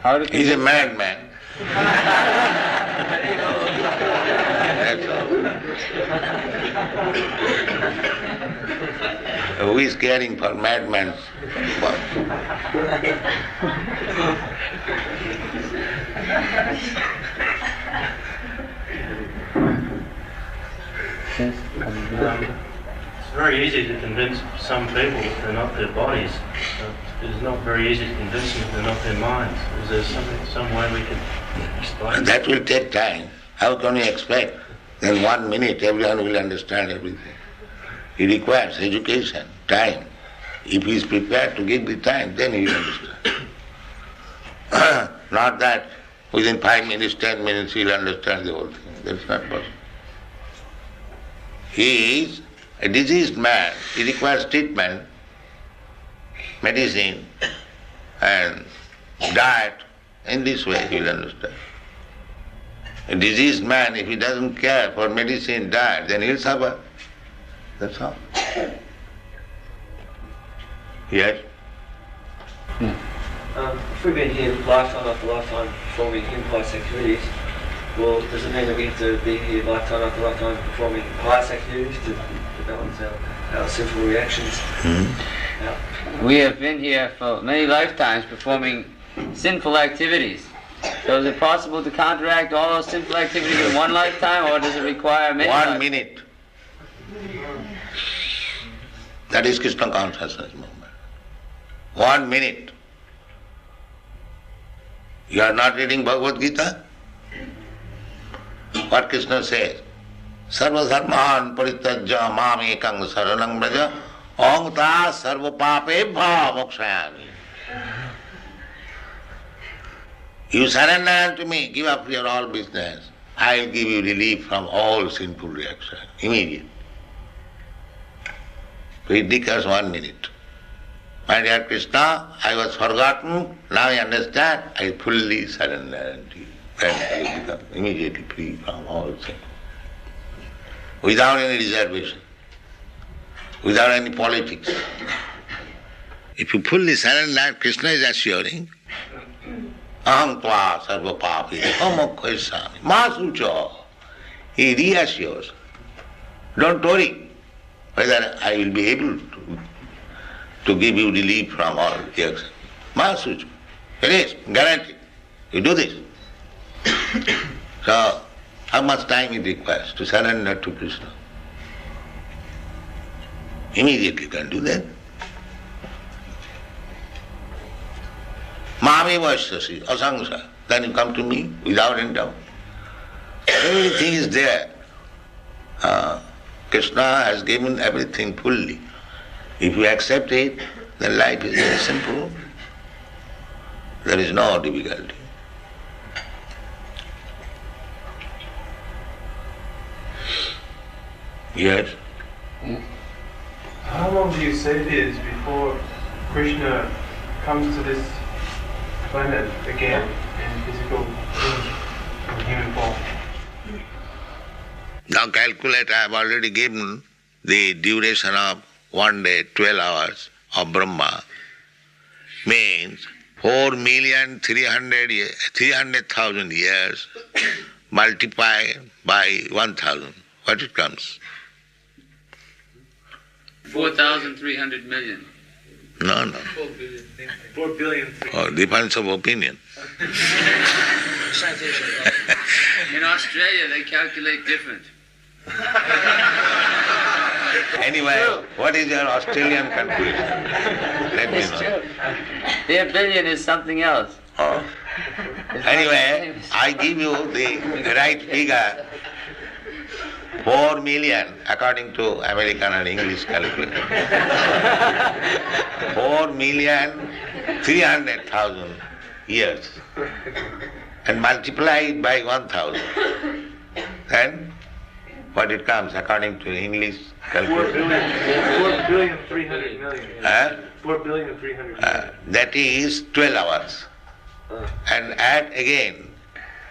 How to He's a madman. That's all. Who is caring for madmen? It's very easy to convince some people that they're not their bodies. It's not very easy to convince them that they're not their minds. Is there some way we can explain? That will take time. How can you expect that in 1 minute everyone will understand everything? It requires education, time. If he is prepared to give the time, then he will understand. Not that within 5 minutes, 10 minutes he will understand the whole thing. That's not possible. He is a diseased man. He requires treatment, medicine, and diet. In this way he will understand. A diseased man, if he doesn't care for medicine, diet, then he'll suffer. That's all. Yes? If we've been here lifetime after lifetime performing impious activities, well, does it mean that we have to be here lifetime after lifetime performing pious activities to balance our sinful reactions? Mm-hmm. We have been here for many lifetimes performing sinful activities. So is it possible to counteract all those sinful activities in one lifetime, or does it require many 1 minute. That is Krishna consciousness movement. 1 minute. You are not reading Bhagavad Gita? What Krishna says? Sarva dharman parityajya mam ekang saranang braja om ta sarva papebha mokshayami. You surrender unto me, give up your all business. I will give you relief from all sinful reaction, immediate. So it requires 1 minute. My dear Krishna, I was forgotten, now I understand, I fully surrender unto you. And you become immediately free from all sin. without any reservation, without any politics. If you fully surrender, Krishna is assuring, aham tva sarva papi, amokkhaisami, masucha. He reassures. Don't worry whether I will be able to give you relief from all reaction. Masucha. Finish, guaranteed. You do this. So, how much time it requires to surrender to Krishna? Immediately you can do that. Mami vaishyasi, asangsa. Then you come to me without any doubt. Everything is there. Krishna has given everything fully. If you accept it, then life is very simple. There is no difficulty. Yes? How long do you say it is before Krishna comes to this planet again in physical, in human form? Now calculate, I have already given the duration of 1 day, 12 hours of Brahma, means 4,300,000 years multiplied by 1,000. What it comes? 4,300 million. No. 4 billion. Oh, difference of opinion. In Australia, they calculate different. Anyway, what is your Australian conclusion? Let me know. Their billion is something else. Oh. Anyway, I give you the right figure. 4 million, according to American and English calculation. 4,300,000 years. And multiply it by 1,000. Then what it comes according to English calculation? 4,300,000,000. 4,300,000,000. That is 12 hours. And add again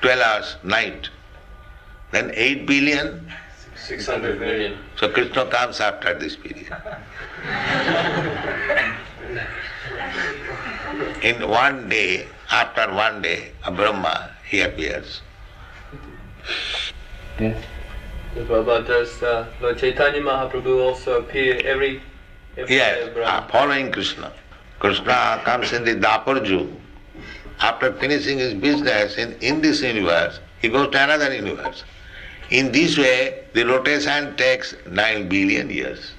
12 hours night. Then 8 billion. 600 million. So Krishna comes after this period. In 1 day, after 1 day of Brahma, he appears. Yes. But does Lord Chaitanya Mahaprabhu also appear every day of Brahma? Following Krishna. Krishna comes in the Dapur Ju. After finishing his business in this universe, he goes to another universe. In this way, the rotation takes 9 billion years.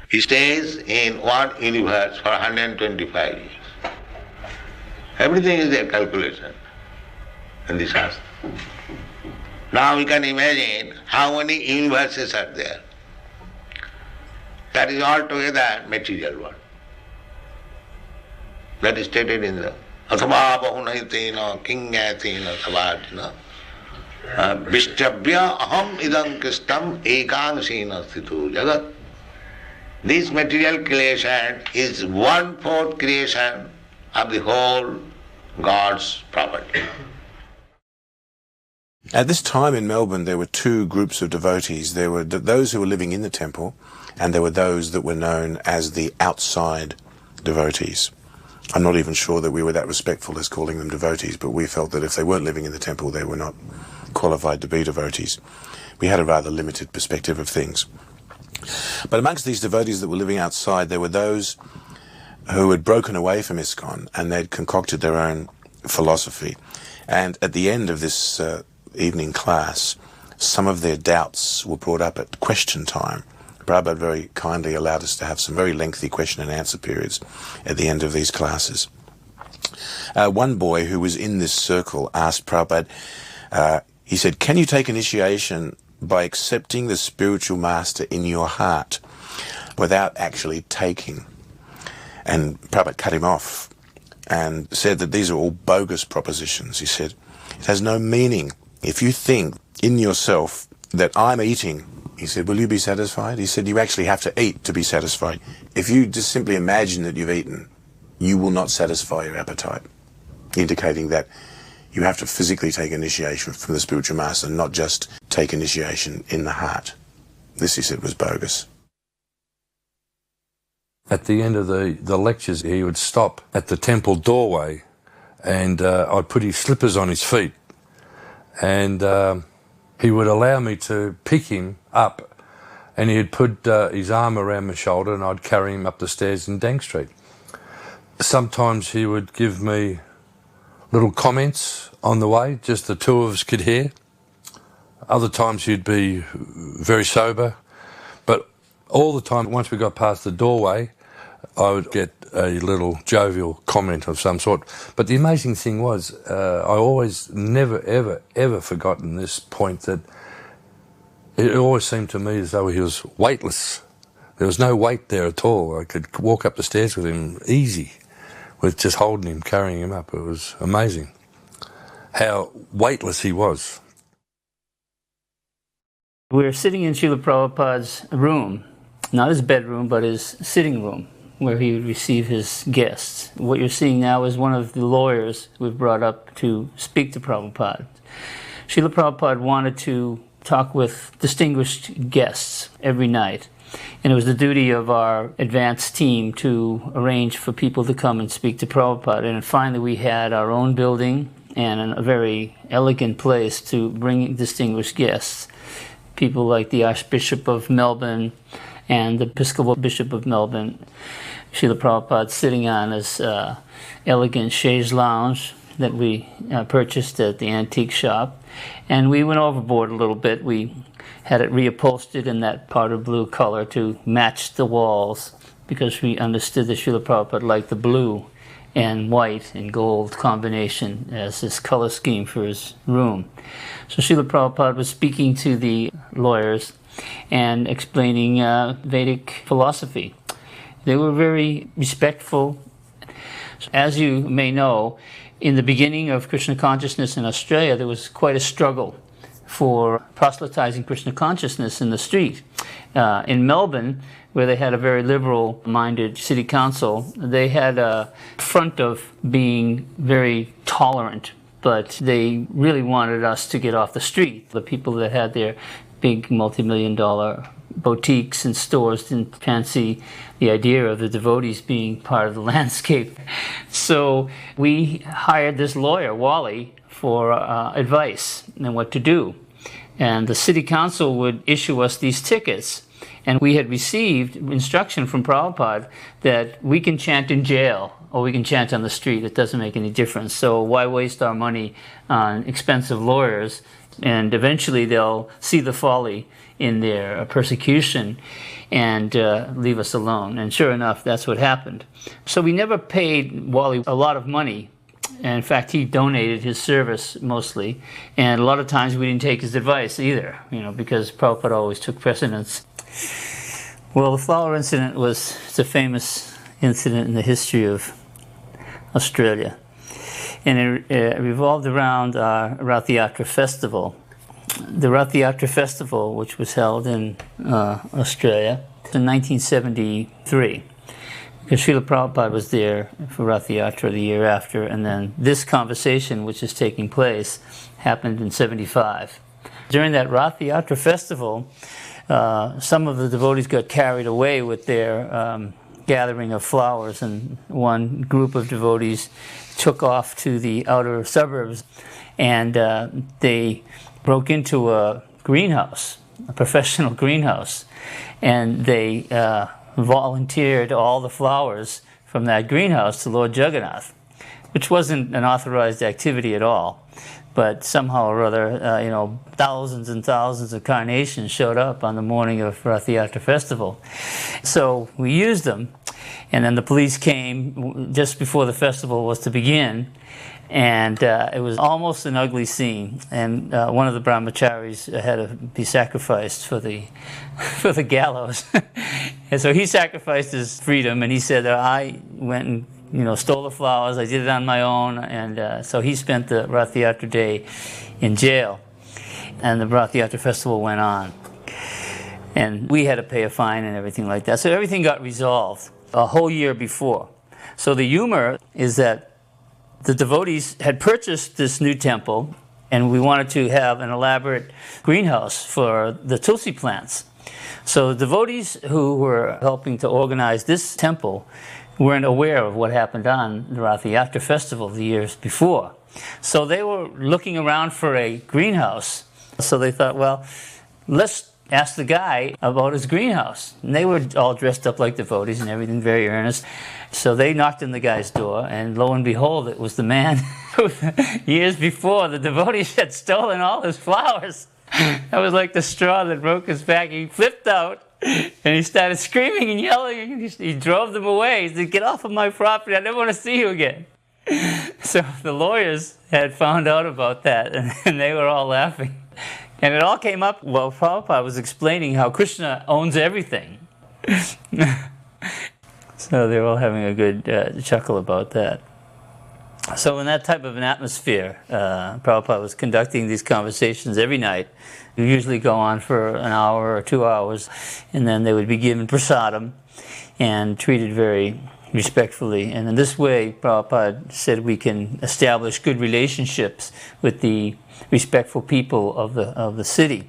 He stays in one universe for 125 years. Everything is their calculation in the Shastra. Now we can imagine how many universes are there. That is altogether material world. That is stated in the Athabha Bahunaitina Kingatina Thabhatina Vishtabhya Aham Idam Kristam Ekangsina Sthitu Jagat. This material creation is 1/4 creation of the whole God's property. At this time in Melbourne, there were two groups of devotees. There were those who were living in the temple, and there were those that were known as the outside devotees. I'm not even sure that we were that respectful as calling them devotees, but we felt that if they weren't living in the temple, they were not qualified to be devotees. We had a rather limited perspective of things. But amongst these devotees that were living outside, there were those who had broken away from ISKCON, and they'd concocted their own philosophy. And at the end of this evening class, some of their doubts were brought up at question time. Prabhupada very kindly allowed us to have some very lengthy question and answer periods at the end of these classes. One boy who was in this circle asked Prabhupada, he said, "Can you take initiation by accepting the spiritual master in your heart without actually taking?" And Prabhupada cut him off and said that these are all bogus propositions. He said, "It has no meaning. If you think in yourself that I'm eating," he said, "will you be satisfied?" He said, "You actually have to eat to be satisfied. If you just simply imagine that you've eaten, you will not satisfy your appetite," indicating that You have to physically take initiation from the spiritual master, not just take initiation in the heart. This, he said, was bogus. At the end of the lectures, he would stop at the temple doorway, and I'd put his slippers on his feet, and he would allow me to pick him up, and he'd put his arm around my shoulder, and I'd carry him up the stairs in Danks Street. Sometimes he would give me little comments on the way, just the two of us could hear. Other times he'd be very sober, but all the time, once we got past the doorway, I would get a little jovial comment of some sort. But the amazing thing was, I always never, ever forgotten this point, that it always seemed to me as though he was weightless. There was no weight there at all. I could walk up the stairs with him easy, with just holding him, carrying him up. It was amazing how weightless he was. We were sitting in Srila Prabhupada's room, not his bedroom, but his sitting room, where he would receive his guests. What you're seeing now is one of the lawyers we've brought up to speak to Prabhupada. Srila Prabhupada wanted to talk with distinguished guests every night, and it was the duty of our advanced team to arrange for people to come and speak to Prabhupada. And finally we had our own building and a very elegant place to bring distinguished guests. People like the Archbishop of Melbourne and the Episcopal Bishop of Melbourne. Srila Prabhupada sitting on his elegant chaise lounge that we purchased at the antique shop. And we went overboard a little bit. We had it reupholstered in that powder blue color to match the walls, because we understood that Srila Prabhupada liked the blue and white and gold combination as his color scheme for his room. So Srila Prabhupada was speaking to the lawyers and explaining Vedic philosophy. They were very respectful. As you may know, in the beginning of Krishna consciousness in Australia, there was quite a struggle for proselytizing Krishna consciousness in the street. In Melbourne, where they had a very liberal-minded city council, they had a front of being very tolerant, but they really wanted us to get off the street. The people that had their big multi-million-dollar boutiques and stores didn't fancy the idea of the devotees being part of the landscape. So we hired this lawyer, Wally, for advice on what to do. And the city council would issue us these tickets. And we had received instruction from Prabhupada that we can chant in jail or we can chant on the street. It doesn't make any difference. So why waste our money on expensive lawyers? And eventually they'll see the folly in their persecution and leave us alone. And sure enough, that's what happened. So we never paid Wally a lot of money. And in fact, he donated his service mostly. And a lot of times we didn't take his advice either, because Prabhupada always took precedence. Well, the flower incident it's a famous incident in the history of Australia. And it revolved around our Rath Yatra festival. The Rath Yatra festival, which was held in Australia in 1973. Because Srila Prabhupada was there for Rath Yatra the year after, and then this conversation, which is taking place, happened in 75. During that Rath Yatra festival, some of the devotees got carried away with their gathering of flowers, and one group of devotees took off to the outer suburbs, and they broke into a greenhouse, a professional greenhouse, and they volunteered all the flowers from that greenhouse to Lord Jagannath, which wasn't an authorized activity at all. But somehow or other, thousands and thousands of carnations showed up on the morning of Rath Yatra festival. So we used them, and then the police came just before the festival was to begin, and it was almost an ugly scene. And one of the brahmacharis had to be sacrificed for the gallows. And so he sacrificed his freedom, and he said, I went and stole the flowers. I did it on my own, and so he spent the Rath Yatra day in jail, and the Rath Yatra festival went on, and we had to pay a fine and everything like that. So everything got resolved a whole year before. So the humor is that The devotees had purchased this new temple, and we wanted to have an elaborate greenhouse for the tulsi plants. So the devotees who were helping to organize this temple weren't aware of what happened on the Rath Yatra festival the years before. So they were looking around for a greenhouse. So they thought, well, let's ask the guy about his greenhouse. And they were all dressed up like devotees and everything, very earnest. So they knocked on the guy's door, and lo and behold, it was the man who years before the devotees had stolen all his flowers. That was like the straw that broke his back. He flipped out, and he started screaming and yelling. He drove them away. He said, "Get off of my property. I never want to see you again." So the lawyers had found out about that, and they were all laughing. And it all came up while Prabhupada was explaining how Krishna owns everything. So they were all having a good chuckle about that. So in that type of an atmosphere, Prabhupada was conducting these conversations every night. They usually go on for an hour or 2 hours, and then they would be given prasadam and treated very respectfully. And in this way, Prabhupada said we can establish good relationships with the respectful people of the city.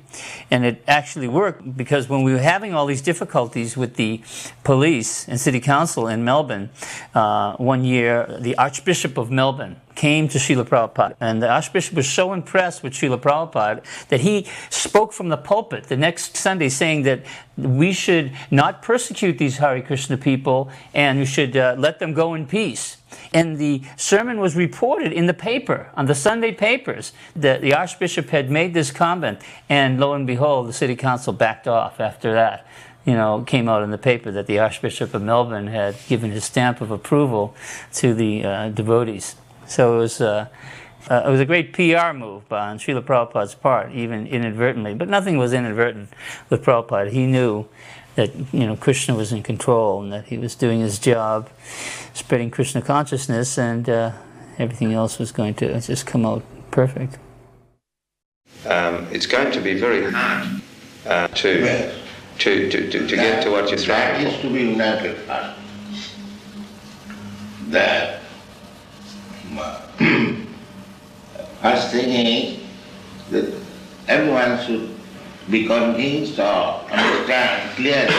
And it actually worked, because when we were having all these difficulties with the police and city council in Melbourne, one year the Archbishop of Melbourne came to Srila Prabhupada, and the Archbishop was so impressed with Srila Prabhupada that he spoke from the pulpit the next Sunday saying that we should not persecute these Hare Krishna people, and we should let them go in peace. And the sermon was reported in the paper, on the Sunday papers, that the Archbishop had made this comment, and lo and behold, the City Council backed off after that. You know, it came out in the paper that the Archbishop of Melbourne had given his stamp of approval to the devotees. So it was a great PR move on Srila Prabhupada's part, even inadvertently. But nothing was inadvertent with Prabhupada. He knew that, you know, Krishna was in control and that he was doing his job, spreading Krishna consciousness, and everything else was going to just come out perfect. It's going to be very hard to get to what you're trying for. That is to be united first. That first thing is that everyone should be convinced or understand clearly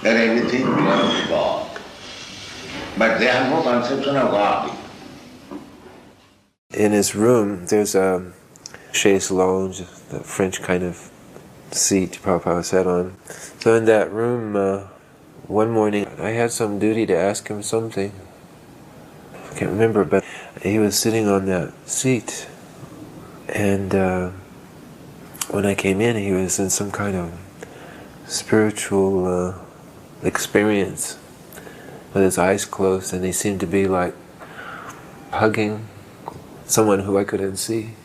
that everything belongs to God. But they have no conception of God. In his room, there's a chaise lounge, the French kind of seat Prabhupada sat on. So in that room, one morning, I had some duty to ask him something. I can't remember, but he was sitting on that seat, and when I came in, he was in some kind of spiritual experience with his eyes closed, and he seemed to be like hugging someone who I couldn't see.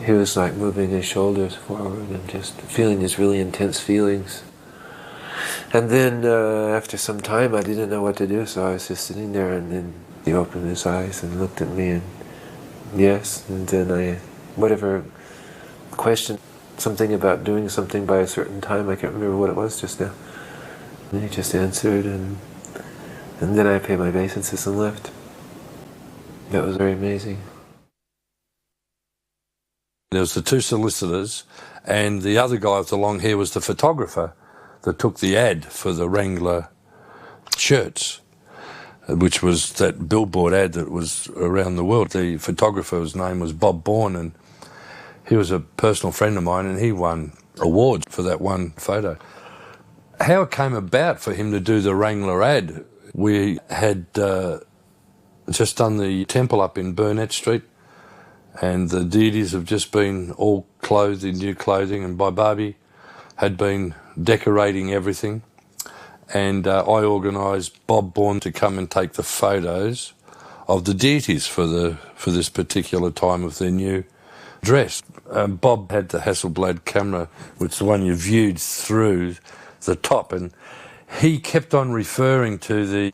He was like moving his shoulders forward and just feeling these really intense feelings. And then after some time, I didn't know what to do, so I was just sitting there, and then he opened his eyes and looked at me, and yes, and then whatever question, something about doing something by a certain time, I can't remember what it was just now. And he just answered, and then I paid my obeisances and left. That was very amazing. There was the two solicitors, and the other guy with the long hair was the photographer that took the ad for the Wrangler shirts, which was that billboard ad that was around the world. The photographer's name was Bob Bourne, and he was a personal friend of mine, and he won awards for that one photo. How it came about for him to do the Wrangler ad, we had just done the temple up in Burnett Street, and the deities have just been all clothed in new clothing, and Bobby had been decorating everything. And I organised Bob Bourne to come and take the photos of the deities for this particular time of their new dress. Bob had the Hasselblad camera, which is the one you viewed through the top, and he kept on referring to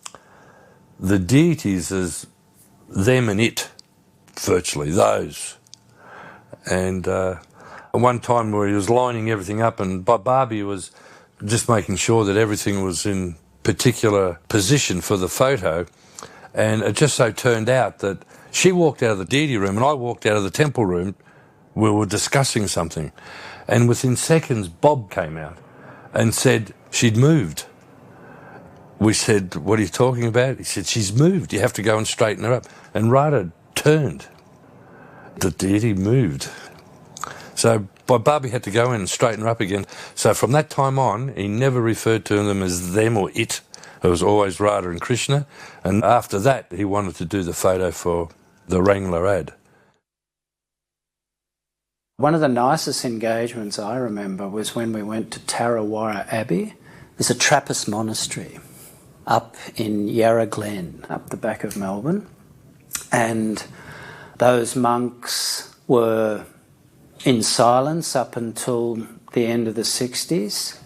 the deities as them and it, virtually, those. And one time where he was lining everything up, and Barbie was just making sure that everything was in particular position for the photo, And it just so turned out that she walked out of the deity room and I walked out of the temple room. We were discussing something. And within seconds, Bob came out and said she'd moved. We said, what are you talking about? He said, she's moved. You have to go and straighten her up. And Radha turned. The deity moved. So Bobby had to go in and straighten her up again. So from that time on, he never referred to them as them or it. It was always Radha and Krishna. And after that, he wanted to do the photo for the Wrangler ad. One of the nicest engagements I remember was when we went to Tarawara Abbey. It's a Trappist monastery up in Yarra Glen, up the back of Melbourne. And those monks were in silence up until the end of the 60s.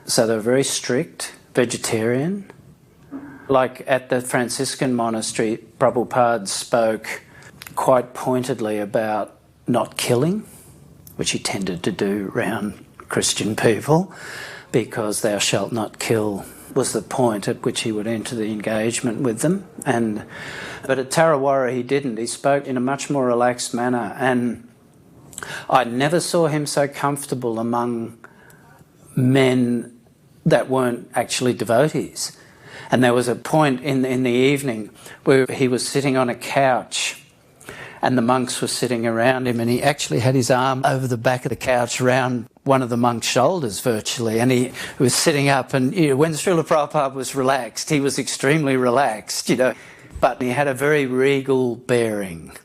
So they were very strict, vegetarian. Like at the Franciscan monastery, Prabhupada spoke quite pointedly about not killing, which he tended to do around Christian people, because thou shalt not kill was the point at which he would enter the engagement with them. But at Tarawara he didn't. He spoke in a much more relaxed manner, and I never saw him so comfortable among men that weren't actually devotees. And there was a point in the evening where he was sitting on a couch and the monks were sitting around him, and he actually had his arm over the back of the couch around one of the monks' shoulders virtually, and he was sitting up, and when Srila Prabhupada was relaxed, he was extremely relaxed, but he had a very regal bearing.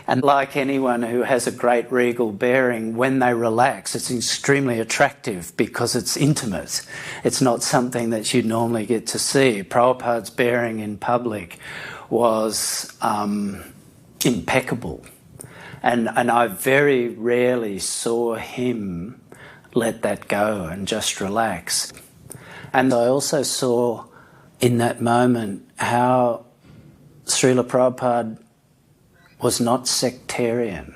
And like anyone who has a great regal bearing, when they relax, it's extremely attractive because it's intimate. It's not something that you normally get to see. Prabhupada's bearing in public was impeccable. And I very rarely saw him let that go and just relax. And I also saw in that moment how Srila Prabhupada was not sectarian.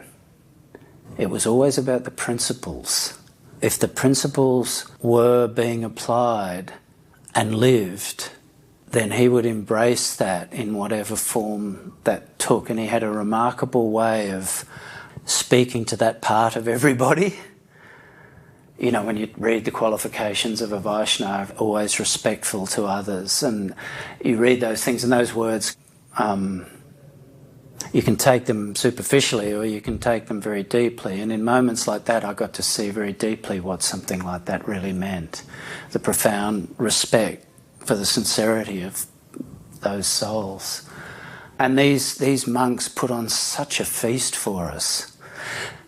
It was always about the principles. If the principles were being applied and lived, then he would embrace that in whatever form that took. And he had a remarkable way of speaking to that part of everybody. When you read the qualifications of a Vaishnava, always respectful to others, and you read those things and those words, you can take them superficially or you can take them very deeply. And in moments like that, I got to see very deeply what something like that really meant. The profound respect for the sincerity of those souls. And these monks put on such a feast for us.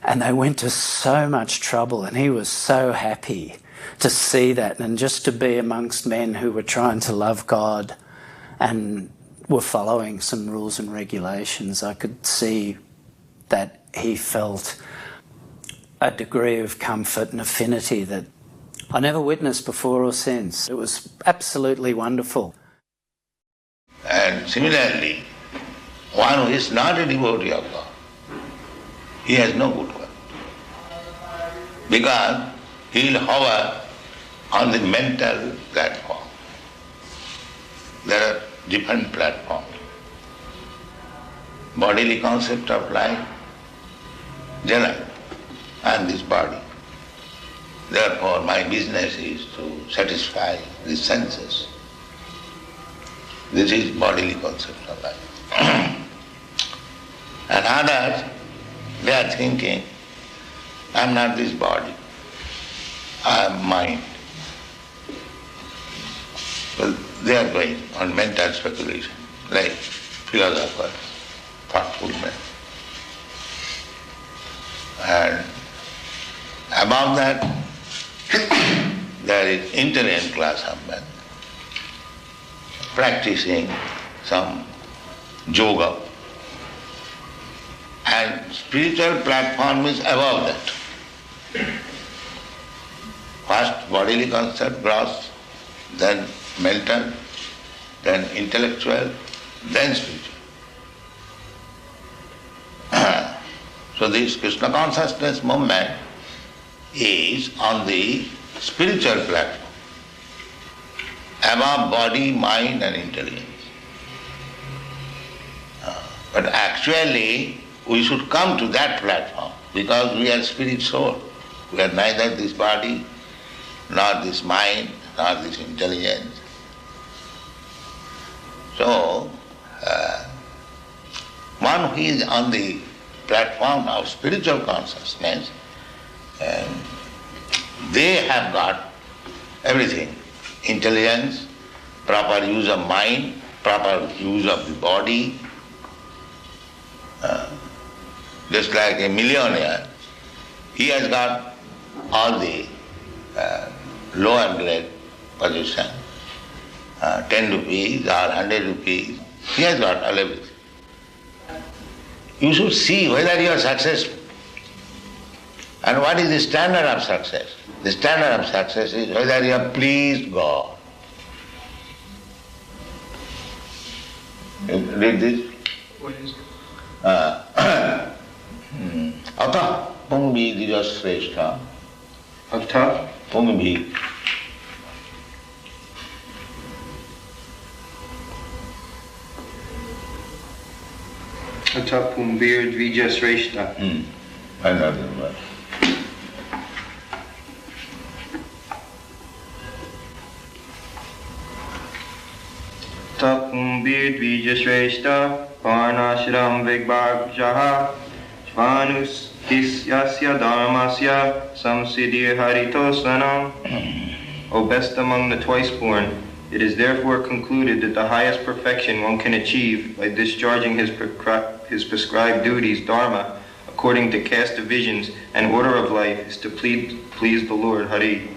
And they went to so much trouble, and he was so happy to see that and just to be amongst men who were trying to love God and were following some rules and regulations. I could see that he felt a degree of comfort and affinity that I never witnessed before or since. It was absolutely wonderful. And similarly, one who is not a devotee of God, he has no good work. Because he will hover on the mental platform. There are different platforms. Bodily concept of life, general, and this body. Therefore, my business is to satisfy the senses. This is bodily concept of life. And others, they are thinking, I am not this body, I am mind. Well, they are going on mental speculation, like philosophers, thoughtful men. And above that, there is intelligent class of men practicing some yoga. And spiritual platform is above that. First bodily concept, gross, then mental, then intellectual, then spiritual. So this Krishna consciousness movement is on the spiritual platform, above body, mind and intelligence. But actually, we should come to that platform because we are spirit soul. We are neither this body, nor this mind, nor this intelligence. So, one who is on the platform of spiritual consciousness, they have got everything. Intelligence, proper use of mind, proper use of the body. Just like a millionaire, he has got all the lower grade position, 10 rupees or 100 rupees, he has got all everything. You should see whether you are successful. And what is the standard of success? The standard of success is whether you have pleased God. Read this. What is it? Atha pungvi dijasreshta. Atha pungvi. Atha pumbir dvijasreshta. Another word. Atha pumbir dvijasreshta. Varnashram vigbhagjaha. Svanus isyasya dharmasya samsiddhi haritosvanam. O best among the twice-born, it is therefore concluded that the highest perfection one can achieve by discharging his prescribed duties, dharma, according to caste divisions and order of life, is to please the Lord, Hari.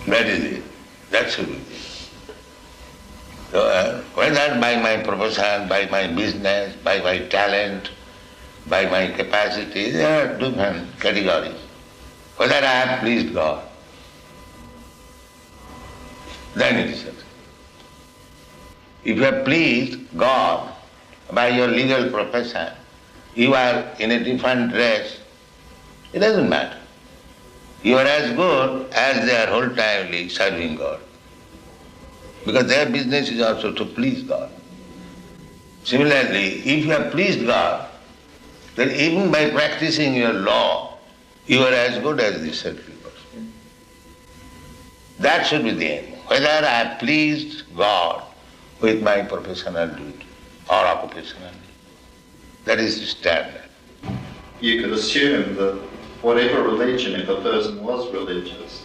That is it. That should be it. So, whether by my profession, by my business, by my talent, by my capacity, there are different categories. Whether I have pleased God, then it is success. If you have pleased God by your legal profession, you are in a different dress, it doesn't matter. You are as good as they are wholetimely serving God. Because their business is also to please God. Similarly, if you have pleased God, then even by practicing your law, you are as good as the secular person. That should be the aim. Whether I have pleased God with my professional duty or occupational duty. That is the standard. You could assume that whatever religion, if a person was religious,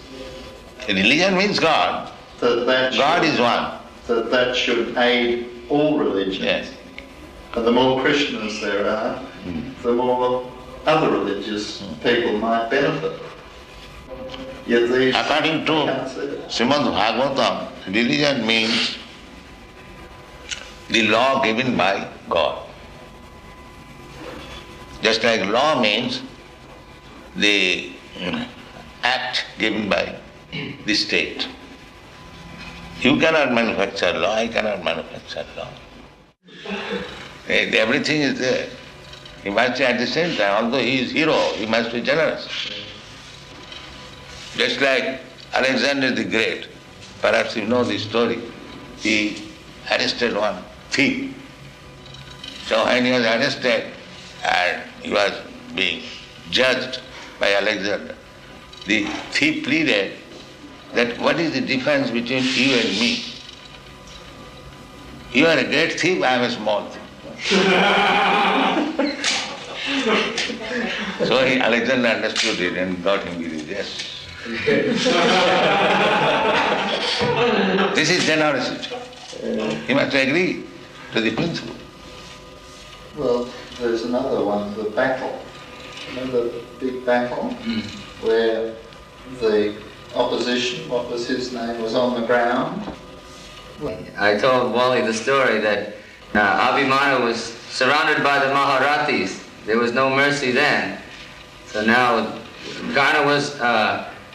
religion means God. God is one. That should aid all religions. Yes. And the more Krishnas there are, the more other religious people might benefit. Yet these according to Srimad Bhagavatam, religion means the law given by God. Just like law means the act given by the state. You cannot manufacture law, I cannot manufacture law. Everything is there. He must be at the same time, although he is hero, he must be generous. Just like Alexander the Great, perhaps you know the story, he arrested one thief. So when he was arrested and he was being judged by Alexander, the thief pleaded that what is the difference between you and me? You are a great thief, I am a small thief. So Alexander understood it and got him with his yes. This is generosity. He must agree to the principle. Well, there's another one, the battle. Remember the big battle where the opposition, what was his name, was on the ground? I told Wally the story that Abhimanyu was surrounded by the Maharathis. There was no mercy then. So now Karna was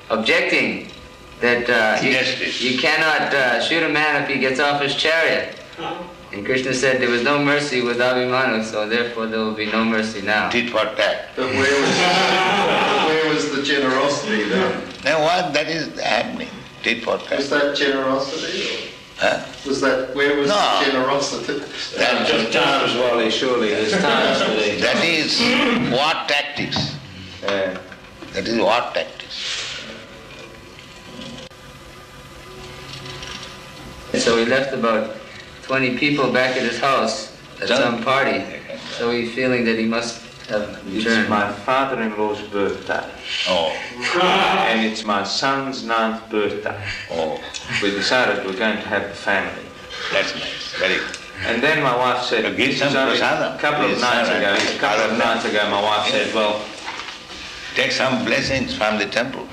objecting that you cannot shoot a man if he gets off his chariot. And Krishna said there was no mercy with Abhimanyu, so therefore there will be no mercy now. Tit for tat. But where was the generosity then? Now what that is happening? Tit for tat. Was that generosity? Was that, where was the generosity? There's times, Wally, surely, there's times for it. That is war tactics. That is war tactics. So he left about 20 people back at his house at some party. So he's feeling that he must have returned. It's my father-in-law's birthday. Oh. And it's my son's 9th birthday. Oh. We decided we're going to have the family. That's nice. Very good. And then my wife said, give this some was only prasadam. a couple of nights ago, my wife said, well, take some blessings from the temple.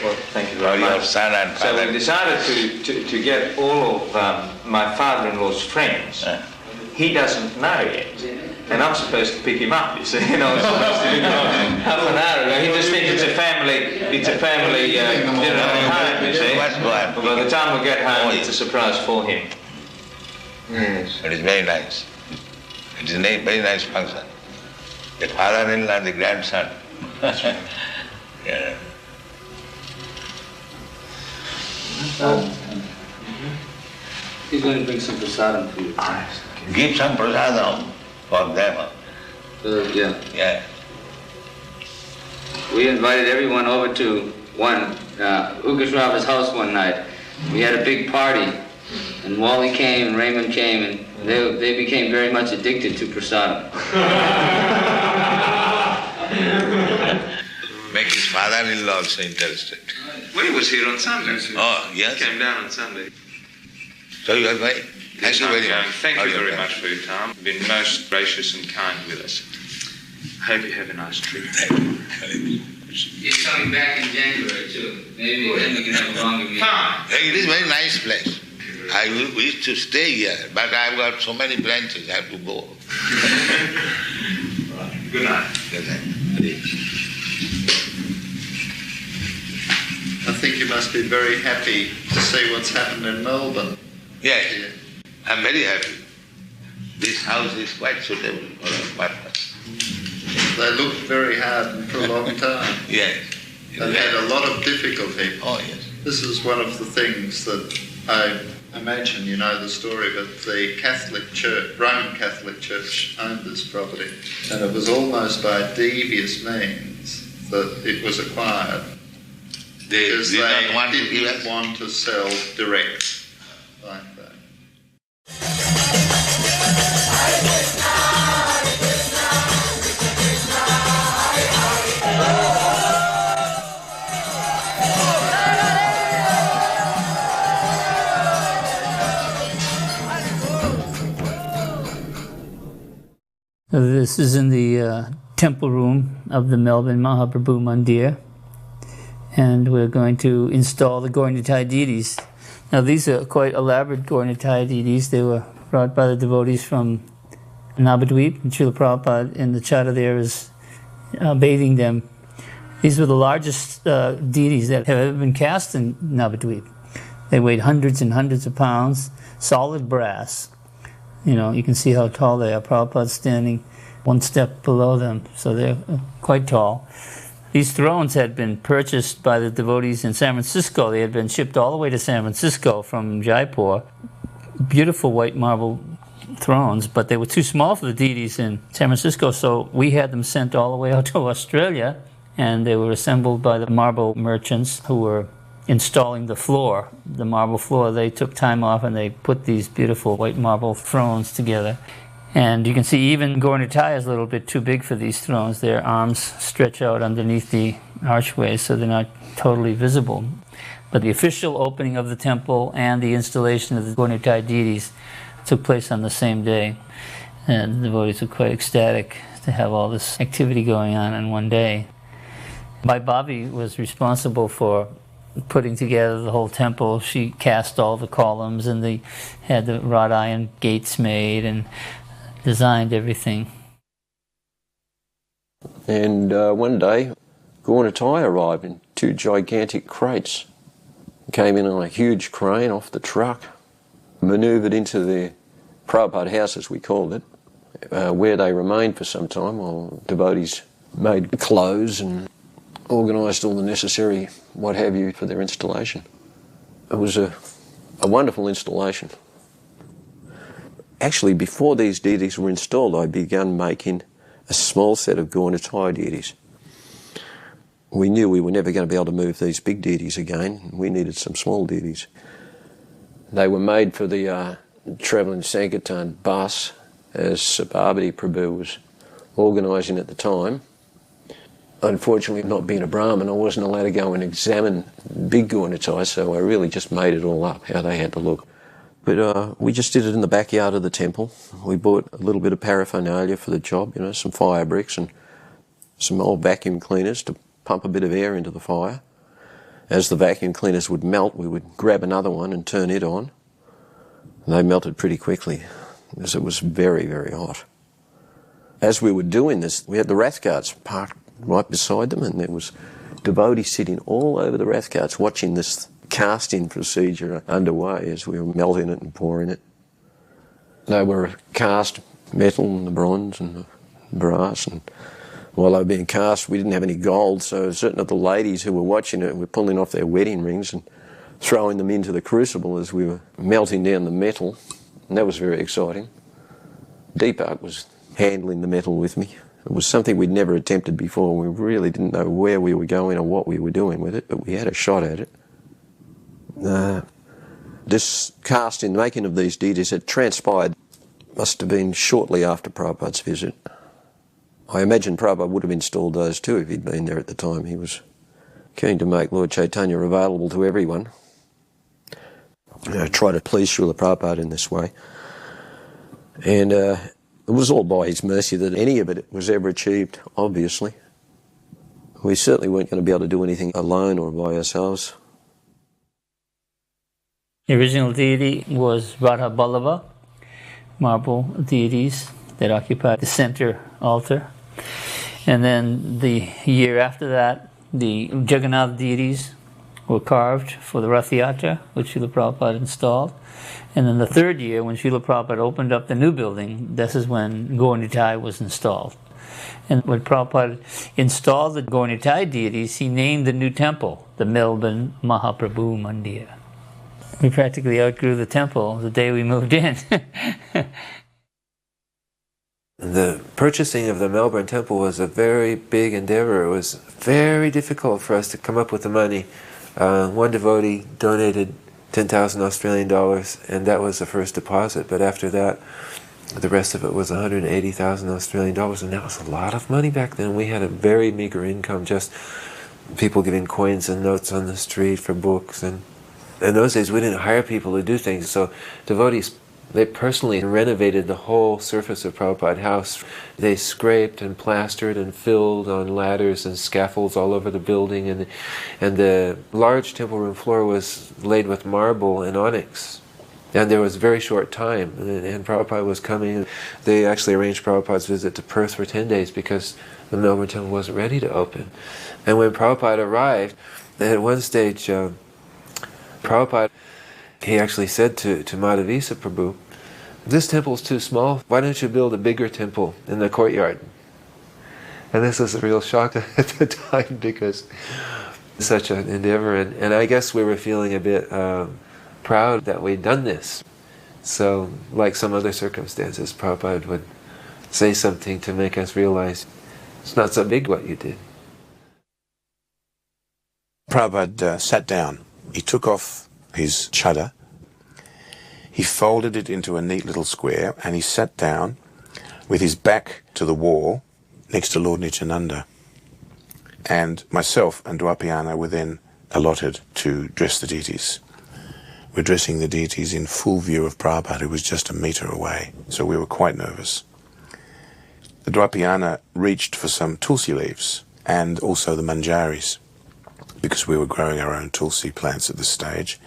Well, thank you very Or your much. son and So father. we decided to get all of my father-in-law's friends. He doesn't know yet. And I'm supposed to pick him up, you see. You know, I was supposed to do that half an hour ago. He just thinks it's a family dinner at home, you see. But by the time we get home, it's a surprise for him. Yes. It is very nice. It is a very nice function. The father-in-law and the grandson. Yeah. He's going to bring some prasadam for you. Give some prasadam for them. Yeah. Yeah. We invited everyone over to Ukasrava's house one night. We had a big party, and Wally came and Raymond came, and they became very much addicted to prasadam. Make his father-in-law also interested. Well, he was here on Sunday. Oh, yes. He came down on Sunday. So you are going? Thank you very much. Thank you very much for your time. You've been most gracious and kind with us. I hope you have a nice trip. He's coming back in January, too. Maybe then we can have a longer meeting. It is a very nice place. I wish to stay here, but I've got so many branches, I have to go. Good night. Good night. I think you must be very happy to see what's happened in Melbourne. Yes, I'm very happy. This house is quite suitable for our purpose. They looked very hard for a long time. Yes. They've had a lot of difficulty. Oh, yes. This is one of the things that I imagine you know the story, but the Catholic Church, Roman Catholic Church owned this property, and it was almost by devious means that it was acquired. Because they didn't want to sell direct like that. This is in the temple room of the Melbourne Mahaprabhu Mandir, and we're going to install the Gaura-Nitai deities. Now these are quite elaborate Gaura-Nitai deities. They were brought by the devotees from Navadvip, and Srila Prabhupada in the chatta there is bathing them. These were the largest deities that have ever been cast in Navadvip. They weighed hundreds and hundreds of pounds, solid brass. You know, you can see how tall they are. Prabhupada's standing one step below them, so they're quite tall. These thrones had been purchased by the devotees in San Francisco. They had been shipped all the way to San Francisco from Jaipur. Beautiful white marble thrones, but they were too small for the deities in San Francisco, so we had them sent all the way out to Australia, and they were assembled by the marble merchants who were installing the floor, the marble floor. They took time off and they put these beautiful white marble thrones together. And you can see even Gaura-Nitai is a little bit too big for these thrones. Their arms stretch out underneath the archways, so they're not totally visible. But the official opening of the temple and the installation of the Gaura-Nitai deities took place on the same day. And the devotees were quite ecstatic to have all this activity going on in one day. Bhai Bhavi was responsible for putting together the whole temple. She cast all the columns, and they had the wrought iron gates made and designed everything. And one day, Gaura-Nitai arrived in 2 gigantic crates. Came in on a huge crane off the truck, manoeuvred into the Prabhupada House, as we called it, where they remained for some time while devotees made clothes and organised all the necessary what have you for their installation. It was a a wonderful installation. Actually, before these deities were installed, I began making a small set of Gaur-Nitai deities. We knew we were never going to be able to move these big deities again. We needed some small deities. They were made for the travelling Sankirtan bus, as Sabhabati Prabhu was organising at the time. Unfortunately, not being a Brahmin, I wasn't allowed to go and examine big Gaur-Nitai, so I really just made it all up, how they had to look. But we just did it in the backyard of the temple. We bought a little bit of paraphernalia for the job, you know, some fire bricks and some old vacuum cleaners to pump a bit of air into the fire. As the vacuum cleaners would melt, we would grab another one and turn it on. And they melted pretty quickly, because it was very, very hot. As we were doing this, we had the wrath carts parked right beside them, and there was devotees sitting all over the wrath carts watching this casting procedure underway as we were melting it and pouring it. They were cast metal and the bronze and the brass, and while they were being cast, we didn't have any gold, so certain of the ladies who were watching it were pulling off their wedding rings and throwing them into the crucible as we were melting down the metal, and that was very exciting. Deepak was handling the metal with me. It was something we'd never attempted before. We really didn't know where we were going or what we were doing with it, but we had a shot at it. This casting, making of these deities, had transpired, must have been shortly after Prabhupada's visit. I imagine Prabhupada would have installed those too if he'd been there at the time. He was keen to make Lord Chaitanya available to everyone. Try to please Srila Prabhupada in this way. And it was all by his mercy that any of it was ever achieved, obviously. We certainly weren't going to be able to do anything alone or by ourselves. The original deity was Radha Ballabha, marble deities that occupied the center altar. And then the year after that, the Jagannath deities were carved for the Rath Yatra, which Srila Prabhupada installed. And then the third year, when Srila Prabhupada opened up the new building, this is when Gaur-Nitai was installed. And when Prabhupada installed the Gaur-Nitai deities, he named the new temple the Melbourne Mahaprabhu Mandir. We practically outgrew the temple the day we moved in. The purchasing of the Melbourne Temple was a very big endeavor. It was very difficult for us to come up with the money. One devotee donated 10,000 Australian dollars, and that was the first deposit. But after that, the rest of it was 180,000 Australian dollars, and that was a lot of money back then. We had a very meager income, just people giving coins and notes on the street for books. And in those days, we didn't hire people to do things, so devotees, they personally renovated the whole surface of Prabhupada House. They scraped and plastered and filled on ladders and scaffolds all over the building, and the large temple room floor was laid with marble and onyx. And there was a very short time, and Prabhupada was coming. They actually arranged Prabhupada's visit to Perth for 10 days because the Melbourne Temple wasn't ready to open. And when Prabhupada arrived, at one stage, Prabhupada, he actually said to Madhavisa Prabhu, "This temple's too small. Why don't you build a bigger temple in the courtyard?" And this was a real shock at the time because such an endeavor. And I guess we were feeling a bit proud that we'd done this. So, like some other circumstances, Prabhupada would say something to make us realize it's not so big what you did. Prabhupada sat down. He took off his chadar. He folded it into a neat little square, and he sat down with his back to the wall next to Lord Nityananda. And myself and Dwapayana were then allotted to dress the deities. We're dressing the deities in full view of Prabhupada, who was just a metre away, so we were quite nervous. The Dwapayana reached for some tulsi leaves and also the manjaris, because we were growing our own tulsi plants at this stage.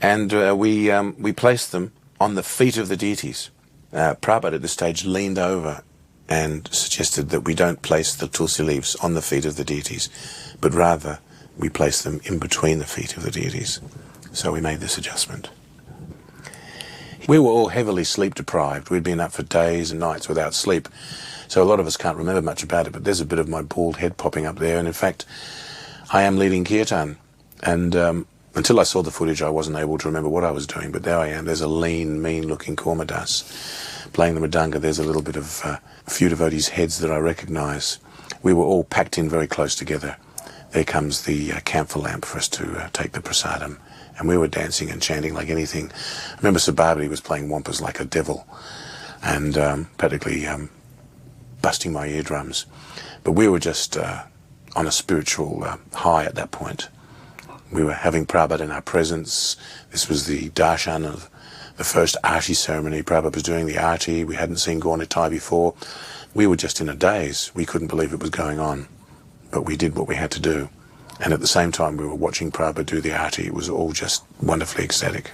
And we placed them on the feet of the deities. Prabhupada at this stage leaned over and suggested that we don't place the tulsi leaves on the feet of the deities, but rather we place them in between the feet of the deities. So we made this adjustment. We were all heavily sleep deprived. We'd been up for days and nights without sleep, so a lot of us can't remember much about it, but there's a bit of my bald head popping up there, and in fact, I am leading kirtan, and Until I saw the footage, I wasn't able to remember what I was doing, but there I am. There's a lean, mean-looking Kormadas playing the mridanga. There's a little bit of a few devotees' heads that I recognise. We were all packed in very close together. There comes the camphor lamp for us to take the prasadam. And we were dancing and chanting like anything. I remember Sababati was playing wampas like a devil and practically busting my eardrums. But we were just on a spiritual high at that point. We were having Prabhupada in our presence. This was the darshan of the first Aarti ceremony. Prabhupada was doing the Aarti. We hadn't seen Gaur Nitai before. We were just in a daze. We couldn't believe it was going on. But we did what we had to do. And at the same time we were watching Prabhupada do the Aarti. It was all just wonderfully ecstatic.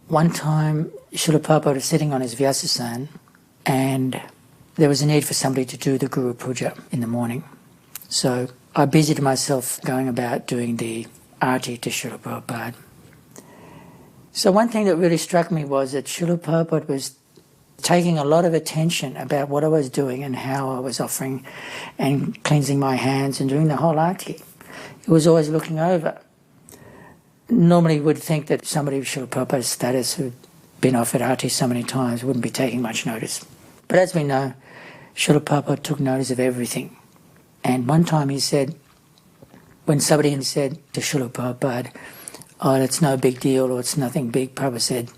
One time, Srila Prabhupada was sitting on his Vyasasan and there was a need for somebody to do the Guru Puja in the morning. So I busied myself going about doing the Aarti to Srila Prabhupada. So one thing that really struck me was that Srila Prabhupada was taking a lot of attention about what I was doing and how I was offering and cleansing my hands and doing the whole Aarti. He was always looking over. Normally you would think that somebody with Srila Prabhupada's status who'd been offered Aarti so many times wouldn't be taking much notice. But as we know, Srila Prabhupada took notice of everything. And one time he said, when somebody said to Srila Prabhupada, oh, it's no big deal or it's nothing big, Prabhupada said,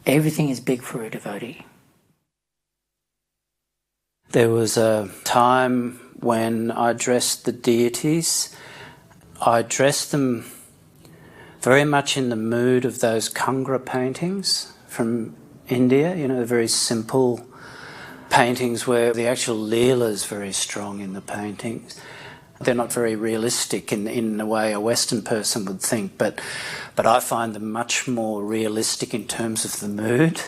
everything is big for a devotee. There was a time when I dressed the deities. I dressed them very much in the mood of those Kangra paintings from India, you know, very simple paintings where the actual Leela is very strong in the paintings. They're not very realistic in the way a Western person would think, but I find them much more realistic in terms of the mood.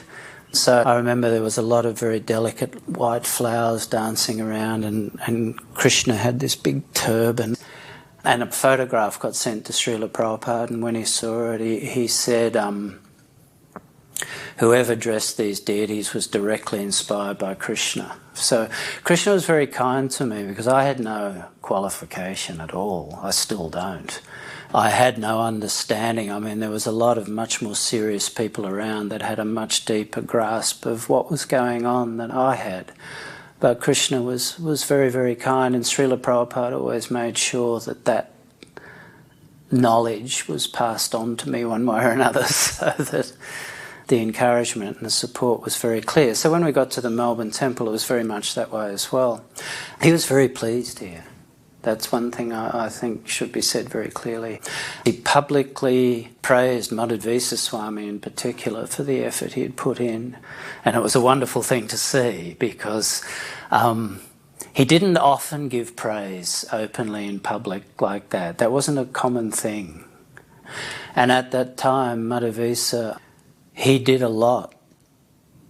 So I remember there was a lot of very delicate white flowers dancing around and Krishna had this big turban. And a photograph got sent to Srila Prabhupada, and when he saw it, he said, whoever dressed these deities was directly inspired by Krishna. So Krishna was very kind to me because I had no qualification at all. I still don't. I had no understanding. I mean, there was a lot of much more serious people around that had a much deeper grasp of what was going on than I had. But Krishna was very, very kind, and Srila Prabhupada always made sure that knowledge was passed on to me one way or another, so that the encouragement and the support was very clear. So when we got to the Melbourne Temple, it was very much that way as well. He was very pleased here. That's one thing I think should be said very clearly. He publicly praised Madhvesa Swami in particular for the effort he had put in. And it was a wonderful thing to see because he didn't often give praise openly in public like that. That wasn't a common thing. And at that time, Madhvesa, he did a lot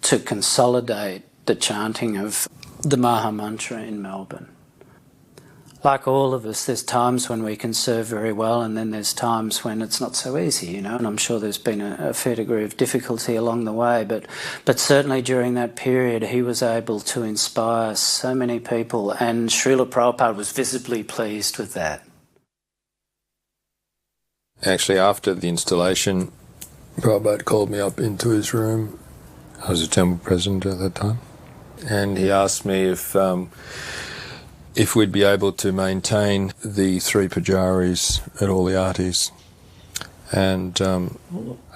to consolidate the chanting of the Maha Mantra in Melbourne. Like all of us, there's times when we can serve very well and then there's times when it's not so easy, you know, and I'm sure there's been a fair degree of difficulty along the way, but certainly during that period he was able to inspire so many people, and Srila Prabhupada was visibly pleased with that. Actually, after the installation, Prabhupada called me up into his room. I was a temple president at that time, and he asked me if we'd be able to maintain the 3 pujaris at all the Aartis. And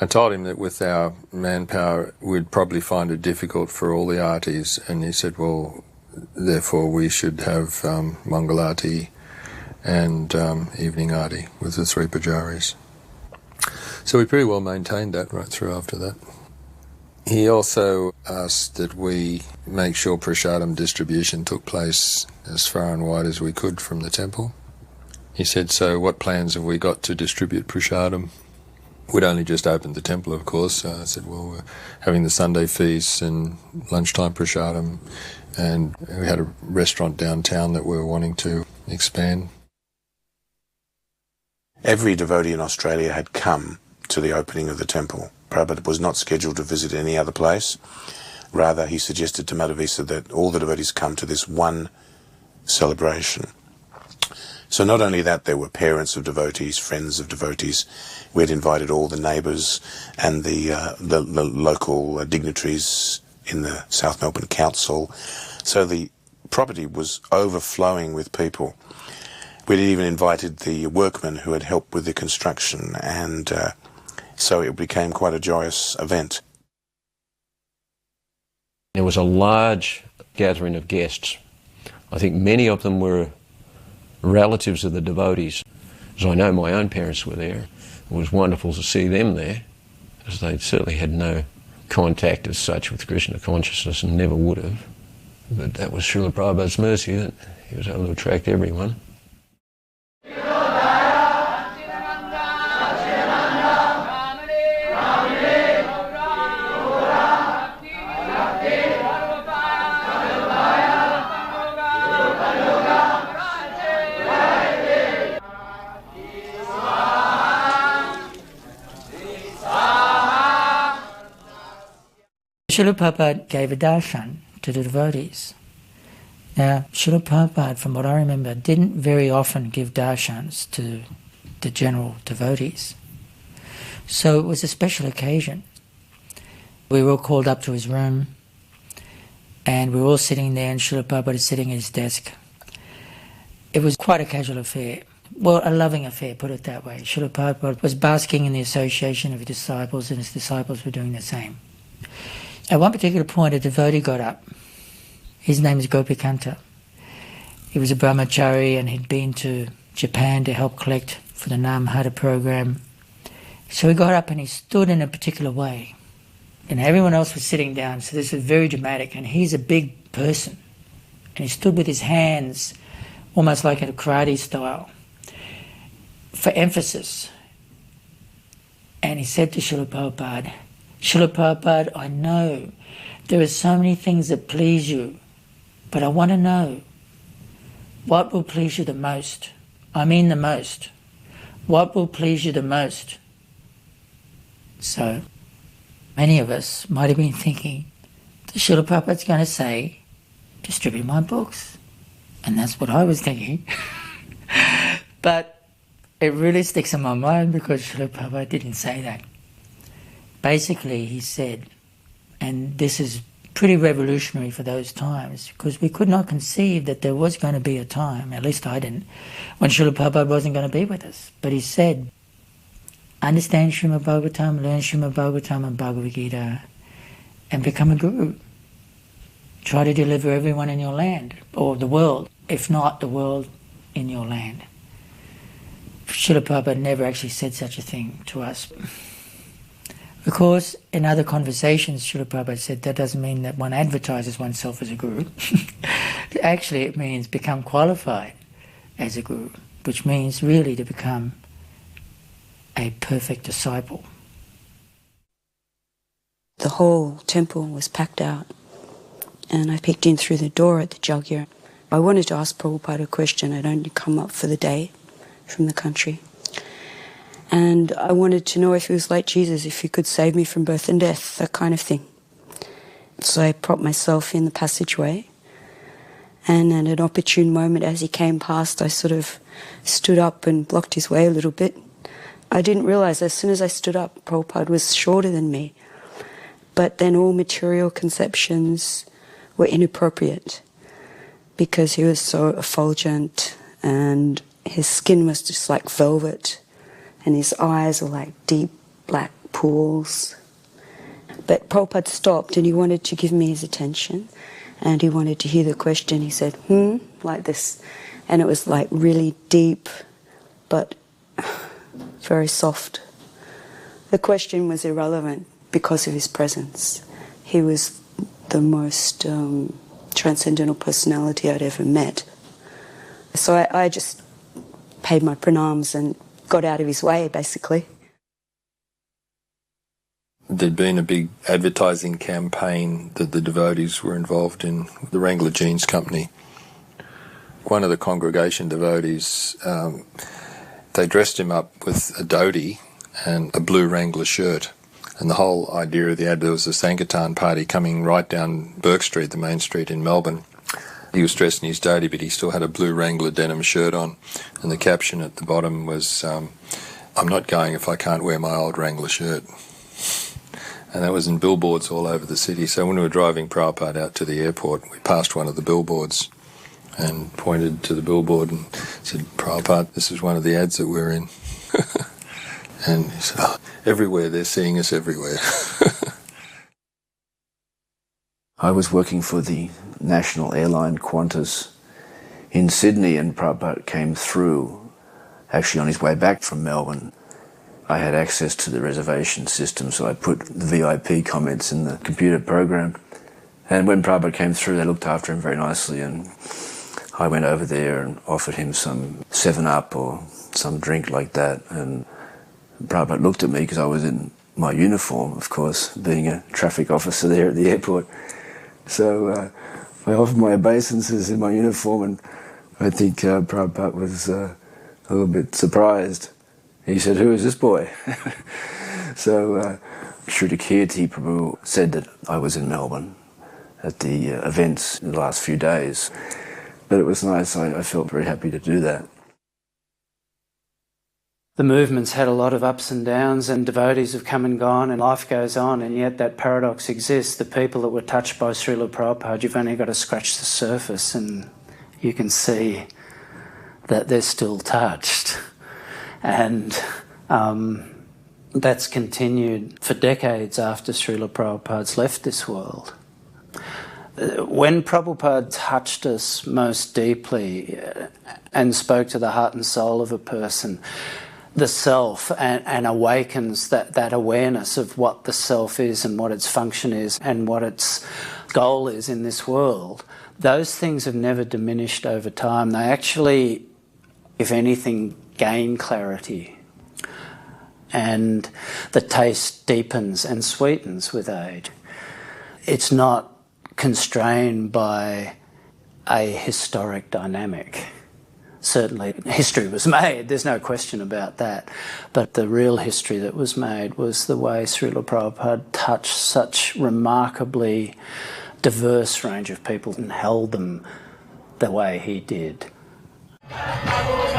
I told him that with our manpower we'd probably find it difficult for all the Aartis, and he said, well, therefore we should have Mangalati and evening Arti with the 3 pujaris. So we pretty well maintained that right through after that. He also asked that we make sure prasadam distribution took place as far and wide as we could from the temple. He said, so what plans have we got to distribute prasadam? We'd only just opened the temple, of course. I said, well, we're having the Sunday feasts and lunchtime prasadam, and we had a restaurant downtown that we were wanting to expand. Every devotee in Australia had come to the opening of the temple. Prabhupada was not scheduled to visit any other place. Rather, he suggested to Madhavisa that all the devotees come to this one celebration. So not only that, there were parents of devotees, friends of devotees. We had invited all the neighbours and the local dignitaries in the South Melbourne Council. So the property was overflowing with people. We'd even invited the workmen who had helped with the construction, and so it became quite a joyous event. There was a large gathering of guests. I think many of them were relatives of the devotees. As I know, my own parents were there. It was wonderful to see them there, as they certainly had no contact as such with Krishna consciousness and never would have. But that was Srila Prabhupada's mercy that he was able to attract everyone. Srila Prabhupada gave a darshan to the devotees. Now, Srila Prabhupada, from what I remember, didn't very often give darshans to the general devotees. So it was a special occasion. We were all called up to his room, and we were all sitting there, and Srila Prabhupada is sitting at his desk. It was quite a casual affair. Well, a loving affair, put it that way. Srila Prabhupada was basking in the association of his disciples, and his disciples were doing the same. At one particular point, a devotee got up. His name is Gopikanta. He was a brahmachari and he'd been to Japan to help collect for the Namhara program. So he got up and he stood in a particular way. And everyone else was sitting down, so this was very dramatic. And he's a big person. And he stood with his hands, almost like in a karate style, for emphasis. And he said to Srila Prabhupada, Srila Prabhupada, I know there are so many things that please you, but I want to know what will please you the most. I mean the most. What will please you the most? So many of us might have been thinking, Srila Prabhupada's going to say, distribute my books. And that's what I was thinking. But it really sticks in my mind because Srila Prabhupada didn't say that. Basically, he said, and this is pretty revolutionary for those times, because we could not conceive that there was going to be a time, at least I didn't, when Srila Prabhupada wasn't going to be with us. But he said, understand Srimad Bhagavatam, learn Srimad Bhagavatam and Bhagavad Gita, and become a guru. Try to deliver everyone in your land, or the world, if not the world in your land. Srila Prabhupada never actually said such a thing to us. Of course, in other conversations, Srila Prabhupada said that doesn't mean that one advertises oneself as a guru. Actually, it means become qualified as a guru, which means really to become a perfect disciple. The whole temple was packed out, and I peeked in through the door at the Jagya. I wanted to ask Prabhupada a question. I'd only come up for the day from the country. And I wanted to know if he was like Jesus, if he could save me from birth and death, that kind of thing. So I propped myself in the passageway, and at an opportune moment as he came past, I sort of stood up and blocked his way a little bit. I didn't realize as soon as I stood up, Prabhupada was shorter than me. But then all material conceptions were inappropriate because he was so effulgent and his skin was just like velvet. And his eyes were like deep black pools. But Prabhupada stopped and he wanted to give me his attention. and he wanted to hear the question. He said, like this. And it was like really deep, but very soft. The question was irrelevant because of his presence. He was the most transcendental personality I'd ever met. So I just paid my pranams and got out of his way, basically. There'd been a big advertising campaign that the devotees were involved in, the Wrangler Jeans Company. One of the congregation devotees, they dressed him up with a dhoti and a blue Wrangler shirt. And the whole idea of the ad, there was a Sankirtan party coming right down Burke Street, the main street in Melbourne. He was dressed in his dhoti, but he still had a blue Wrangler denim shirt on. And the caption at the bottom was, "I'm not going if I can't wear my old Wrangler shirt." And that was in billboards all over the city. So when we were driving Prabhupada out to the airport, we passed one of the billboards and pointed to the billboard and said, "Prabhupada, this is one of the ads that we're in." And he said, "Oh, everywhere, they're seeing us everywhere." I was working for the national airline Qantas in Sydney, and Prabhupada came through, actually on his way back from Melbourne. I had access to the reservation system, so I put the VIP comments in the computer program. And when Prabhupada came through, they looked after him very nicely, and I went over there and offered him some 7-Up or some drink like that. And Prabhupada looked at me because I was in my uniform, of course, being a traffic officer there at the airport. So I offered my obeisances in my uniform, and I think Prabhupada was a little bit surprised. He said, "Who is this boy?" So Sri Kirti Prabhu said that I was in Melbourne at the events in the last few days. But it was nice. I felt very happy to do that. The movement's had a lot of ups and downs, and devotees have come and gone, and life goes on, and yet that paradox exists. The people that were touched by Srila Prabhupada, you've only got to scratch the surface and you can see that they're still touched. And that's continued for decades after Srila Prabhupada's left this world. When Prabhupada touched us most deeply and spoke to the heart and soul of a person, the self, and awakens that awareness of what the self is and what its function is and what its goal is in this world, those things have never diminished over time. They actually, if anything, gain clarity. And the taste deepens and sweetens with age. It's not constrained by a historic dynamic. Certainly history was made, there's no question about that. But the real history that was made was the way Srila Prabhupada touched such remarkably diverse range of people and held them the way he did. Hare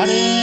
Hare